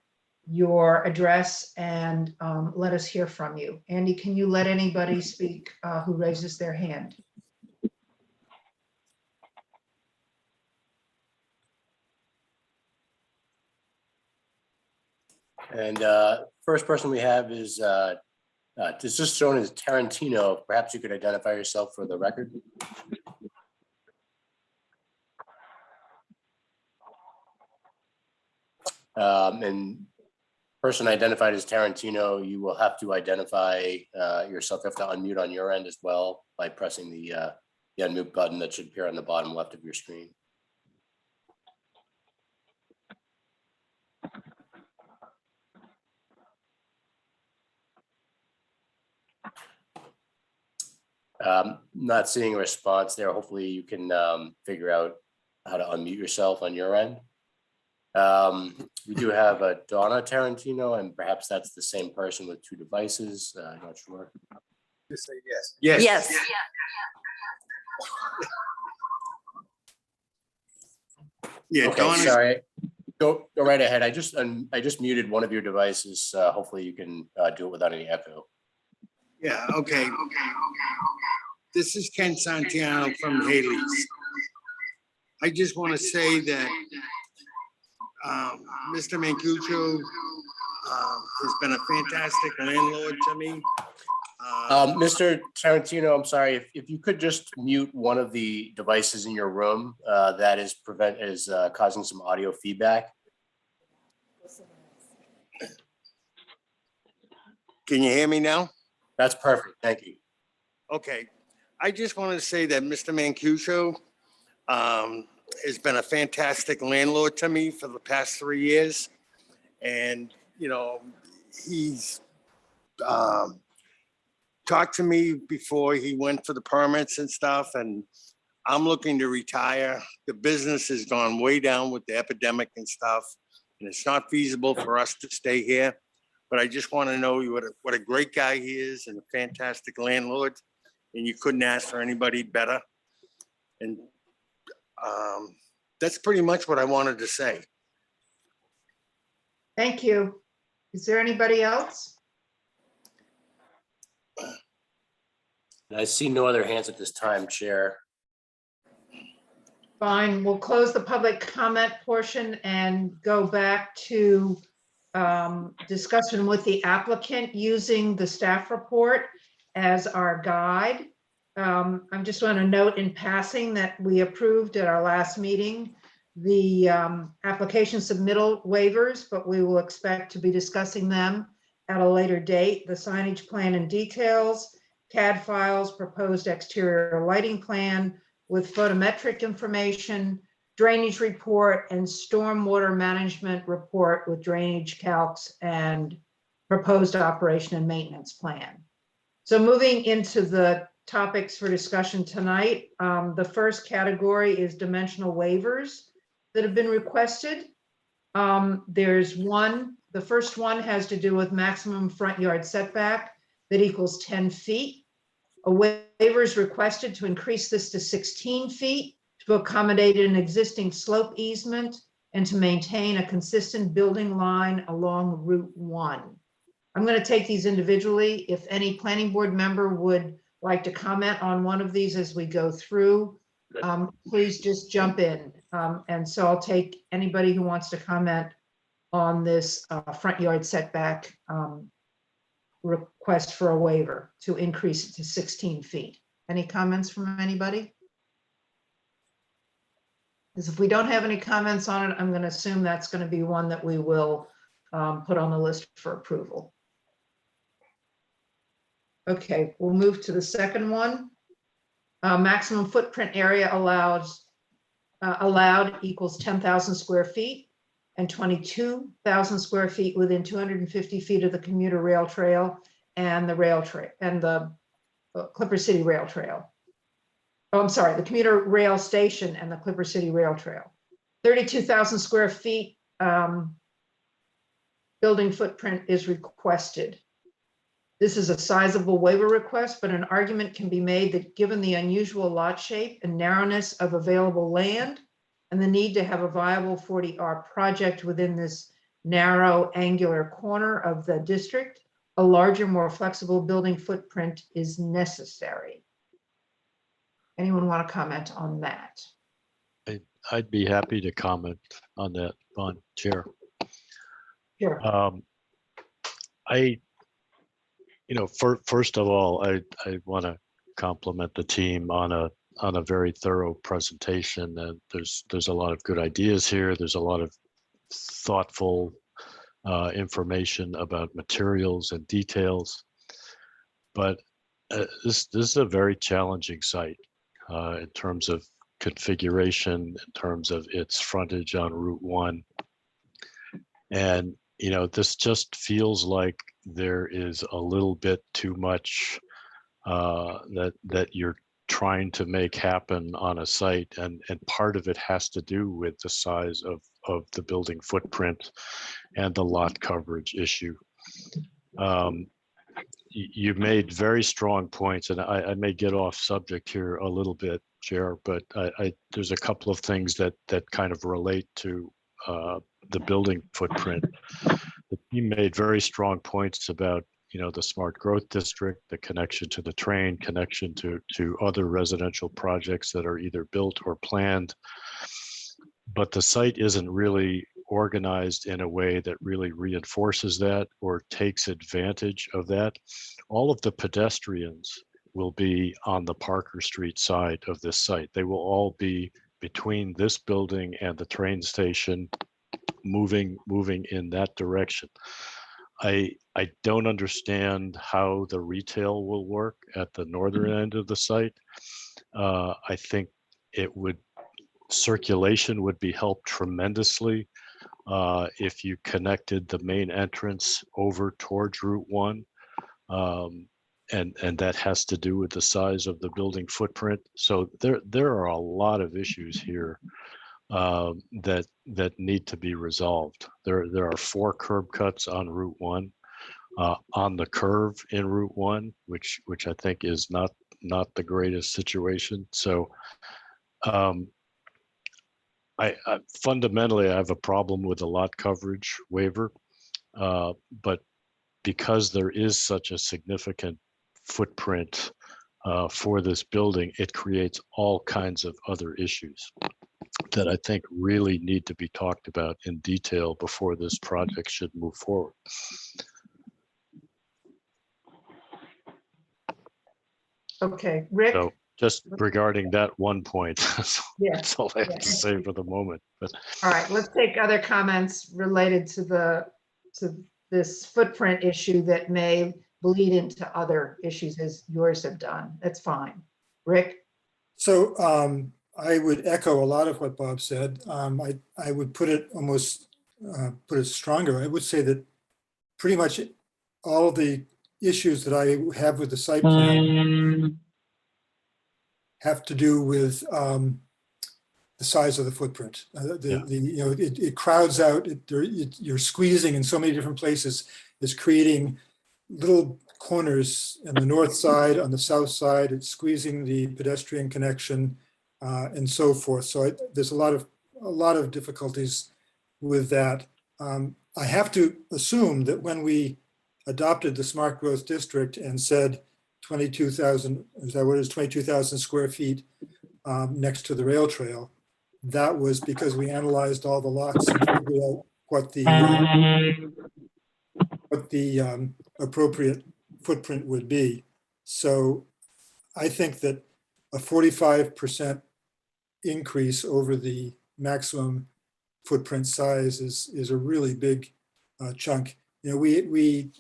your address, and let us hear from you. Andy, can you let anybody speak who raises their hand? And first person we have is it's just shown as Tarantino. Perhaps you could identify yourself for the record. And person identified as Tarantino, you will have to identify yourself. You have to unmute on your end as well by pressing the unmute button that should appear on the bottom left of your screen. Not seeing a response there. Hopefully you can figure out how to unmute yourself on your end. We do have a Donna Tarantino, and perhaps that's the same person with 2 devices. I'm not sure. Just say yes. Yes. Yes. Yeah, Okay, Donna's, sorry. Go right ahead. I just muted one of your devices. Hopefully you can do it without any echo. yeah, okay. This is Ken Santiano from Haley's. I just want to say that Mr. Mancuso has been a fantastic landlord to me. Mr. Tarantino, I'm sorry, if you could just mute one of the devices in your room that is causing some audio feedback. Can you hear me now? That's perfect. Thank you. Okay. I just wanted to say that Mr. Mancuso has been a fantastic landlord to me for the past 3 years. And, you know, he's talked to me before he went for the permits and stuff, and I'm looking to retire. The business has gone way down with the epidemic and stuff, and it's not feasible for us to stay here. But I just want to know what a great guy he is and a fantastic landlord, and you couldn't ask for anybody better. And that's pretty much what I wanted to say. Thank you. Is there anybody else? I see no other hands at this time, Chair. Fine, we'll close the public comment portion and go back to discussion with the applicant using the staff report as our guide. I'm just want to note in passing that we approved at our last meeting the application submittal waivers, but we will expect to be discussing them at a later date. The signage plan and details, CAD files, proposed exterior lighting plan with photometric information, drainage report, and stormwater management report with drainage calcs and proposed operation and maintenance plan. So moving into the topics for discussion tonight, the first category is dimensional waivers that have been requested. There's one, the first one has to do with maximum front yard setback that equals 10 feet. A waiver is requested to increase this to 16 feet to accommodate an existing slope easement and to maintain a consistent building line along Route 1. I'm going to take these individually. If any planning board member would like to comment on one of these as we go through, please just jump in. And so I'll take anybody who wants to comment on this front yard setback request for a waiver to increase it to 16 feet. Any comments from anybody? Because if we don't have any comments on it, I'm going to assume that's going to be one that we will put on the list for approval. Okay, we'll move to the second one. Maximum footprint area allowed equals 10,000 square feet and 22,000 square feet within 250 feet of the commuter rail trail and the rail trail and the Clipper City Rail Trail. Oh, I'm sorry, the commuter rail station and the Clipper City Rail Trail. 32,000 square feet building footprint is requested. This is a sizable waiver request, but an argument can be made that given the unusual lot shape and narrowness of available land and the need to have a viable 40R project within this narrow angular corner of the district, a larger, more flexible building footprint is necessary. Anyone want to comment on that? I'd be happy to comment on that, Chair. Sure. First of all, I want to compliment the team on a very thorough presentation. And there's a lot of good ideas here. There's a lot of thoughtful information about materials and details. But this is a very challenging site in terms of configuration, in terms of its frontage on Route 1. And this just feels like there is a little bit too much that you're trying to make happen on a site, and part of it has to do with the size of the building footprint and the lot coverage issue. You made very strong points, and I may get off subject here a little bit, Chair, but there's a couple of things that kind of relate to the building footprint. The team made very strong points about the smart growth district, the connection to the train, connection to other residential projects that are either built or planned. But the site isn't really organized in a way that really reinforces that or takes advantage of that. All of the pedestrians will be on the Parker Street side of this site. They will all be between this building and the train station, moving in that direction. I don't understand how the retail will work at the northern end of the site. I think circulation would be helped tremendously if you connected the main entrance over towards Route 1. And that has to do with the size of the building footprint. So there are a lot of issues here that need to be resolved. There are 4 curb cuts on Route 1, on the curve in Route 1, which I think is not the greatest situation. So I fundamentally I have a problem with the lot coverage waiver, but because there is such a significant footprint for this building, it creates all kinds of other issues. that I think really need to be talked about in detail before this project should move forward. Okay, Rick? So just regarding that one point, Yeah, that's all I have yeah. to say for the moment. But All right, let's take other comments related to this footprint issue that may bleed into other issues as yours have done. That's fine. Rick? So I would echo a lot of what Bob said. I would put it almost, put it stronger. I would say that pretty much all of the issues that I have with the site plan have to do with the size of the footprint. It crowds out, you're squeezing in so many different places. It's creating little corners on the north side, on the south side. It's squeezing the pedestrian connection and so forth. So there's a lot of difficulties with that. I have to assume that when we adopted the smart growth district and said 22,000, is that what it is, 22,000 square feet next to the rail trail, that was because we analyzed all the lots and figured out what the appropriate footprint would be. So I think that a 45% increase over the maximum footprint size is a really big chunk. We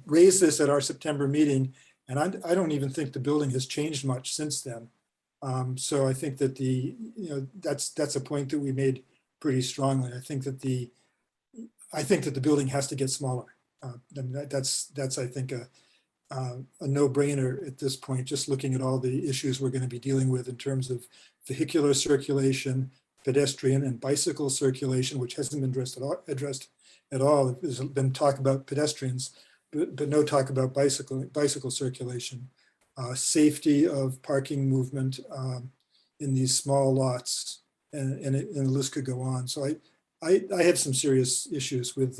raised this at our September meeting, and I don't even think the building has changed much since then. So I think that that's a point that we made pretty strongly. I think that the building has to get smaller. That's I think a no-brainer at this point, just looking at all the issues we're going to be dealing with in terms of vehicular circulation, pedestrian and bicycle circulation, which hasn't been addressed at all. There's been talk about pedestrians, but no talk about bicycle circulation, safety of parking movement in these small lots, and the list could go on. So I have some serious issues with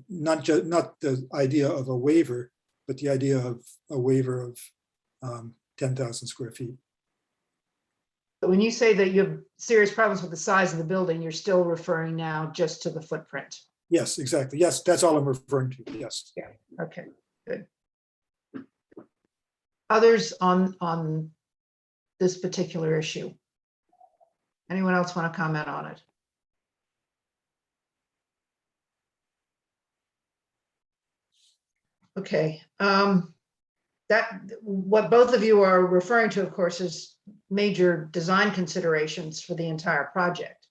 not the idea of a waiver, but the idea of a waiver of 10,000 square feet. But when you say that you have serious problems with the size of the building, you're still referring now just to the footprint. Yes, exactly. Yes, that's all I'm referring to. Yes. Yeah. Okay, good. Others on this particular issue? Anyone else want to comment on it? Okay, that what both of you are referring to, of course, is major design considerations for the entire project.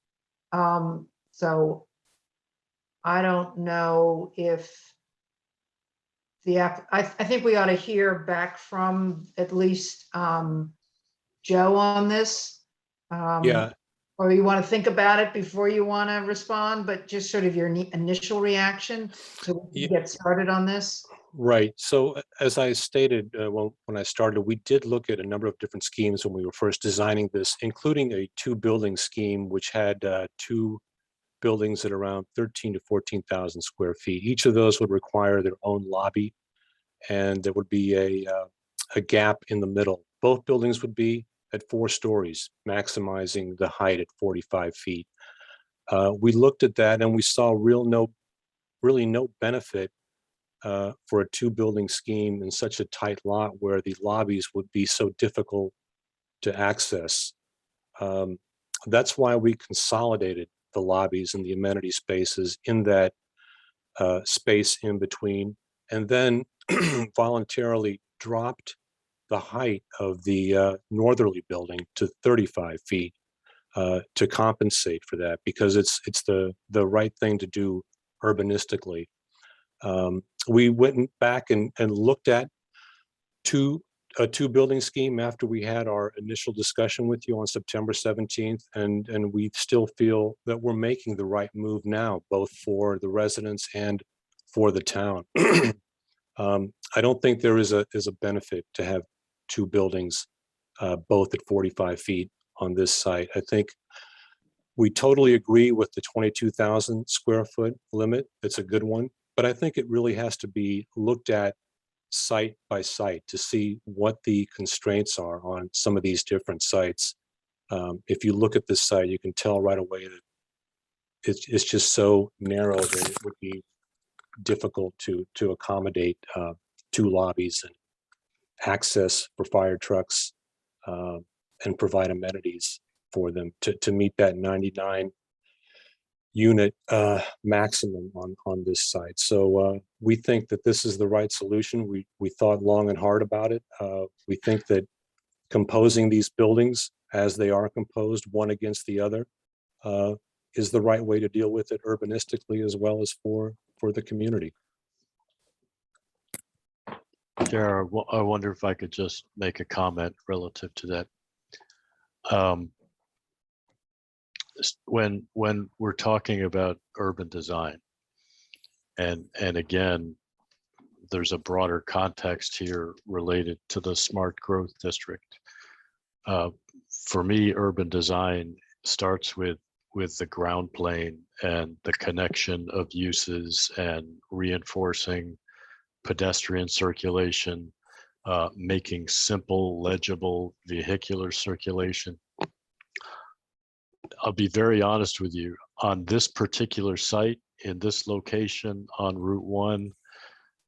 So I don't know if I think we ought to hear back from at least Joe on this. Yeah. Or you want to think about it before you want to respond, but just sort of your initial reaction so we can get started on this. Right. So as I stated, when I started, we did look at a number of different schemes when we were first designing this, including a 2-building scheme, which had 2 buildings at around 13 to 14,000 square feet. Each of those would require their own lobby, and there would be a gap in the middle. Both buildings would be at 4 stories, maximizing the height at 45 feet. We looked at that and we saw really no benefit for a 2-building scheme in such a tight lot where the lobbies would be so difficult to access. That's why we consolidated the lobbies and the amenity spaces in that space in between, and then voluntarily dropped the height of the northerly building to 35 feet to compensate for that, because it's the right thing to do urbanistically. We went back and looked at a 2-building scheme after we had our initial discussion with you on September 17th, and we still feel that we're making the right move now, both for the residents and for the town. I don't think there is a benefit to have 2 buildings both at 45 feet on this site. I think we totally agree with the 22,000 square foot limit. It's a good one, but I think it really has to be looked at site by site to see what the constraints are on some of these different sites. If you look at this site, you can tell right away that it's just so narrow that it would be difficult to accommodate 2 lobbies and access for fire trucks and provide amenities for them to meet that 99 unit maximum on this site. So we think that this is the right solution. We thought long and hard about it. We think that composing these buildings as they are composed, one against the other, is the right way to deal with it urbanistically as well as for the community. Chair, I wonder if I could just make a comment relative to that. When we're talking about urban design, and again, there's a broader context here related to the smart growth district. For me, urban design starts with the ground plane and the connection of uses and reinforcing pedestrian circulation, making simple, legible vehicular circulation. I'll be very honest with you, on this particular site, in this location on Route 1,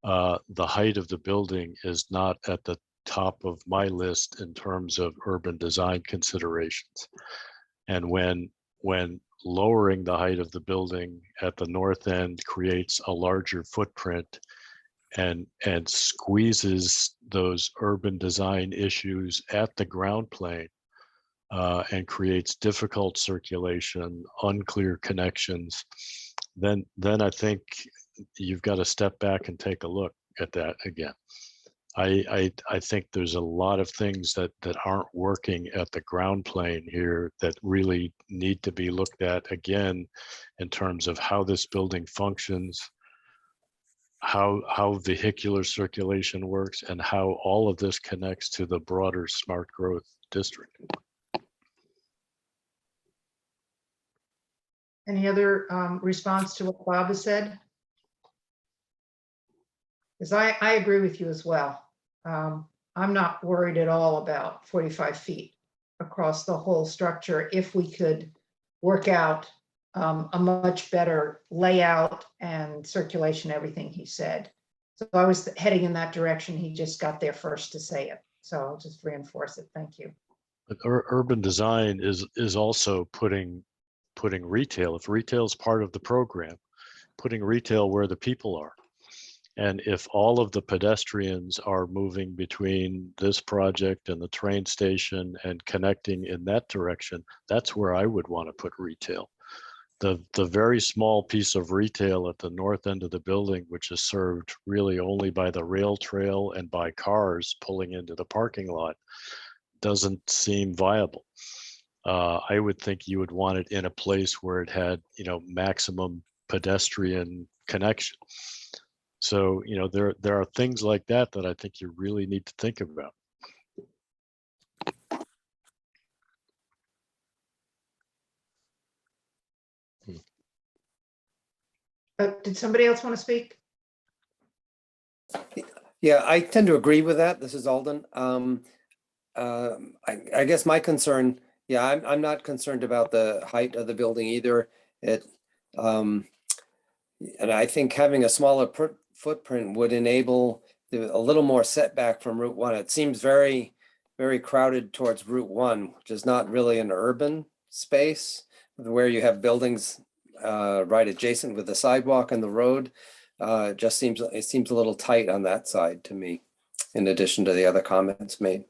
the height of the building is not at the top of my list in terms of urban design considerations. And when lowering the height of the building at the north end creates a larger footprint and squeezes those urban design issues at the ground plane, and creates difficult circulation, unclear connections, then I think you've got to step back and take a look at that again. I think there's a lot of things that aren't working at the ground plane here that really need to be looked at again in terms of how this building functions, how vehicular circulation works, and how all of this connects to the broader smart growth district. Any other response to what Bob has said? Because I agree with you as well. I'm not worried at all about 45 feet across the whole structure if we could work out a much better layout and circulation, everything he said. So I was heading in that direction. He just got there first to say it. So I'll just reinforce it. Thank you. But urban design is also putting retail, if retail is part of the program, putting retail where the people are. And if all of the pedestrians are moving between this project and the train station and connecting in that direction, that's where I would want to put retail. The very small piece of retail at the north end of the building, which is served really only by the rail trail and by cars pulling into the parking lot, doesn't seem viable. I would think you would want it in a place where it had, maximum pedestrian connection. So, there are things like that I think you really need to think about. Did somebody else want to speak? Yeah, I tend to agree with that. This is Alden. I guess my concern, I'm not concerned about the height of the building either. And I think having a smaller footprint would enable a little more setback from Route 1. It seems very, very crowded towards Route 1, which is not really an urban space where you have buildings right adjacent with the sidewalk and the road. It seems a little tight on that side to me, in addition to the other comments made.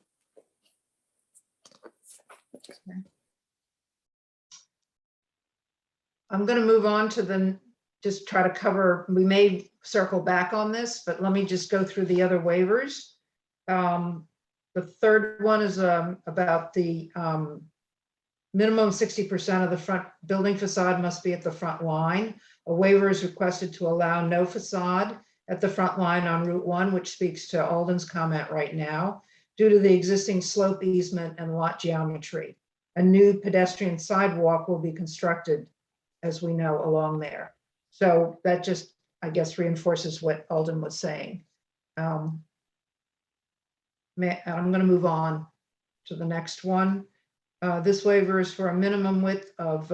I'm going to move on to just try to cover, we may circle back on this, but let me just go through the other waivers. The third one is about the minimum 60% of the front building facade must be at the front line. A waiver is requested to allow no facade at the front line on Route 1, which speaks to Alden's comment right now, due to the existing slope easement and lot geometry. A new pedestrian sidewalk will be constructed, as we know, along there. So that just, I guess, reinforces what Alden was saying. I'm going to move on to the next one. This waiver is for a minimum width of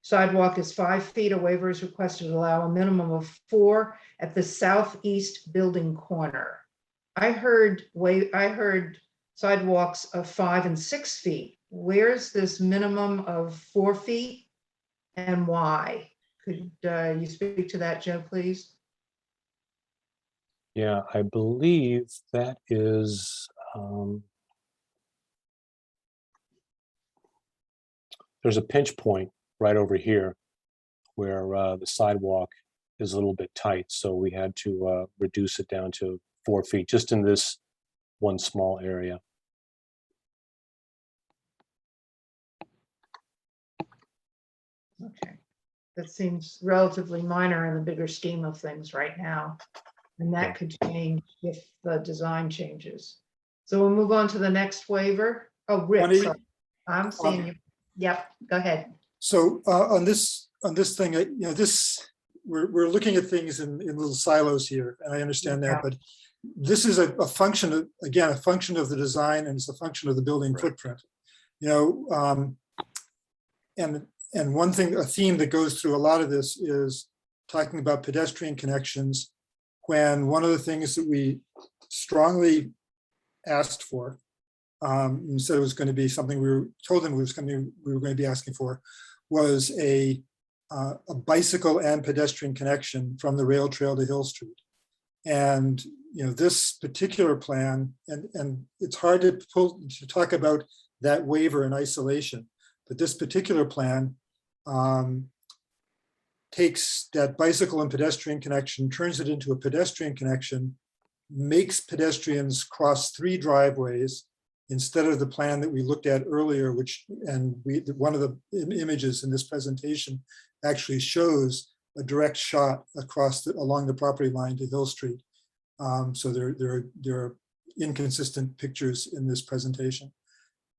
sidewalk is 5 feet. A waiver is requested to allow a minimum of 4 at the southeast building corner. I heard sidewalks of 5 and 6 feet. Where's this minimum of 4 feet and why? Could you speak to that, Joe, please? Yeah, I believe that is, there's a pinch point right over here where the sidewalk is a little bit tight. So we had to reduce it down to 4 feet, just in this one small area. Okay, that seems relatively minor in the bigger scheme of things right now. And that could change if the design changes. So we'll move on to the next waiver. Oh, Rick, Bonnie, sorry. I'm seeing you. Yep, go ahead. So on this thing, we're looking at things in little silos here, and I understand that, but this is a function of, again, a function of the design, and it's a function of the building footprint. And one thing, a theme that goes through a lot of this is talking about pedestrian connections, when one of the things that we strongly asked for, and said it was going to be something we told them we were going to be asking for, was a bicycle and pedestrian connection from the rail trail to Hill Street. And this particular plan, and it's hard to talk about that waiver in isolation, but this particular plan takes that bicycle and pedestrian connection, turns it into a pedestrian connection, makes pedestrians cross 3 driveways instead of the plan that we looked at earlier, one of the images in this presentation actually shows a direct shot along the property line to Hill Street. So there are inconsistent pictures in this presentation.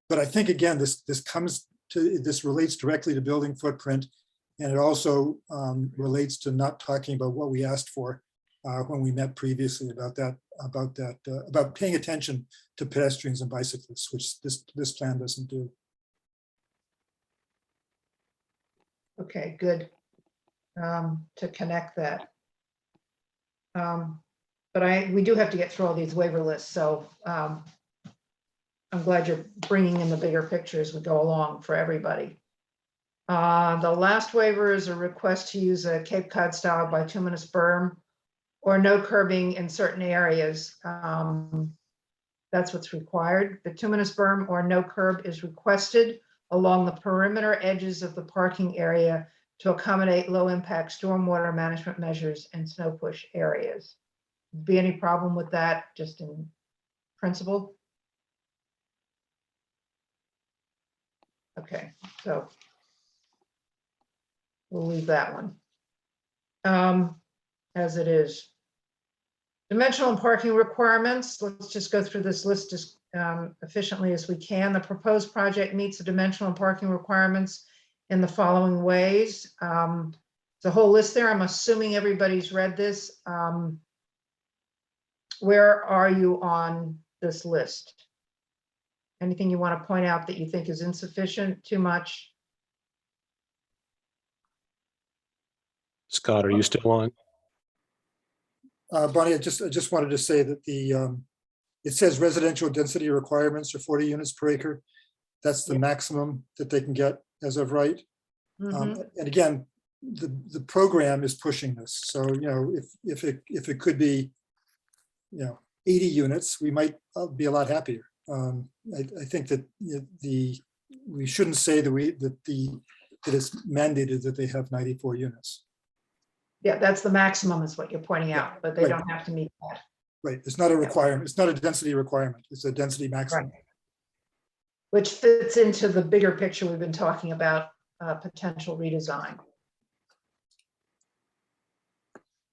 But I think, again, this relates directly to building footprint, and it also relates to not talking about what we asked for when we met previously about paying attention to pedestrians and bicyclists, which this plan doesn't do. Okay, good. To connect that. But we do have to get through all these waiver lists, so I'm glad you're bringing in the bigger picture as we go along for everybody. The last waiver is a request to use a Cape Cod style bituminous berm or no curbing in certain areas. That's what's required. Bituminous berm or no curb is requested along the perimeter edges of the parking area to accommodate low impact stormwater management measures and snow push areas. Be any problem with that, just in principle? Okay, so we'll leave that one as it is. Dimensional and parking requirements. Let's just go through this list as efficiently as we can. The proposed project meets the dimensional and parking requirements in the following ways. The whole list there, I'm assuming everybody's read this. Where are you on this list? Anything you want to point out that you think is insufficient, too much? Scott, are you still on? Bonnie, I just wanted to say that it says residential density requirements are 40 units per acre. That's the maximum that they can get as of right. And again, the program is pushing this. So, if it could be, 80 units, we might be a lot happier. I think that we shouldn't say that it's mandated that they have 94 units. Yeah, that's the maximum is what you're pointing out, but they don't have to meet that. Right, it's not a requirement. It's not a density requirement. It's a density maximum. Right. Which fits into the bigger picture we've been talking about, potential redesign.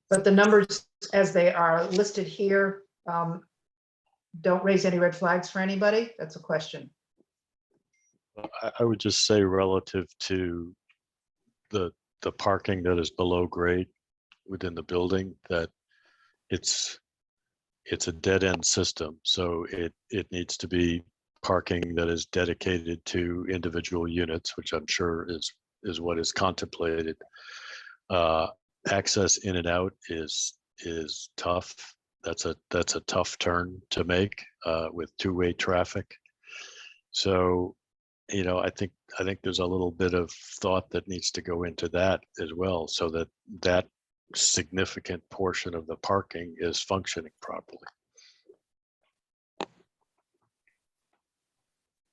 But the numbers as they are listed here don't raise any red flags for anybody. That's a question. I would just say relative to the parking that is below grade within the building, that it's a dead end system. So it needs to be parking that is dedicated to individual units, which I'm sure is what is contemplated. Access in and out is tough. That's a tough turn to make with two-way traffic. So, you know, I think there's a little bit of thought that needs to go into that as well, so that that significant portion of the parking is functioning properly.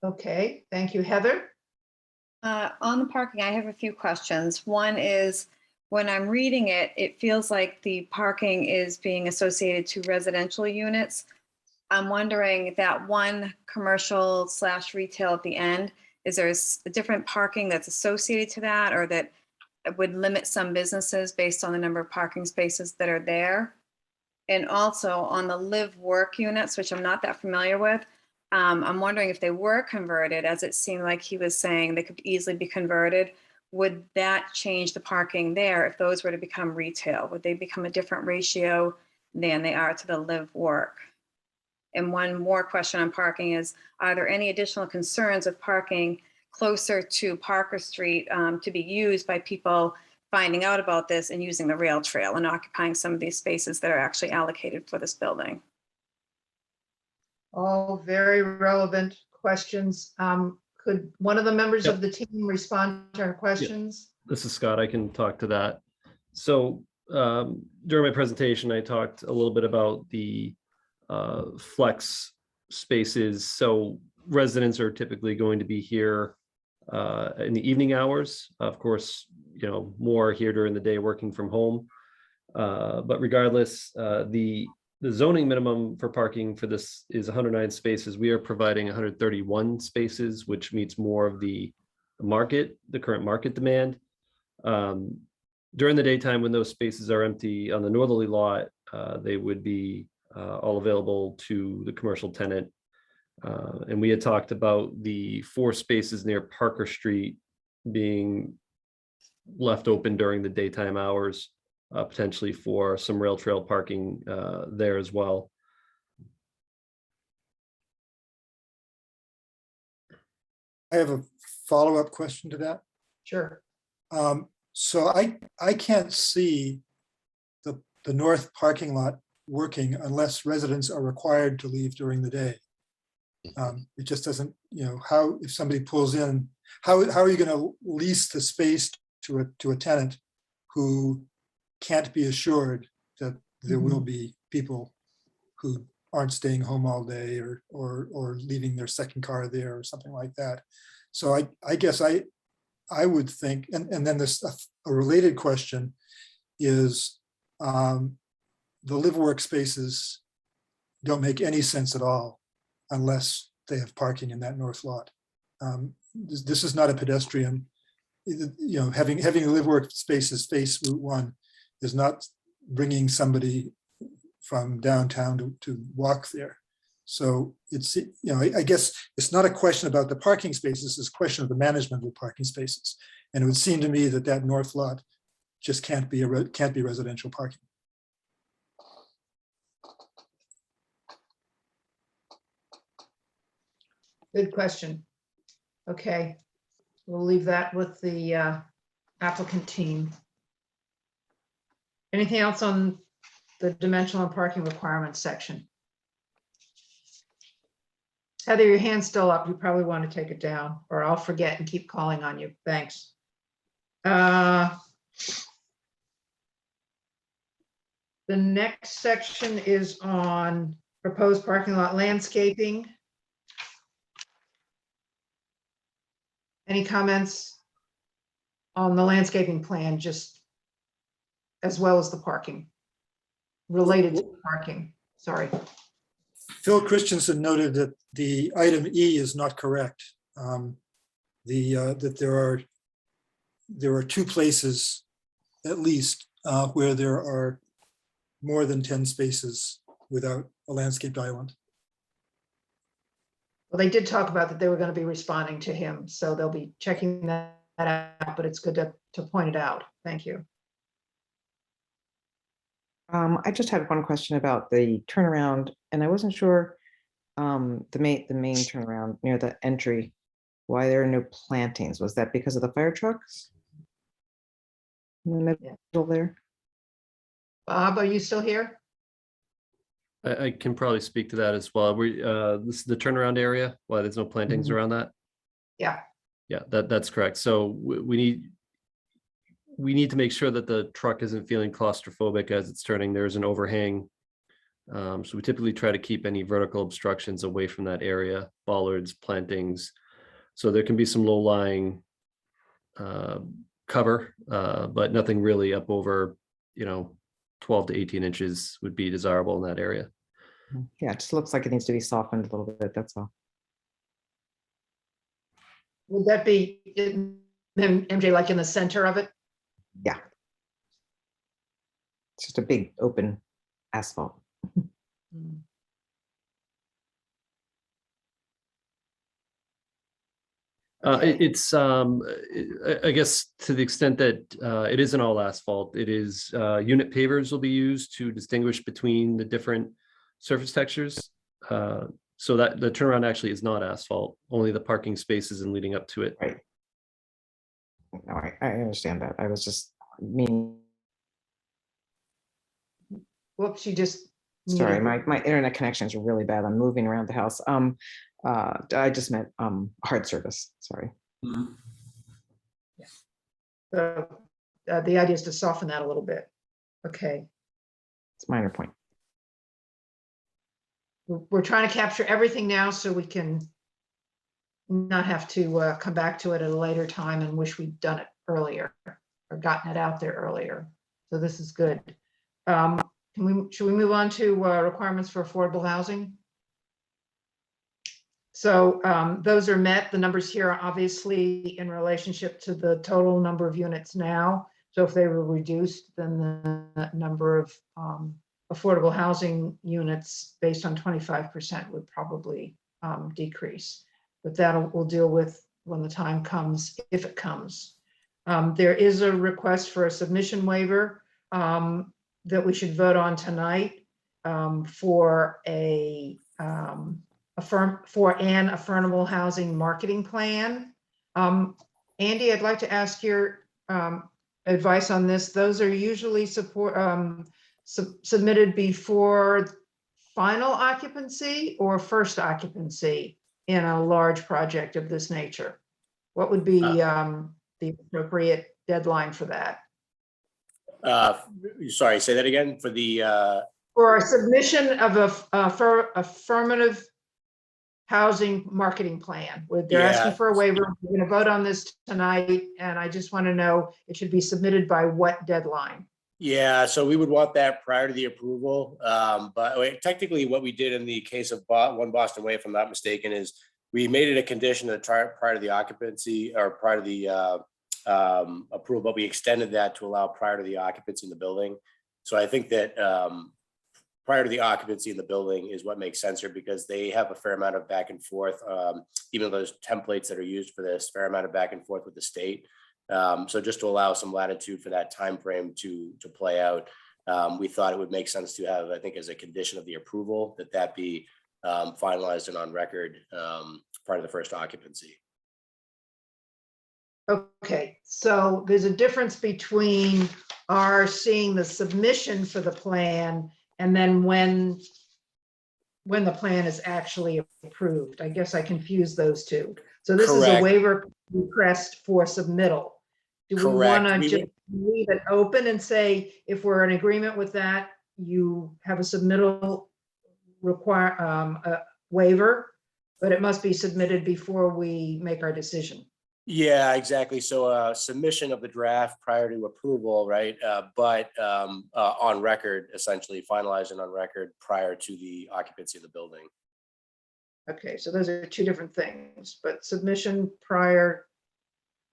Okay, thank you. Heather? On the parking, I have a few questions. One is, when I'm reading it, it feels like the parking is being associated to residential units. I'm wondering that one commercial / retail at the end, is there a different parking that's associated to that, or that would limit some businesses based on the number of parking spaces that are there? And also on the live work units, which I'm not that familiar with, I'm wondering if they were converted, as it seemed like he was saying they could easily be converted. Would that change the parking there if those were to become retail? Would they become a different ratio than they are to the live work? And one more question on parking is, are there any additional concerns of parking closer to Parker Street to be used by people finding out about this and using the rail trail and occupying some of these spaces that are actually allocated for this building? All very relevant questions. Could one of the members Yep. of the team respond to our questions? This is Scott. I can talk to that. So during my presentation, I talked a little bit about the flex spaces. So residents are typically going to be here in the evening hours. Of course, you know, more here during the day working from home. But regardless, the zoning minimum for parking for this is 109 spaces. We are providing 131 spaces, which meets more of the current market demand. During the daytime, when those spaces are empty on the northerly lot, they would be all available to the commercial tenant. And we had talked about the 4 spaces near Parker Street being left open during the daytime hours, potentially for some rail trail parking there as well. I have a follow-up question to that. Sure. So I can't see the north parking lot working unless residents are required to leave during the day. It just doesn't, you know, how, if somebody pulls in, how are you going to lease the space to a tenant who can't be assured that there will be people who aren't staying home all day or leaving their second car there or something like that? So I guess I would think, and then this a related question is, the live work spaces don't make any sense at all unless they have parking in that north lot. This is not a pedestrian, you know, having the live work spaces face Route 1 is not bringing somebody from downtown to walk there. So it's, you know, I guess it's not a question about the parking spaces, it's a question of the management of the parking spaces. And it would seem to me that that north lot just can't be residential parking. Good question. Okay, we'll leave that with the applicant team. Anything else on the dimensional and parking requirements section? Heather, your hand's still up. You probably want to take it down, or I'll forget and keep calling on you. Thanks. The next section is on proposed parking lot landscaping. Any comments on the landscaping plan, just as well as the parking, related to parking? Sorry. Phil Christensen noted that the item E is not correct. That there are 2 places at least where there are more than 10 spaces without a landscaped island. Well, they did talk about that they were going to be responding to him, so they'll be checking that out, but it's good to point it out. Thank you. I just had one question about the turnaround, and I wasn't sure the main turnaround near the entry, why there are no plantings? Was that because of the fire trucks? In the middle there? Bob, are you still here? I can probably speak to that as well. This is the turnaround area. Why there's no plantings Mhm. around that? Yeah. Yeah, that's correct. So we need to make sure that the truck isn't feeling claustrophobic as it's turning. There's an overhang. So we typically try to keep any vertical obstructions away from that area, bollards, plantings. So there can be some low-lying cover, but nothing really up over, 12 to 18 inches would be desirable in that area. Yeah, it just looks like it needs to be softened a little bit, that's all. Would that be, MJ, like in the center of it? Yeah. It's just a big open asphalt. It's I guess to the extent that it isn't all asphalt, it is unit pavers will be used to distinguish between the different surface textures. So that the turnaround actually is not asphalt, only the parking spaces and leading up to it. Right. No, I understand that. I was just mean, Whoops, you just. sorry, muted. my internet connections are really bad. I'm moving around the house. I just meant hard surface, sorry. So the idea is to soften that a little bit. Okay. It's a minor point. We're trying to capture everything now so we can not have to come back to it at a later time and wish we'd done it earlier or gotten it out there earlier. So this is good. Should we move on to requirements for affordable housing? So those are met. The numbers here are obviously in relationship to the total number of units now. So if they were reduced, then the number of affordable housing units based on 25% would probably decrease. But that we'll deal with when the time comes, if it comes. There is a request for a submission waiver that we should vote on tonight for an affordable housing marketing plan. Andy, I'd like to ask your advice on this. Those are usually submitted before final occupancy or first occupancy in a large project of this nature. What would be the appropriate deadline for that? Sorry, say that again for the. For a submission of a affirmative housing marketing plan. They're asking for a waiver. We're going to vote on this tonight, and I just want to know it should be submitted by what deadline? Yeah, so we would want that prior to the approval. But technically what we did in the case of One Boston Way, if I'm not mistaken, is we made it a condition that prior to the occupancy or prior to the approval, but we extended that to allow prior to the occupancy in the building. So I think that prior to the occupancy in the building is what makes sense here because they have a fair amount of back and forth, even those templates that are used for this, fair amount of back and forth with the state. So just to allow some latitude for that time frame to play out, we thought it would make sense to have, I think, as a condition of the approval, that be finalized and on record prior to the first occupancy. Okay, so there's a difference between our seeing the submission for the plan and then when the plan is actually approved. I guess I confused those two. So this is a waiver request for submittal. Do we want to just leave it open and say, if we're in agreement with that, you have a submittal waiver, but it must be submitted before we make our decision? Yeah, exactly. So submission of the draft prior to approval, right? But on record, essentially finalized and on record prior to the occupancy of the building. Okay, so those are two different things, but submission prior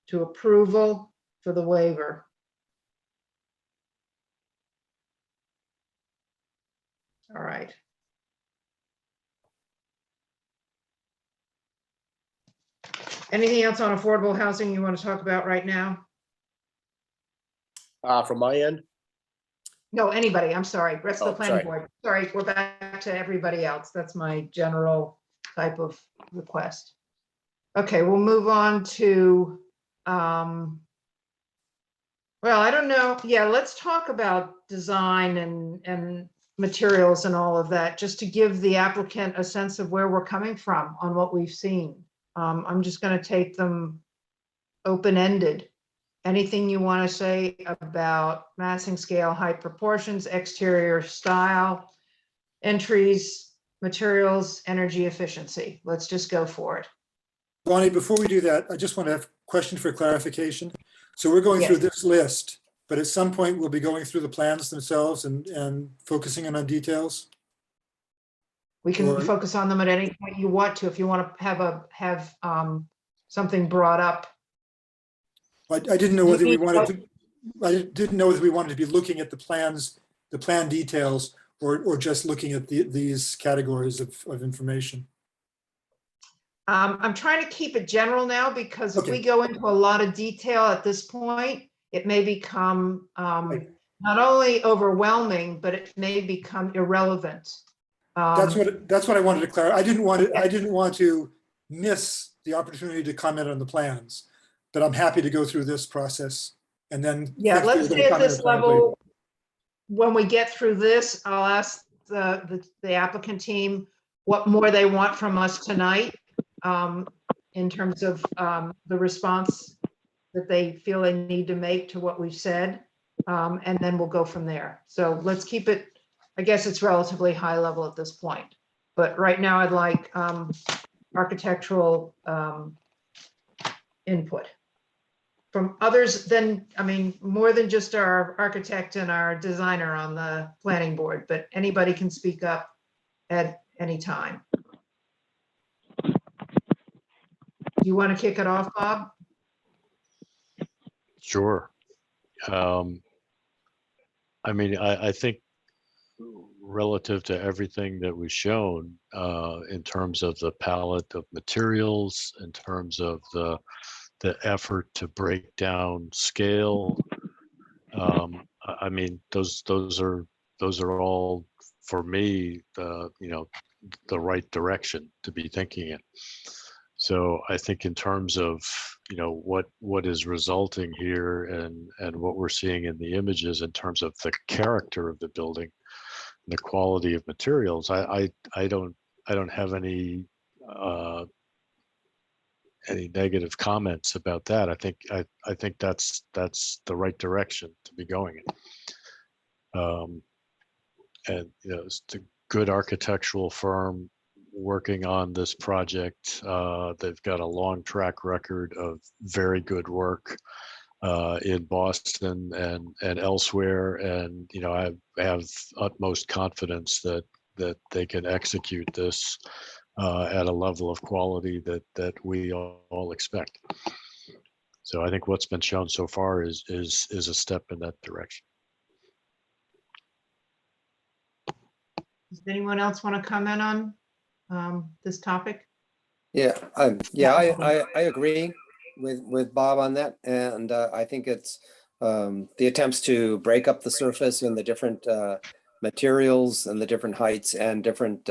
to approval for the waiver. All right. Anything else on affordable housing you want to talk about right now? From my end? No, anybody, I'm sorry, rest of Oh, the planning sorry. board. Sorry, we're back to everybody else. That's my general type of request. Okay, we'll move on to, well, I don't know. Yeah, let's talk about design and materials and all of that, just to give the applicant a sense of where we're coming from on what we've seen. I'm just going to take them open-ended. Anything you want to say about massing scale, height, proportions, exterior style, entries, materials, energy efficiency? Let's just go for it. Bonnie, before we do that, I just want to have a question for clarification. So we're going through Yes. this list, but at some point we'll be going through the plans themselves and focusing in on details. We can Or- focus on them at any point you want to. If you want to have something brought up. I didn't know whether we You mean- wanted to, I didn't know whether we wanted to be looking at the plans, the plan details, or just looking at these categories of information. I'm trying to keep it general now, because if we Okay. go into a lot of detail at this point, it may become not only overwhelming, but it may become irrelevant. That's what I wanted to clarify. I didn't want to miss the opportunity to comment on the plans, but I'm happy to go through this process and then. Yeah, next we're let's gonna stay at comment on this the plans later. level. When we get through this, I'll ask the applicant team what more they want from us tonight, in terms of the response that they feel they need to make to what we've said. And then we'll go from there. So let's keep it, I guess it's relatively high level at this point. But right now I'd like architectural input from others than, I mean, more than just our architect and our designer on the planning board, but anybody can speak up at any time. You want to kick it off, Bob? Sure. I mean, I think relative to everything that was shown in terms of the palette of materials, in terms of the effort to break down scale, I mean, those are all for me the right direction to be thinking in. So I think in terms of what is resulting here and what we're seeing in the images in terms of the character of the building, the quality of materials, I don't have any negative comments about that. I think that's the right direction to be going in. And it's a good architectural firm working on this project. They've got a long track record of very good work in Boston and elsewhere, and I have utmost confidence that they can execute this at a level of quality that we all expect. So I think what's been shown so far is a step in that direction. Does anyone else want to comment on this topic? Yeah, I agree with Bob on that, and I think it's the attempts to break up the surface and the different materials and the different heights and different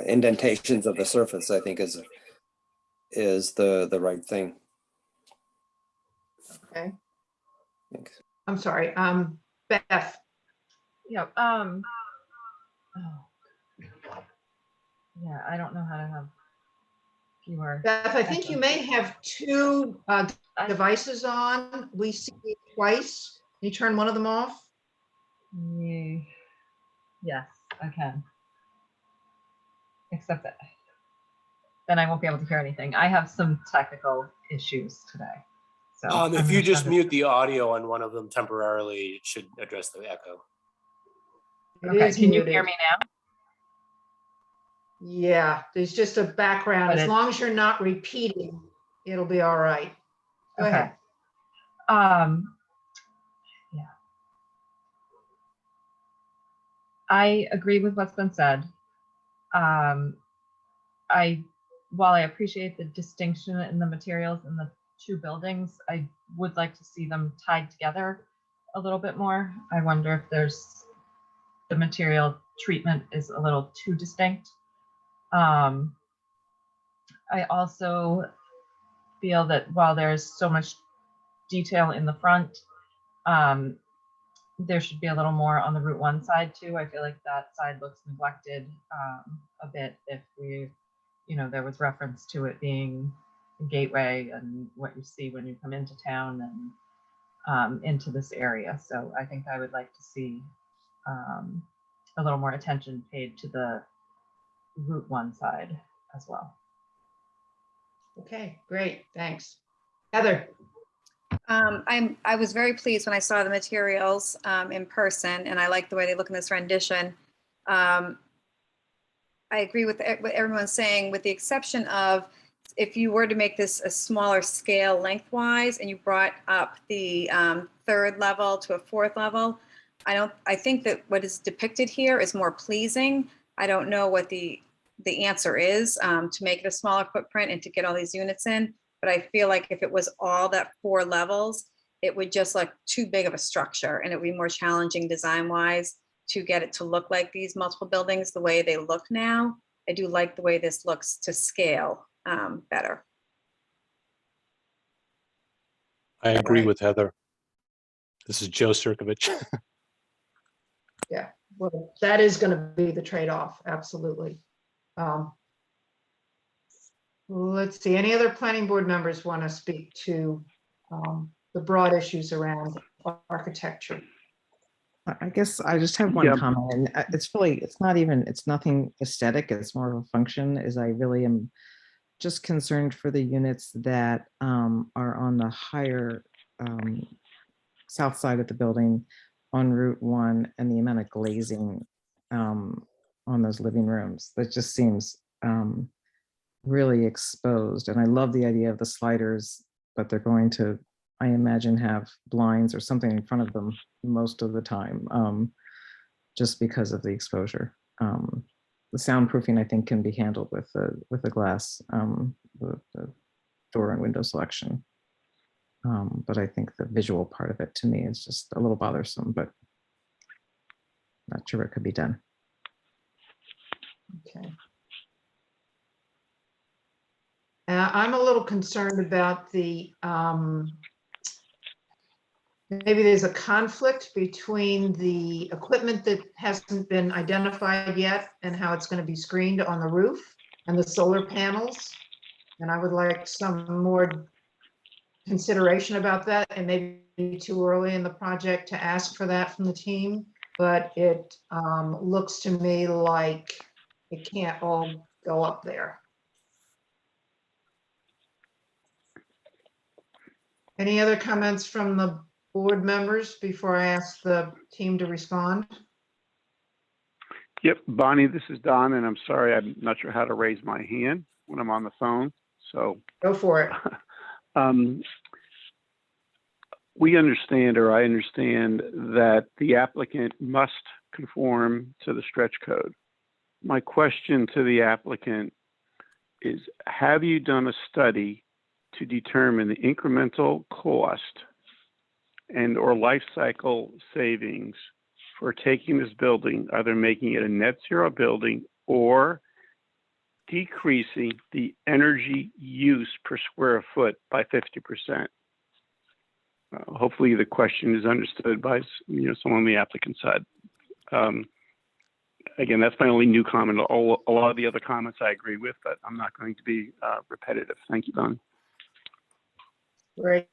indentations of the surface, I think is the right thing. Okay. Thanks. I'm sorry, Beth. Yeah, yeah, I don't know how to have fewer. Beth, I think you may have two devices on. We see you twice. Can you turn one of them off? Yes, I can. Except that then I won't be able to hear anything. I have some technical issues today. So If you just mute the audio on one of them temporarily, it should address the echo. Okay, can you hear me now? Yeah, there's just a background. But As long as you're not repeating, it'll be all right. Go ahead. Yeah. I agree with what's been said. While I appreciate the distinction in the materials in the two buildings, I would like to see them tied together a little bit more. I wonder if the material treatment is a little too distinct. I also feel that while there's so much detail in the front, there should be a little more on the Route 1 side too. I feel like that side looks neglected a bit if there was reference to it being a gateway and what you see when you come into town and into this area. So I think I would like to see a little more attention paid to the Route 1 side as well. Okay, great, thanks. Heather? I was very pleased when I saw the materials in person, and I like the way they look in this rendition. I agree with what everyone's saying, with the exception of if you were to make this a smaller scale lengthwise and you brought up the third level to a fourth level, I think that what is depicted here is more pleasing. I don't know what the answer is to make it a smaller footprint and to get all these units in. But I feel like if it was all that 4 levels, it would just look too big of a structure, and it would be more challenging design-wise to get it to look like these multiple buildings the way they look now. I do like the way this looks to scale better. I agree with Heather. This is Joe Sirkovich. Yeah, well, that is going to be the trade-off, absolutely. Let's see, any other planning board members want to speak to the broad issues around architecture? I guess I just have one comment, and it's nothing aesthetic, it's more of a function, is I really am just concerned for the units that are on the higher south side of the building on Route 1 and the amount of glazing on those living rooms. That just seems really exposed. And I love the idea of the sliders, but they're going to, I imagine, have blinds or something in front of them most of the time, just because of the exposure. The soundproofing, I think, can be handled with the glass, the door and window selection. But I think the visual part of it to me is just a little bothersome, but not sure what could be done. Okay. I'm a little concerned about the, maybe there's a conflict between the equipment that hasn't been identified yet and how it's going to be screened on the roof and the solar panels. And I would like some more consideration about that, and maybe too early in the project to ask for that from the team. But it looks to me like it can't all go up there. Any other comments from the board members before I ask the team to respond? Yep, Bonnie, this is Don, and I'm sorry, I'm not sure how to raise my hand when I'm on the phone, so. Go for it. We understand, or I understand, that the applicant must conform to the stretch code. My question to the applicant is, have you done a study to determine the incremental cost and or life cycle savings for taking this building, either making it a net zero building or decreasing the energy use per square foot by 50%? Hopefully the question is understood by someone on the applicant side. Again, that's my only new comment. A lot of the other comments I agree with, but I'm not going to be repetitive. Thank you, Don. Great.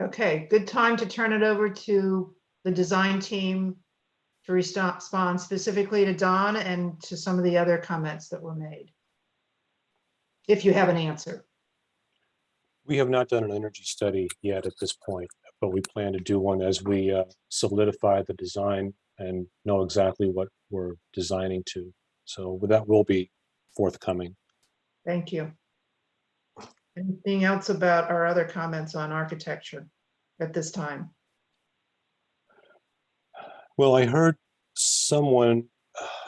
Okay, good time to turn it over to the design team to respond specifically to Don and to some of the other comments that were made, if you have an answer. We have not done an energy study yet at this point, but we plan to do one as we solidify the design and know exactly what we're designing to. So that will be forthcoming. Thank you. Anything else about our other comments on architecture at this time? Well, I heard someone,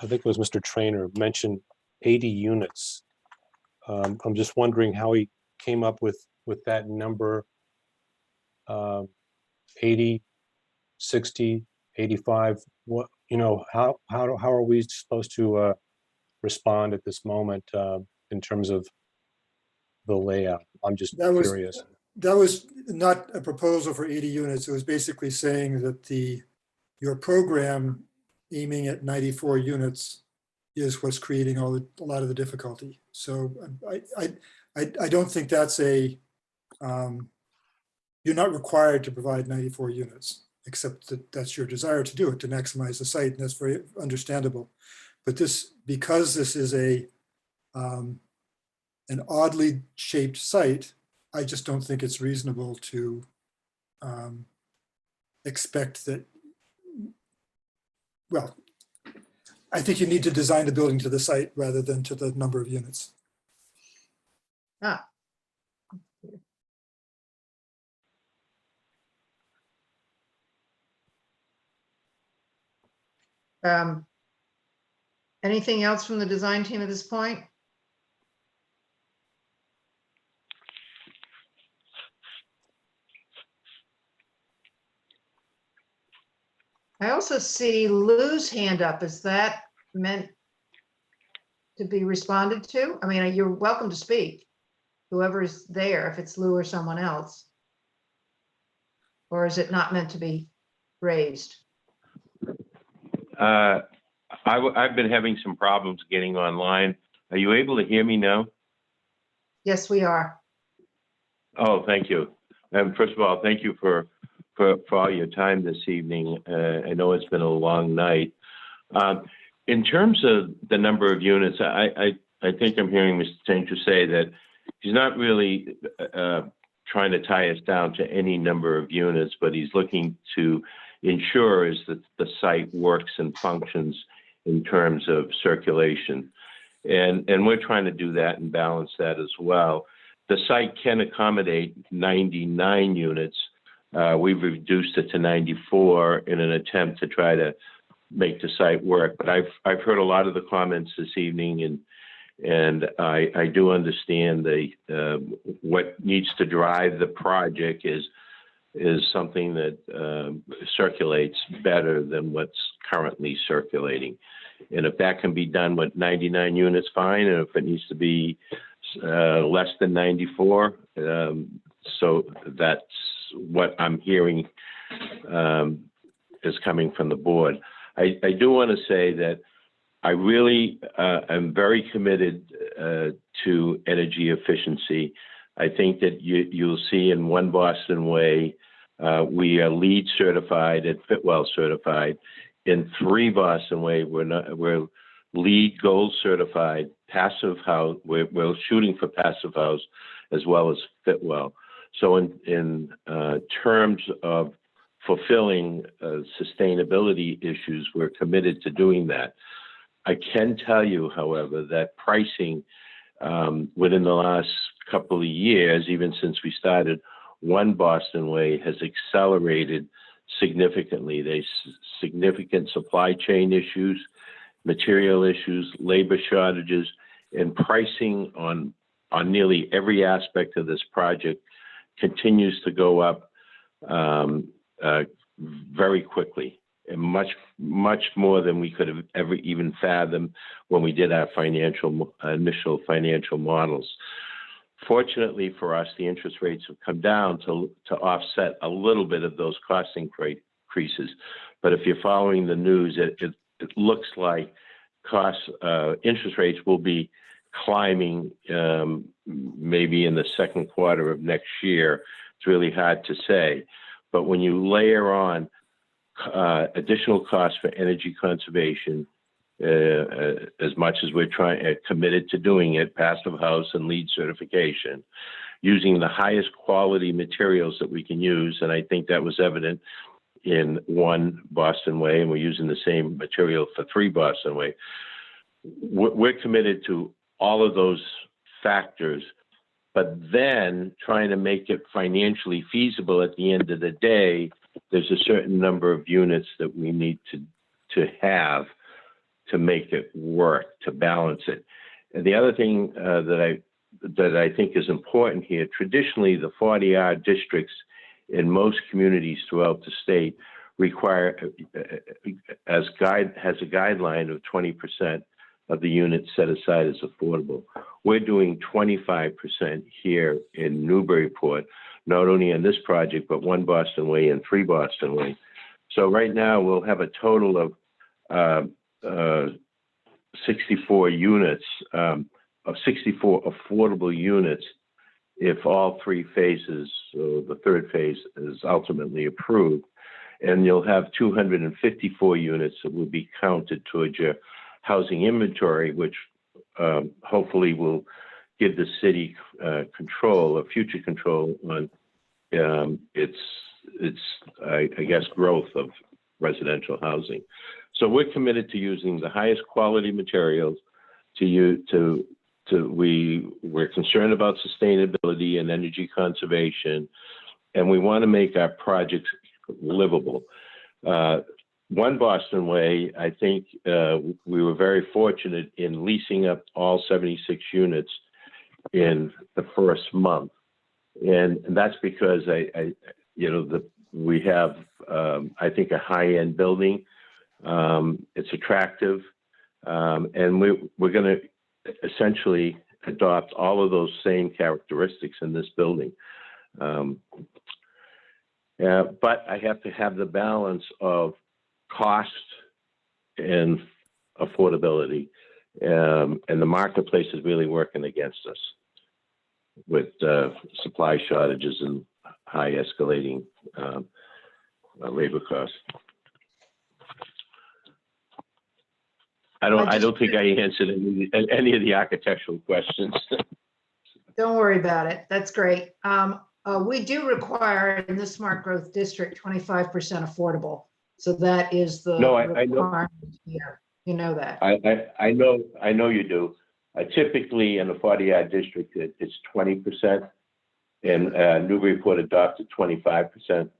I think it was Mr. Trainer, mention 80 units. I'm just wondering how he came up with that number. 80 60, 85? What, you know, how are we supposed to respond at this moment in terms of the layout? I'm just curious. That was not a proposal for 80 units. It was basically saying that your program aiming at 94 units is what's creating a lot of the difficulty. So I don't think that's you're not required to provide 94 units, except that that's your desire to do it, to maximize the site, and that's very understandable. But because this is an oddly shaped site, I just don't think it's reasonable to expect that. Well, I think you need to design the building to the site rather than to the number of units. Ah. Anything else from the design team at this point? I also see Lou's hand up. Is that meant to be responded to? I mean, you're welcome to speak, whoever's there, if it's Lou or someone else. Or is it not meant to be raised? I've been having some problems getting online. Are you able to hear me now? Yes, we are. Oh, thank you. First of all, thank you for all your time this evening. I know it's been a long night. In terms of the number of units, I think I'm hearing Mr. Tainter say that he's not really trying to tie us down to any number of units, but he's looking to ensure is that the site works and functions in terms of circulation. And we're trying to do that and balance that as well. The site can accommodate 99 units. We've reduced it to 94 in an attempt to try to make the site work. But I've heard a lot of the comments this evening, and I do understand what needs to drive the project is something that circulates better than what's currently circulating. And if that can be done with 99 units, fine. And if it needs to be less than 94, so that's what I'm hearing is coming from the board. I do want to say that I really am very committed to energy efficiency. I think that you'll see in One Boston Way, we are LEED certified and Fitwell certified. In 3 Boston Way, we're LEED Gold certified, passive house. We're shooting for passive house as well as Fitwell. So in terms of fulfilling sustainability issues, we're committed to doing that. I can tell you, however, that pricing within the last couple of years, even since we started One Boston Way, has accelerated significantly. There's significant supply chain issues, material issues, labor shortages, and pricing on nearly every aspect of this project continues to go up very quickly, and much more than we could have ever even fathomed when we did our initial financial models. Fortunately for us, the interest rates have come down to offset a little bit of those cost increases. But if you're following the news, it looks like interest rates will be climbing maybe in the second quarter of next year. It's really hard to say. But when you layer on additional costs for energy conservation, as much as we're committed to doing it, passive house and LEED certification, using the highest quality materials that we can use, and I think that was evident in One Boston Way, and we're using the same material for 3 Boston Way. We're committed to all of those factors, but then trying to make it financially feasible at the end of the day. There's a certain number of units that we need to have to make it work, to balance it. And the other thing that I think is important here, traditionally the 40R districts in most communities throughout the state require, has a guideline of 20% of the units set aside as affordable. We're doing 25% here in Newburyport, not only on this project, but 1 Boston Way and 3 Boston Way. So right now we'll have a total of 64 units, of 64 affordable units if all 3 phases, so the 3rd phase is ultimately approved. And you'll have 254 units that will be counted towards your housing inventory, which hopefully will give the city control or future control on its I guess growth of residential housing. So we're committed to using the highest quality materials. We're concerned about sustainability and energy conservation, and we want to make our projects livable. 1 Boston Way, I think we were very fortunate in leasing up all 76 units in the first month. And that's because we have, I think, a high-end building. It's attractive. And we're going to essentially adopt all of those same characteristics in this building. But I have to have the balance of cost and affordability. And the marketplace is really working against us with supply shortages and high escalating labor costs. I don't think I answered any of the architectural questions. Don't worry about it. That's great. We do require in the smart growth district 25% affordable. So that is the requirement here. You know that. I know you do. Typically in a 40R district, it's 20%, and Newburyport adopted 25%.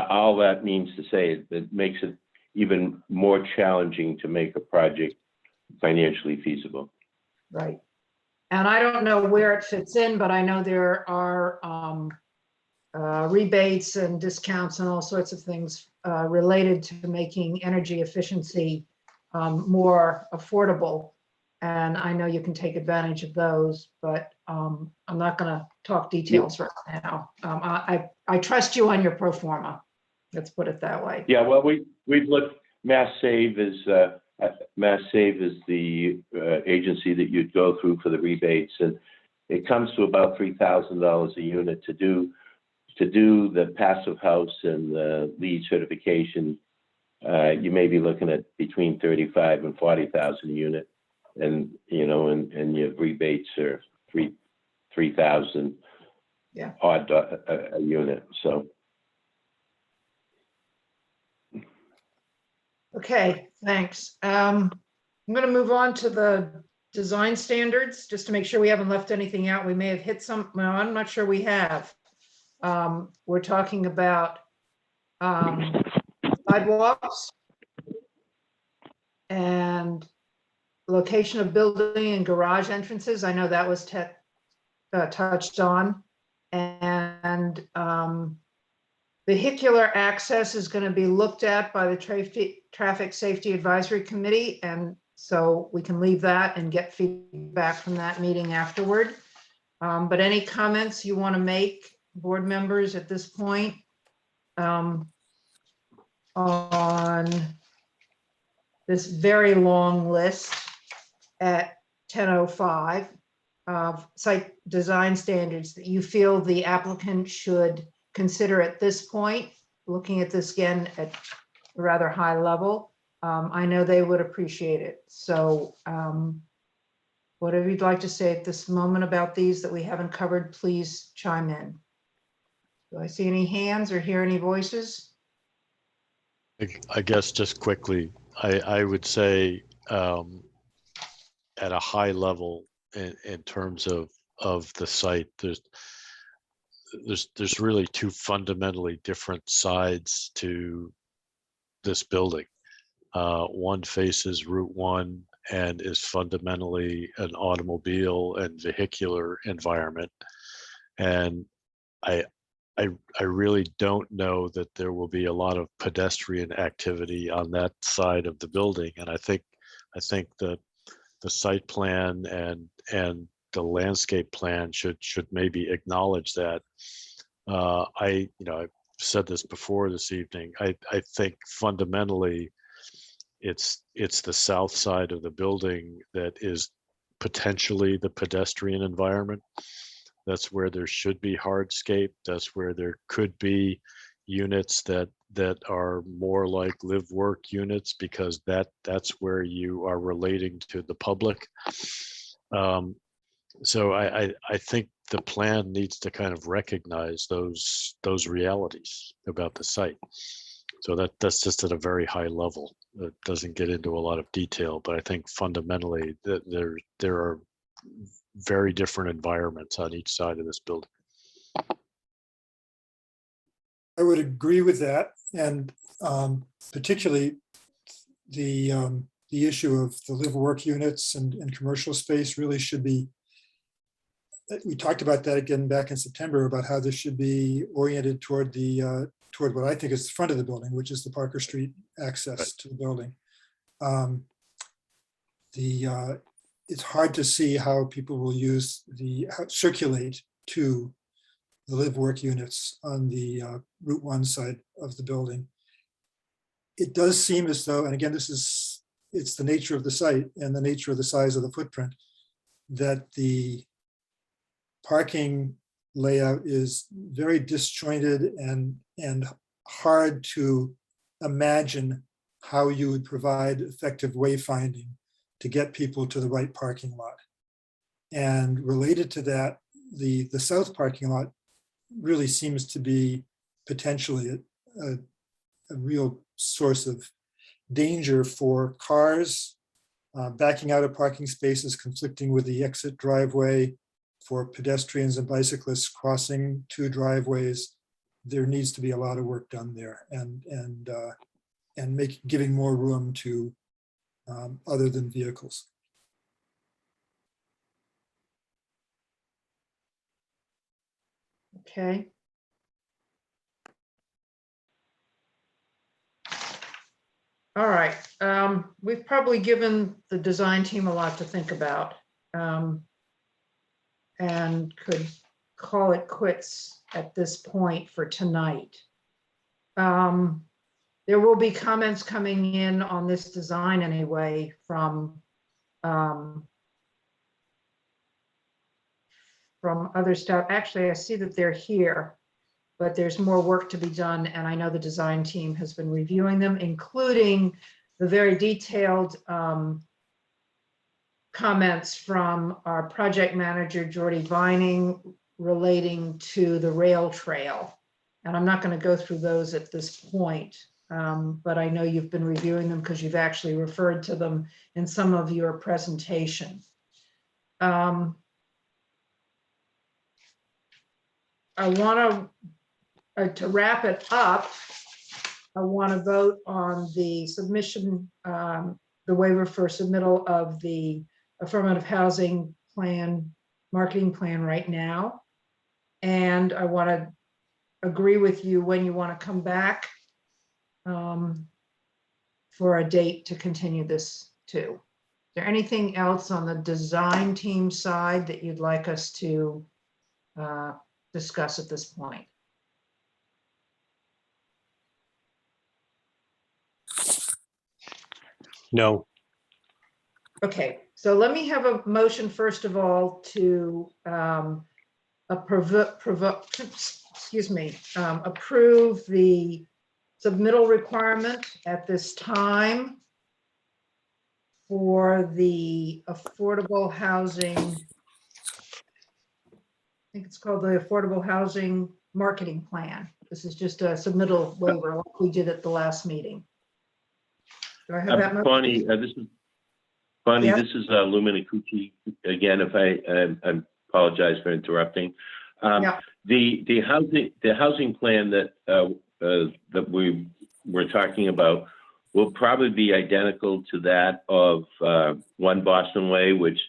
All that means to say it makes it even more challenging to make a project financially feasible. Right. And I don't know where it fits in, but I know there are rebates and discounts and all sorts of things related to making energy efficiency more affordable. And I know you can take advantage of those, but I'm not going to talk details right now. I trust you on your pro forma. Let's put it that way. Yeah, well, we've looked. Mass Save is the agency that you'd go through for the rebates, and it comes to about $3,000 a unit to do the passive house and the LEED certification. You may be looking at between 35 and 40,000 a unit, and your rebates are $3,000 odd a unit. So. Okay, thanks. I'm going to move on to the design standards, just to make sure we haven't left anything out. We may have hit some, well, I'm not sure we have. We're talking about sidewalks and location of building and garage entrances. I know that was touched on. And vehicular access is going to be looked at by the Traffic Safety Advisory Committee, and so we can leave that and get feedback from that meeting afterward. But any comments you want to make, board members, at this point on this very long list at 10:05 of site design standards that you feel the applicant should consider at this point, looking at this again at a rather high level? I know they would appreciate it. So whatever you'd like to say at this moment about these that we haven't covered, please chime in. Do I see any hands or hear any voices? I guess just quickly, I would say at a high level in terms of the site, there's really 2 fundamentally different sides to this building. One faces Route 1 and is fundamentally an automobile and vehicular environment. And I really don't know that there will be a lot of pedestrian activity on that side of the building. And I think that the site plan and the landscape plan should maybe acknowledge that. I've said this before this evening. I think fundamentally it's the south side of the building that is potentially the pedestrian environment. That's where there should be hardscape. That's where there could be units that are more like live work units, because that's where you are relating to the public. So I think the plan needs to kind of recognize those realities about the site. So that's just at a very high level. It doesn't get into a lot of detail, but I think fundamentally there are very different environments on each side of this building. I would agree with that, and particularly the issue of the live work units and commercial space really should be. We talked about that again back in September about how this should be oriented toward toward what I think is the front of the building, which is the Parker Street access to the building. It's hard to see how people will circulate to the live work units on the Route 1 side of the building. It does seem as though, and again, it's the nature of the site and the nature of the size of the footprint, that the parking layout is very disjointed and hard to imagine how you would provide effective wayfinding to get people to the right parking lot. And related to that, the south parking lot really seems to be potentially a real source of danger for cars backing out of parking spaces, conflicting with the exit driveway, for pedestrians and bicyclists crossing two driveways. There needs to be a lot of work done there, and giving more room to other than vehicles. Okay. All right. We've probably given the design team a lot to think about, and could call it quits at this point for tonight. There will be comments coming in on this design anyway from other staff. Actually, I see that they're here, but there's more work to be done. And I know the design team has been reviewing them, including the very detailed comments from our project manager, Jordy Vining, relating to the rail trail. And I'm not going to go through those at this point, but I know you've been reviewing them because you've actually referred to them in some of your presentation. I want to wrap it up. I want to vote on the submission, the waiver for submittal of the affirmative housing plan, marketing plan right now. And I want to agree with you when you want to come back for a date to continue this to. Is there anything else on the design team side that you'd like us to discuss at this point? No. Okay, so let me have a motion first of all to approve the submittal requirement at this time for the affordable housing. I think it's called the Affordable Housing Marketing Plan. This is just a submittal waiver like we did at the last meeting. Do I have that motion? Bonnie, Yeah. this is Lou Minicucci again. If I apologize for interrupting. Yeah. The housing plan that we were talking about will probably be identical to that of 1 Boston Way, which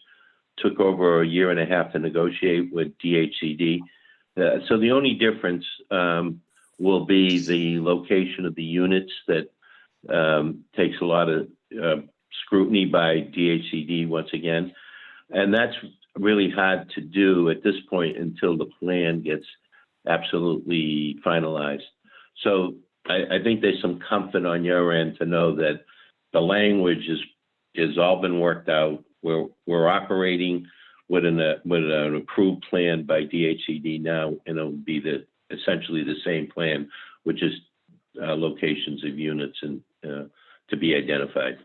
took over a year and a half to negotiate with DHCD. So the only difference will be the location of the units that takes a lot of scrutiny by DHCD once again. And that's really hard to do at this point until the plan gets absolutely finalized. So I think there's some comfort on your end to know that the language is all been worked out. We're operating with an approved plan by DHCD now, and it'll be essentially the same plan, which is locations of units and to be identified.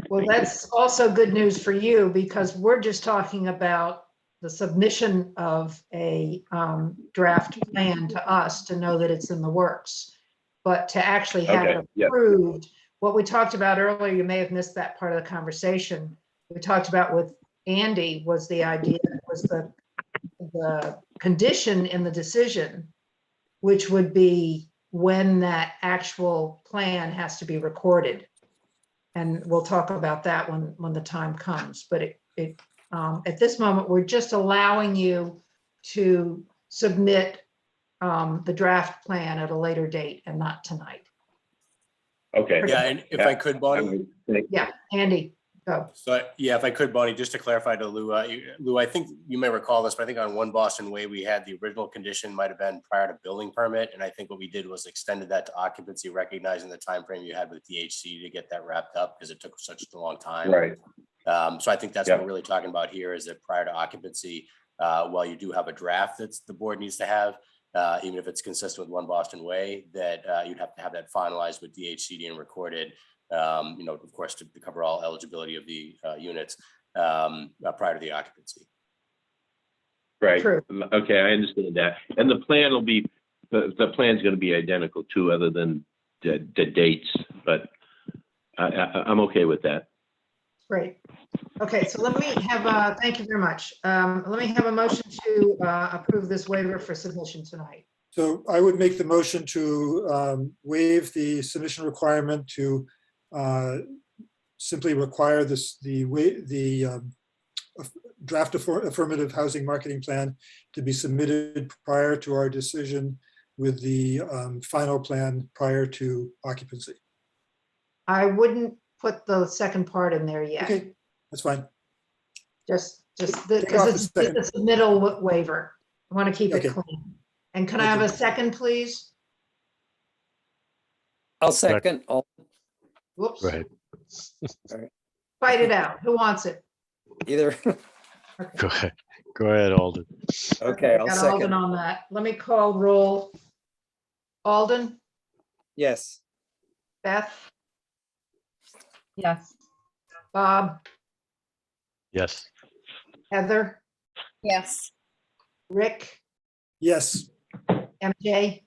Well, that's also good news for you because we're just talking about the submission of a draft plan to us to know that it's in the works. But to actually have Okay, it yep. approved, what we talked about earlier, you may have missed that part of the conversation. We talked about with Andy was the idea, was the condition in the decision, which would be when that actual plan has to be recorded. And we'll talk about that when the time comes. But at this moment, we're just allowing you to submit the draft plan at a later date and not tonight. Okay. Yeah, and if I could, Bonnie. Yeah, Andy, go. So, yeah, if I could, Bonnie, just to clarify to Lou, Lou, I think you may recall this, but I think on 1 Boston Way, we had the original condition might have been prior to building permit. And I think what we did was extended that to occupancy, recognizing the time frame you had with DHC to get that wrapped up because it took such a long time. Right. So I think that's what we're really talking about here is that prior to occupancy, while you do have a draft that's the board needs to have, even if it's consistent with 1 Boston Way, that you'd have to have that finalized with DHCD and recorded, of course, to cover all eligibility of the units prior to the occupancy. Right. True. Okay, I understand that. And the plan will be, the plan's going to be identical too, other than the dates, but I'm okay with that. Great. Okay, so let me have thank you very much. Let me have a motion to approve this waiver for submission tonight. So I would make the motion to waive the submission requirement to simply require the draft affirmative housing marketing plan to be submitted prior to our decision with the final plan prior to occupancy. I wouldn't put the second part in there yet. Okay, that's fine. Just Take off because the it's a middle waiver. I want to keep it Okay. clean. And can I have a second, please? I'll second. Whoops. Right. Fight it out. Who wants it? Either. Go ahead. Go ahead, Alden. Okay, I'll Got second. Alden on that. Let me call roll. Alden, Yes. Beth, Yes. Bob, Yes. Heather, Yes. Rick, Yes. MJ,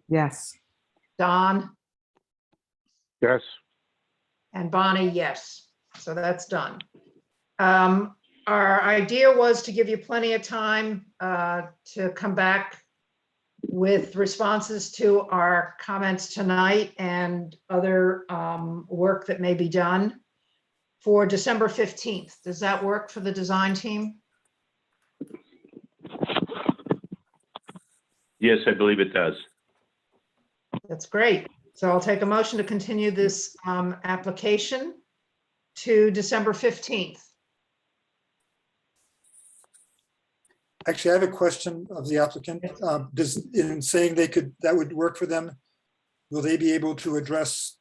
Yes. Don, Yes. and Bonnie, yes. So that's done. Our idea was to give you plenty of time to come back with responses to our comments tonight and other work that may be done for December 15th. Does that work for the design team? Yes, I believe it does. That's great. So I'll take a motion to continue this application to December 15th. Actually, I have a question of the applicant. In saying that would work for them, will they be able to address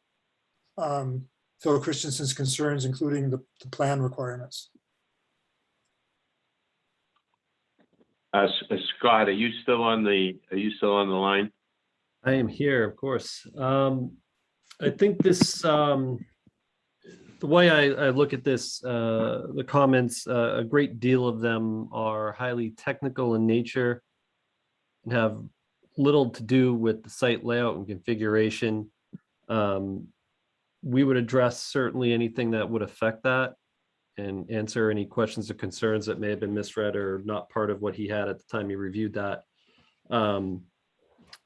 Phil Christensen's concerns, including the plan requirements? Scott, are you still on the line? I am here, of course. I think this, the way I look at this, the comments, a great deal of them are highly technical in nature and have little to do with the site layout and configuration. We would address certainly anything that would affect that and answer any questions or concerns that may have been misread or not part of what he had at the time he reviewed that.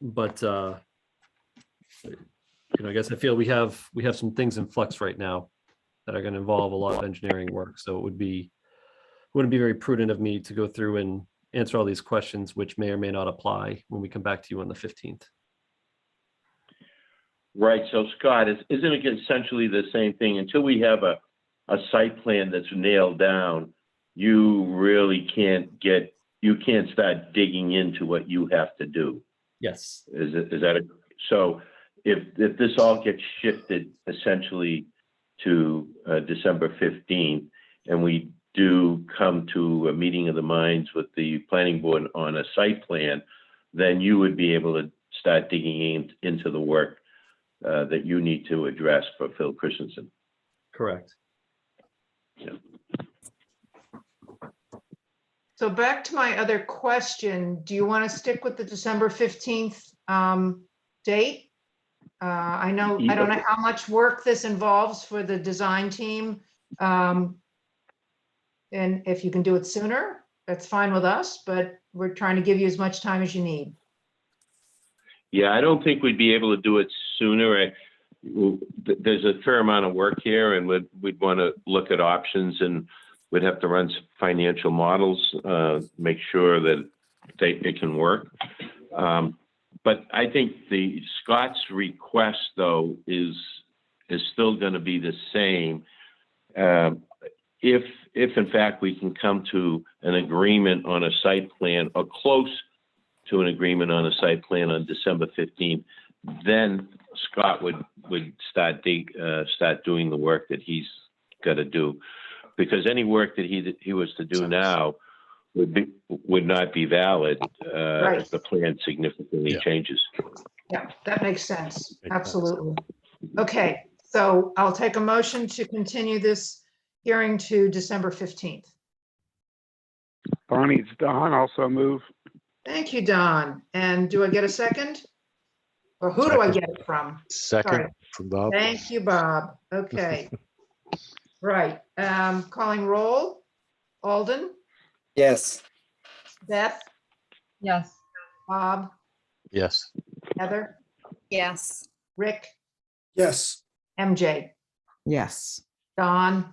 But I guess I feel we have some things in flux right now that are going to involve a lot of engineering work. So it wouldn't be very prudent of me to go through answer all these questions, which may or may not apply when we come back to you on the 15th. Right, so Scott, isn't it essentially the same thing? Until we have a site plan that's nailed down, you really can't start digging into what you have to do. Yes. So if this all gets shifted essentially to December 15th, and we do come to a meeting of the minds with the planning board on a site plan, then you would be able to start digging into the work that you need to address for Phil Christensen. Correct. Yeah. So back to my other question, do you want to stick with the December 15th date? I don't know how much work this involves for the design team. And if you can do it sooner, that's fine with us, but we're trying to give you as much time as you need. Yeah, I don't think we'd be able to do it sooner. There's a fair amount of work here, and we'd want to look at options, and we'd have to run some financial models, make sure that it can work. But I think Scott's request, though, is still going to be the same. If in fact we can come to an agreement on a site plan, or close to an agreement on a site plan on December 15th, then Scott would start doing the work that he's got to do, because any work that he was to do now would not be valid if the plan significantly changes. Yeah, that makes sense. Absolutely. Okay, so I'll take a motion to continue this hearing to December 15th. Bonnie, it's Don, also move. Thank you, Don. And do I get a second? Or who do I get it from? Second Sorry. from Bob. Thank you, Bob. Okay. Right. Calling roll. Alden, Yes. Beth, Yes. Bob, Yes. Heather, Yes. Rick, Yes. MJ, Yes. Don,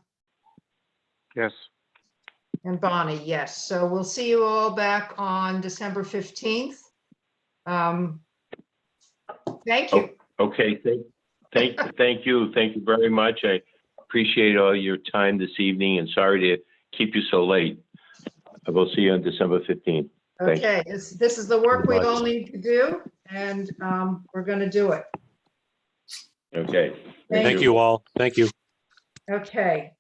Yes. and Bonnie. Yes. So we'll see you all back on December 15th. Thank you. Okay, thank you very much. I appreciate all your time this evening, and sorry to keep you so late. I will see you on December 15th. Thanks. Okay, this is the work we all need to do, and we're going to do it. Okay. Thank you all. Thank you. Okay.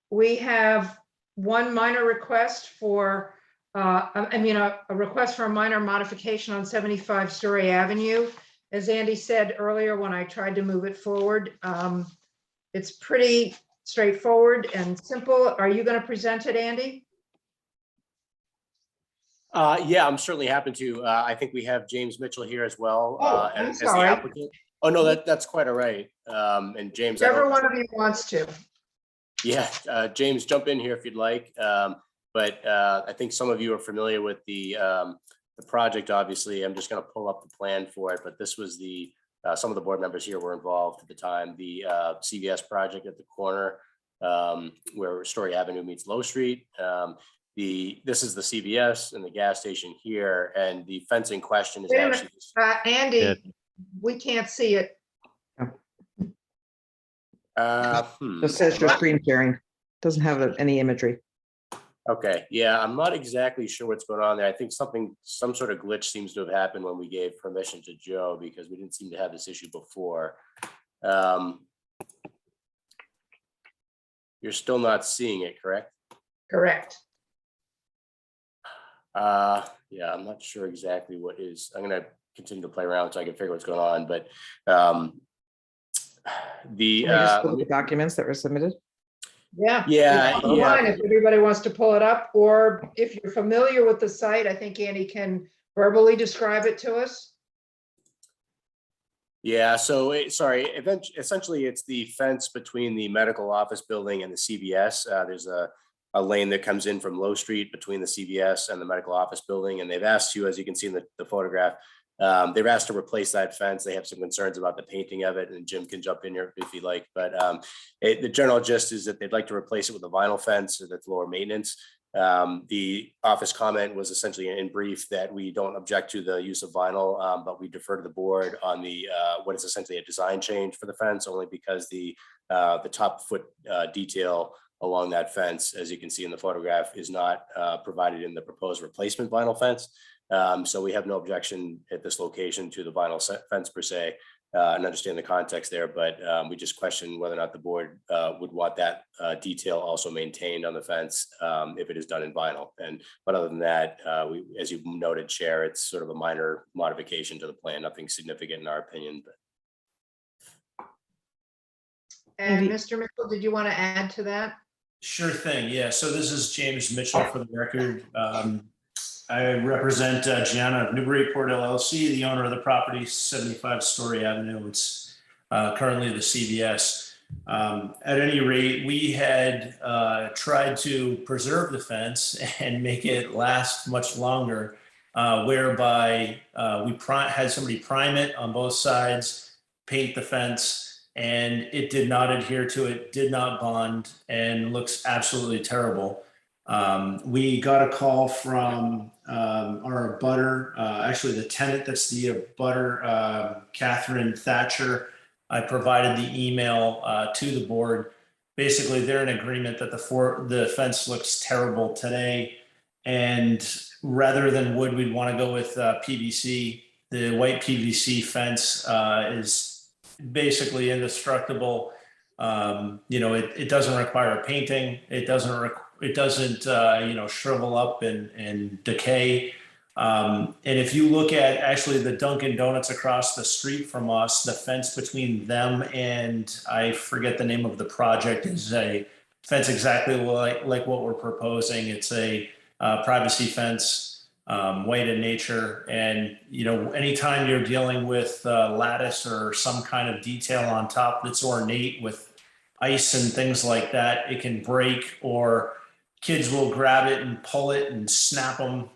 We have one minor request for, a request for a minor modification on 75 Story Avenue. As Andy said earlier, when I tried to move it forward, it's pretty straightforward and simple. Are you going to present it, Andy? Yeah, I'm certainly happy to. I think we have James Mitchell here as well I'm as the sorry. applicant. Oh, no, that's quite all right. And James, Whichever one of you wants to. Yeah, James, jump in here if you'd like. But I think some of you are familiar with the project, obviously. I'm just going to pull up the plan for it, but this was some of the board members here were involved at the time. The CVS project at the corner where Story Avenue meets Low Street. This is the CVS and the gas station here, and the fencing question is Wait a minute. actually. Andy, we can't see it. Just says your screen sharing. Doesn't have any imagery. Okay, yeah, I'm not exactly sure what's going on there. I think some sort of glitch seems to have happened when we gave permission to Joe, because we didn't seem to have this issue before. You're still not seeing it, correct? Correct. Yeah, I'm not sure exactly what is. I'm going to continue to play around so I can figure what's going on, but The documents that were submitted. Yeah. Yeah, It's online if everybody wants to pull it up, or if you're familiar with the site, I think Andy can verbally describe it to us. Yeah, so essentially it's the fence between the medical office building and the CVS. There's a lane that comes in from Low Street between the CVS and the medical office building, and they've asked you, as you can see in the photograph, they've asked to replace that fence. They have some concerns about the painting of it, and Jim can jump in here if he'd like. But the general gist is that they'd like to replace it with a vinyl fence that's lower maintenance. The office comment was essentially in brief that we don't object to the use of vinyl, but we defer to the board on the what is essentially a design change for the fence, only because the top foot detail along that fence, as you can see in the photograph, is not provided in the proposed replacement vinyl fence. So we have no objection at this location to the vinyl fence per se, and understand the context there, but we just question whether or not the board would want that detail also maintained on the fence if it is done in vinyl. But other than that, as you noted, Chair, it's sort of a minor modification to the plan, nothing significant in our opinion. And Mr. Mitchell, did you want to add to that? Sure thing. Yeah. So this is James Mitchell for the record. I represent Gianna of Newburyport LLC, the owner of the property, 75 Story Avenue. It's currently the CVS. At any rate, we had tried to preserve the fence and make it last much longer, whereby we had somebody prime it on both sides, paint the fence, and it did not adhere to it, did not bond, and looks absolutely terrible. We got a call from our abutter, actually the tenant that's the abutter, Catherine Thatcher. I provided the email to the board. Basically, they're in agreement that the fence looks terrible today, and rather than wood, we'd want to go with PVC. The white PVC fence is basically indestructible. It doesn't require painting. It doesn't shrivel up and decay. And if you look at actually the Dunkin' Donuts across the street from us, the fence between them and I forget the name of the project is a fence exactly like what we're proposing. It's a privacy fence, white in nature. And, anytime you're dealing with lattice or some kind of detail on top that's ornate with ice and things like that, it can break, or kids will grab it and pull it and snap them,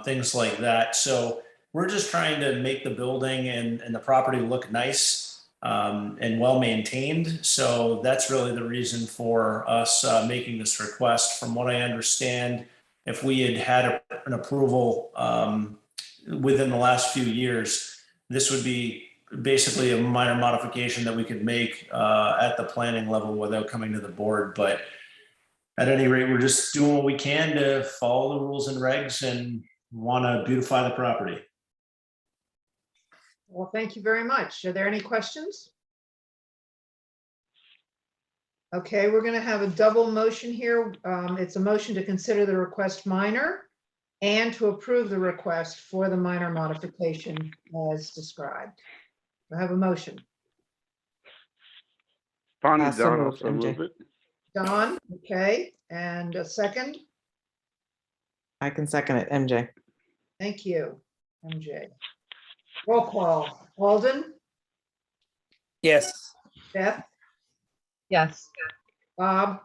things like that. So we're just trying to make the building and the property look nice and well maintained. So that's really the reason for us making this request. From what I understand, if we had an approval within the last few years, this would be basically a minor modification that we could make at the planning level without coming to the board. But at any rate, we're just doing what we can to follow the rules and regs and want to beautify the property. Well, thank you very much. Are there any questions? Okay, we're going to have a double motion here. It's a motion to consider the request minor and to approve the request for the minor modification as described. I have a motion. Bonnie So Don moved, also MJ. move it. Don, okay, and a second. I can second it, MJ. Thank you, MJ. Roll call. Alden, Yes. Beth, Yes. Bob,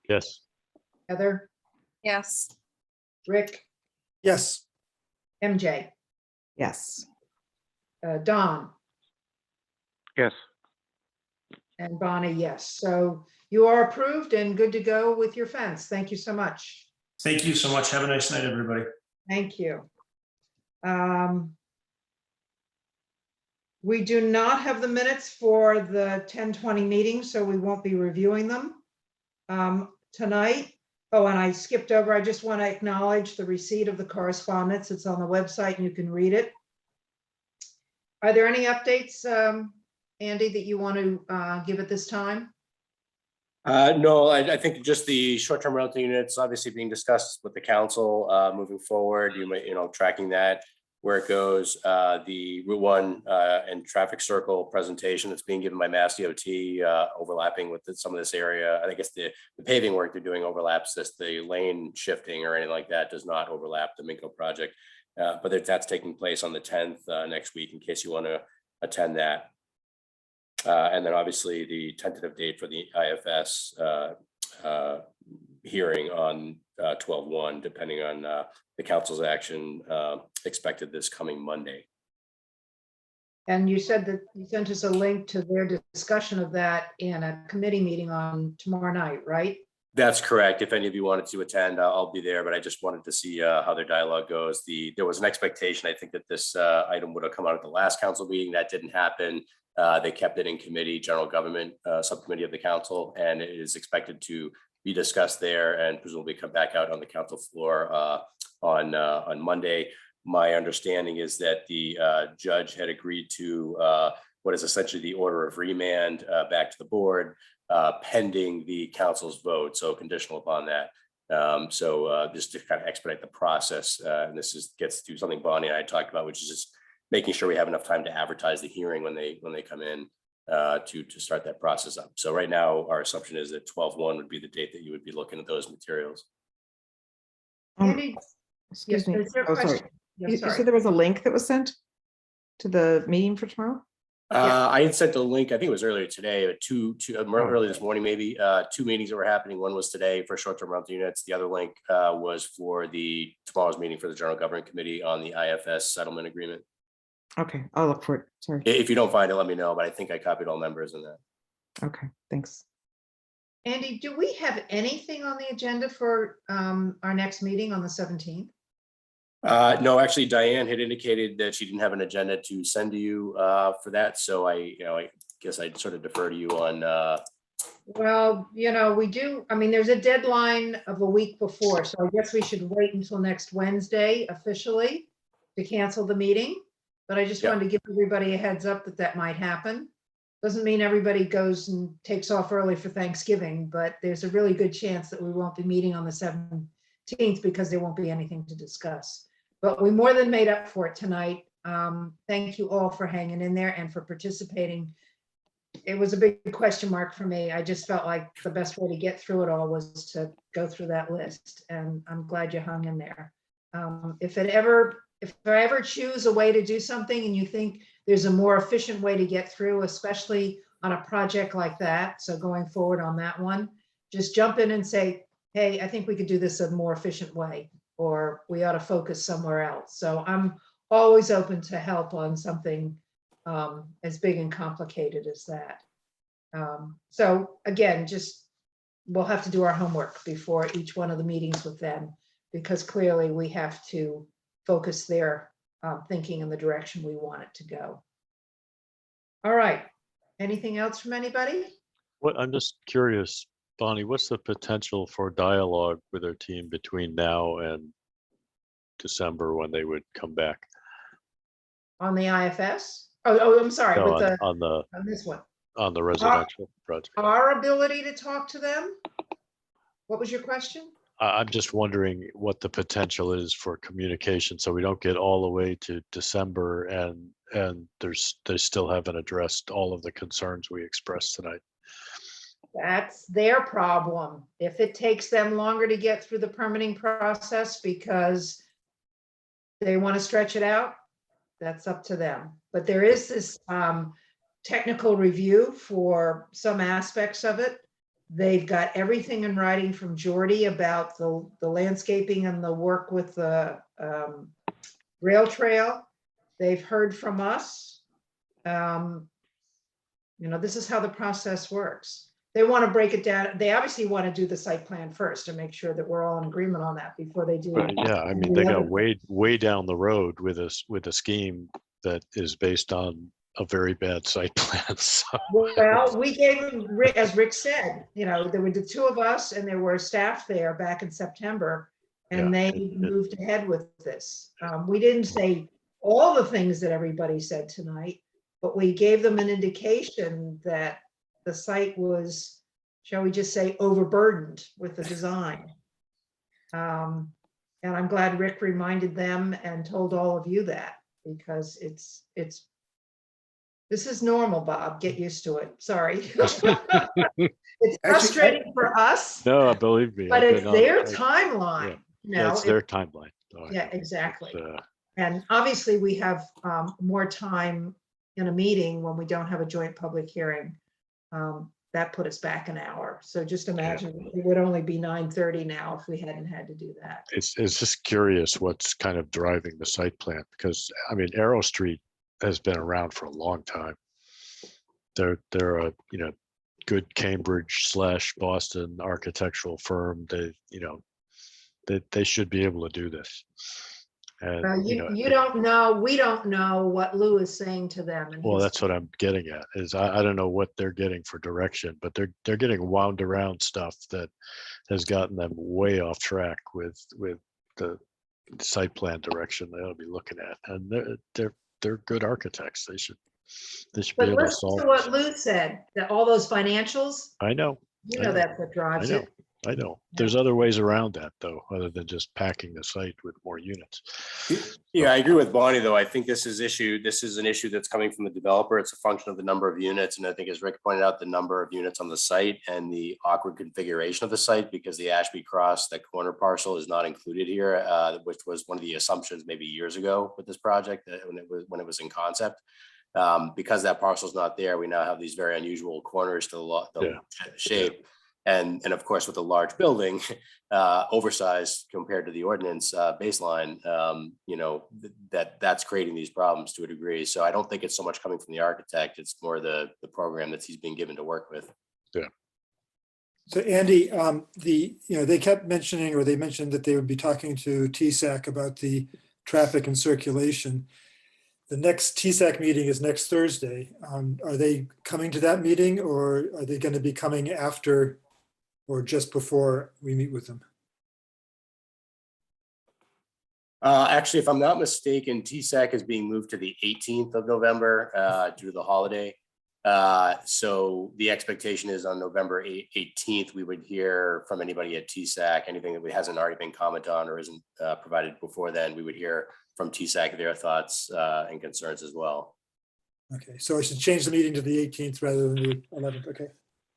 Yes. Heather, Yes. Rick, Yes. MJ, Yes. Don, Yes. and Bonnie, yes. So you are approved and good to go with your fence. Thank you so much. Thank you so much. Have a nice night, everybody. Thank you. We do not have the minutes for the 10:20 meeting, so we won't be reviewing them tonight. Oh, and I skipped over. I just want to acknowledge the receipt of the correspondence. It's on the website and you can read it. Are there any updates, Andy, that you want to give at this time? No, I think just the short-term rental units obviously being discussed with the council moving forward. You might, tracking that, where it goes, the Route 1 and traffic circle presentation that's being given by Mass DOT, overlapping with some of this area. I think it's the paving work they're doing overlaps this. The lane shifting or anything like that does not overlap the Minko project, but that's taking place on the 10th next week in case you want to attend that. And then obviously the tentative date for the IFS hearing on 12/1, depending on the council's action expected this coming Monday. And you said that you sent us a link to their discussion of that in a committee meeting on tomorrow night, right? That's correct. If any of you wanted to attend, I'll be there, but I just wanted to see how their dialogue goes. There was an expectation, I think, that this item would have come out at the last council meeting. That didn't happen. They kept it in committee, general government subcommittee of the council, and it is expected to be discussed there and presumably come back out on the council floor on Monday. My understanding is that the judge had agreed to what is essentially the order of remand back to the board, pending the council's vote, so conditional upon that. Just to kind of expedite the process, and gets to something Bonnie and I talked about, which is just making sure we have enough time to advertise the hearing when they come in to start that process up. So right now, our assumption is that 12/1 would be the date that you would be looking at those materials. Andy, Excuse me. is there a Oh, sorry. question? Yeah, You sorry. said there was a link that was sent to the meeting for tomorrow? I had sent a link, I think it was earlier today, early this morning, maybe, 2 meetings that were happening. One was today for short-term rental units. The other link was for tomorrow's meeting for the General Government Committee on the IFS settlement agreement. Okay, I'll look for it. Sorry. If you don't find it, let me know, but I think I copied all members in that. Okay, thanks. Andy, do we have anything on the agenda for our next meeting on the 17th? No, actually, Diane had indicated that she didn't have an agenda to send to you for that. So I guess I'd sort of defer to you on. Well, we do. I mean, there's a deadline of a week before, so I guess we should wait until next Wednesday officially to cancel the meeting. But I just wanted to give everybody a heads up that might happen. Doesn't mean everybody goes and takes off early for Thanksgiving, but there's a really good chance that we won't be meeting on the 17th because there won't be anything to discuss. But we more than made up for it tonight. Thank you all for hanging in there and for participating. It was a big question mark for me. I just felt like the best way to get through it all was to go through that list, and I'm glad you hung in there. If I ever choose a way to do something and you think there's a more efficient way to get through, especially on a project like that, so going forward on that one, just jump in and say, hey, I think we could do this a more efficient way, or we ought to focus somewhere else. So I'm always open to help on something as big and complicated as that. So again, we'll have to do our homework before each one of the meetings with them, because clearly we have to focus their thinking in the direction we want it to go. All right. Anything else from anybody? What, I'm just curious, Bonnie, what's the potential for dialogue with our team between now and December when they would come back? On the IFS? Oh, I'm sorry. No, with on this one. on the residential project. Our ability to talk to them? What was your question? I'm just wondering what the potential is for communication, so we don't get all the way to December and they still haven't addressed all of the concerns we expressed tonight. That's their problem. If it takes them longer to get through the permitting process because they want to stretch it out, that's up to them. But there is this technical review for some aspects of it. They've got everything in writing from Jordy about the landscaping and the work with the rail trail. They've heard from us. This is how the process works. They want to break it down. They obviously want to do the site plan first to make sure that we're all in agreement on that before they do. Yeah, I mean, they got way down the road with a scheme that is based on a very bad site plan. So. Well, we gave them, as Rick said, there were the two of us and there were staff there back in September, and they moved ahead with this. We didn't say all the things that everybody said tonight, but we gave them an indication that the site was, shall we just say, overburdened with the design. And I'm glad Rick reminded them and told all of you that, because this is normal, Bob. Get used to it. Sorry. It's frustrating for us. No, believe me. But it's their timeline. Yeah, it's their timeline. Yeah, exactly. And obviously we have more time in a meeting when we don't have a joint public hearing. That put us back an hour. So just imagine it would only be 9:30 now if we hadn't had to do that. It's just curious what's kind of driving the site plan, because I mean, Arrow Street has been around for a long time. They're a good Cambridge/Boston architectural firm. They should be able to do this. And, You don't know, we don't know what Lou is saying to them. And well, his that's what I'm getting at, is I don't know what they're getting for direction, but they're getting wound around stuff that has gotten them way off track with the site plan direction they ought to be looking at. And they're good architects. They should be But able to listen solve to what this. Lou said, that all those financials, I know. you know, that's what I drives know. it. I know. There's other ways around that, though, other than just packing the site with more units. Yeah, I agree with Bonnie, though. I think this is an issue that's coming from the developer. It's a function of the number of units. And I think, as Rick pointed out, the number of units on the site and the awkward configuration of the site, because the Ashby Cross, that corner parcel, is not included here, which was one of the assumptions maybe years ago with this project, when it was in concept. Because that parcel is not there, we now have these very unusual corners to the shape. And of course, with a large building, oversized compared to the ordinance baseline, that's creating these problems to a degree. So I don't think it's so much coming from the architect. It's more the program that he's being given to work with. Yeah. So Andy, they kept mentioning, or they mentioned that they would be talking to TSAC about the traffic and circulation. The next TSAC meeting is next Thursday. Are they coming to that meeting, or are they going to be coming after or just before we meet with them? Actually, if I'm not mistaken, TSAC is being moved to the 18th of November due to the holiday. So the expectation is on November 18th, we would hear from anybody at TSAC, anything that hasn't already been commented on or isn't provided before then, we would hear from TSAC their thoughts and concerns as well. Okay, so I should change the meeting to the 18th rather than the 11th. Okay.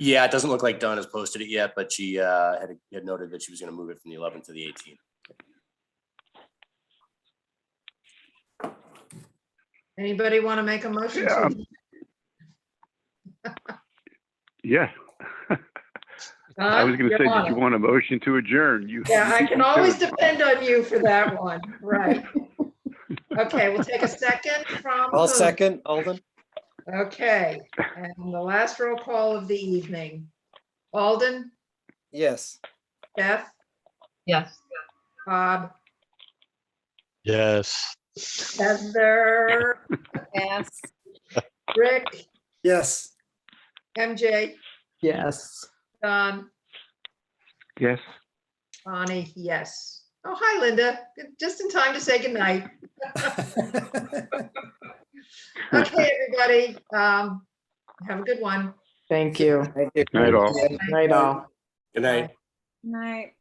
Yeah, it doesn't look like Dawn has posted it yet, but she had noted that she was going to move it from the 11th to the 18th. Anybody want to make a motion? Yeah. I was going to say, did you want a motion to adjourn? Yeah, I can always depend on you for that one. Right. Okay, we'll take a second from. I'll second, Alden. Okay, and the last roll call of the evening. Alden, Yes. Beth, Yes. Bob, Yes. Heather, Yes. Rick, Yes. MJ, Yes. Don, Yes. Bonnie, yes. Oh, hi, Linda. Just in time to say goodnight. Okay, everybody. Have a good one. Thank you. Thank you. Night all. Night all. Good night. Night.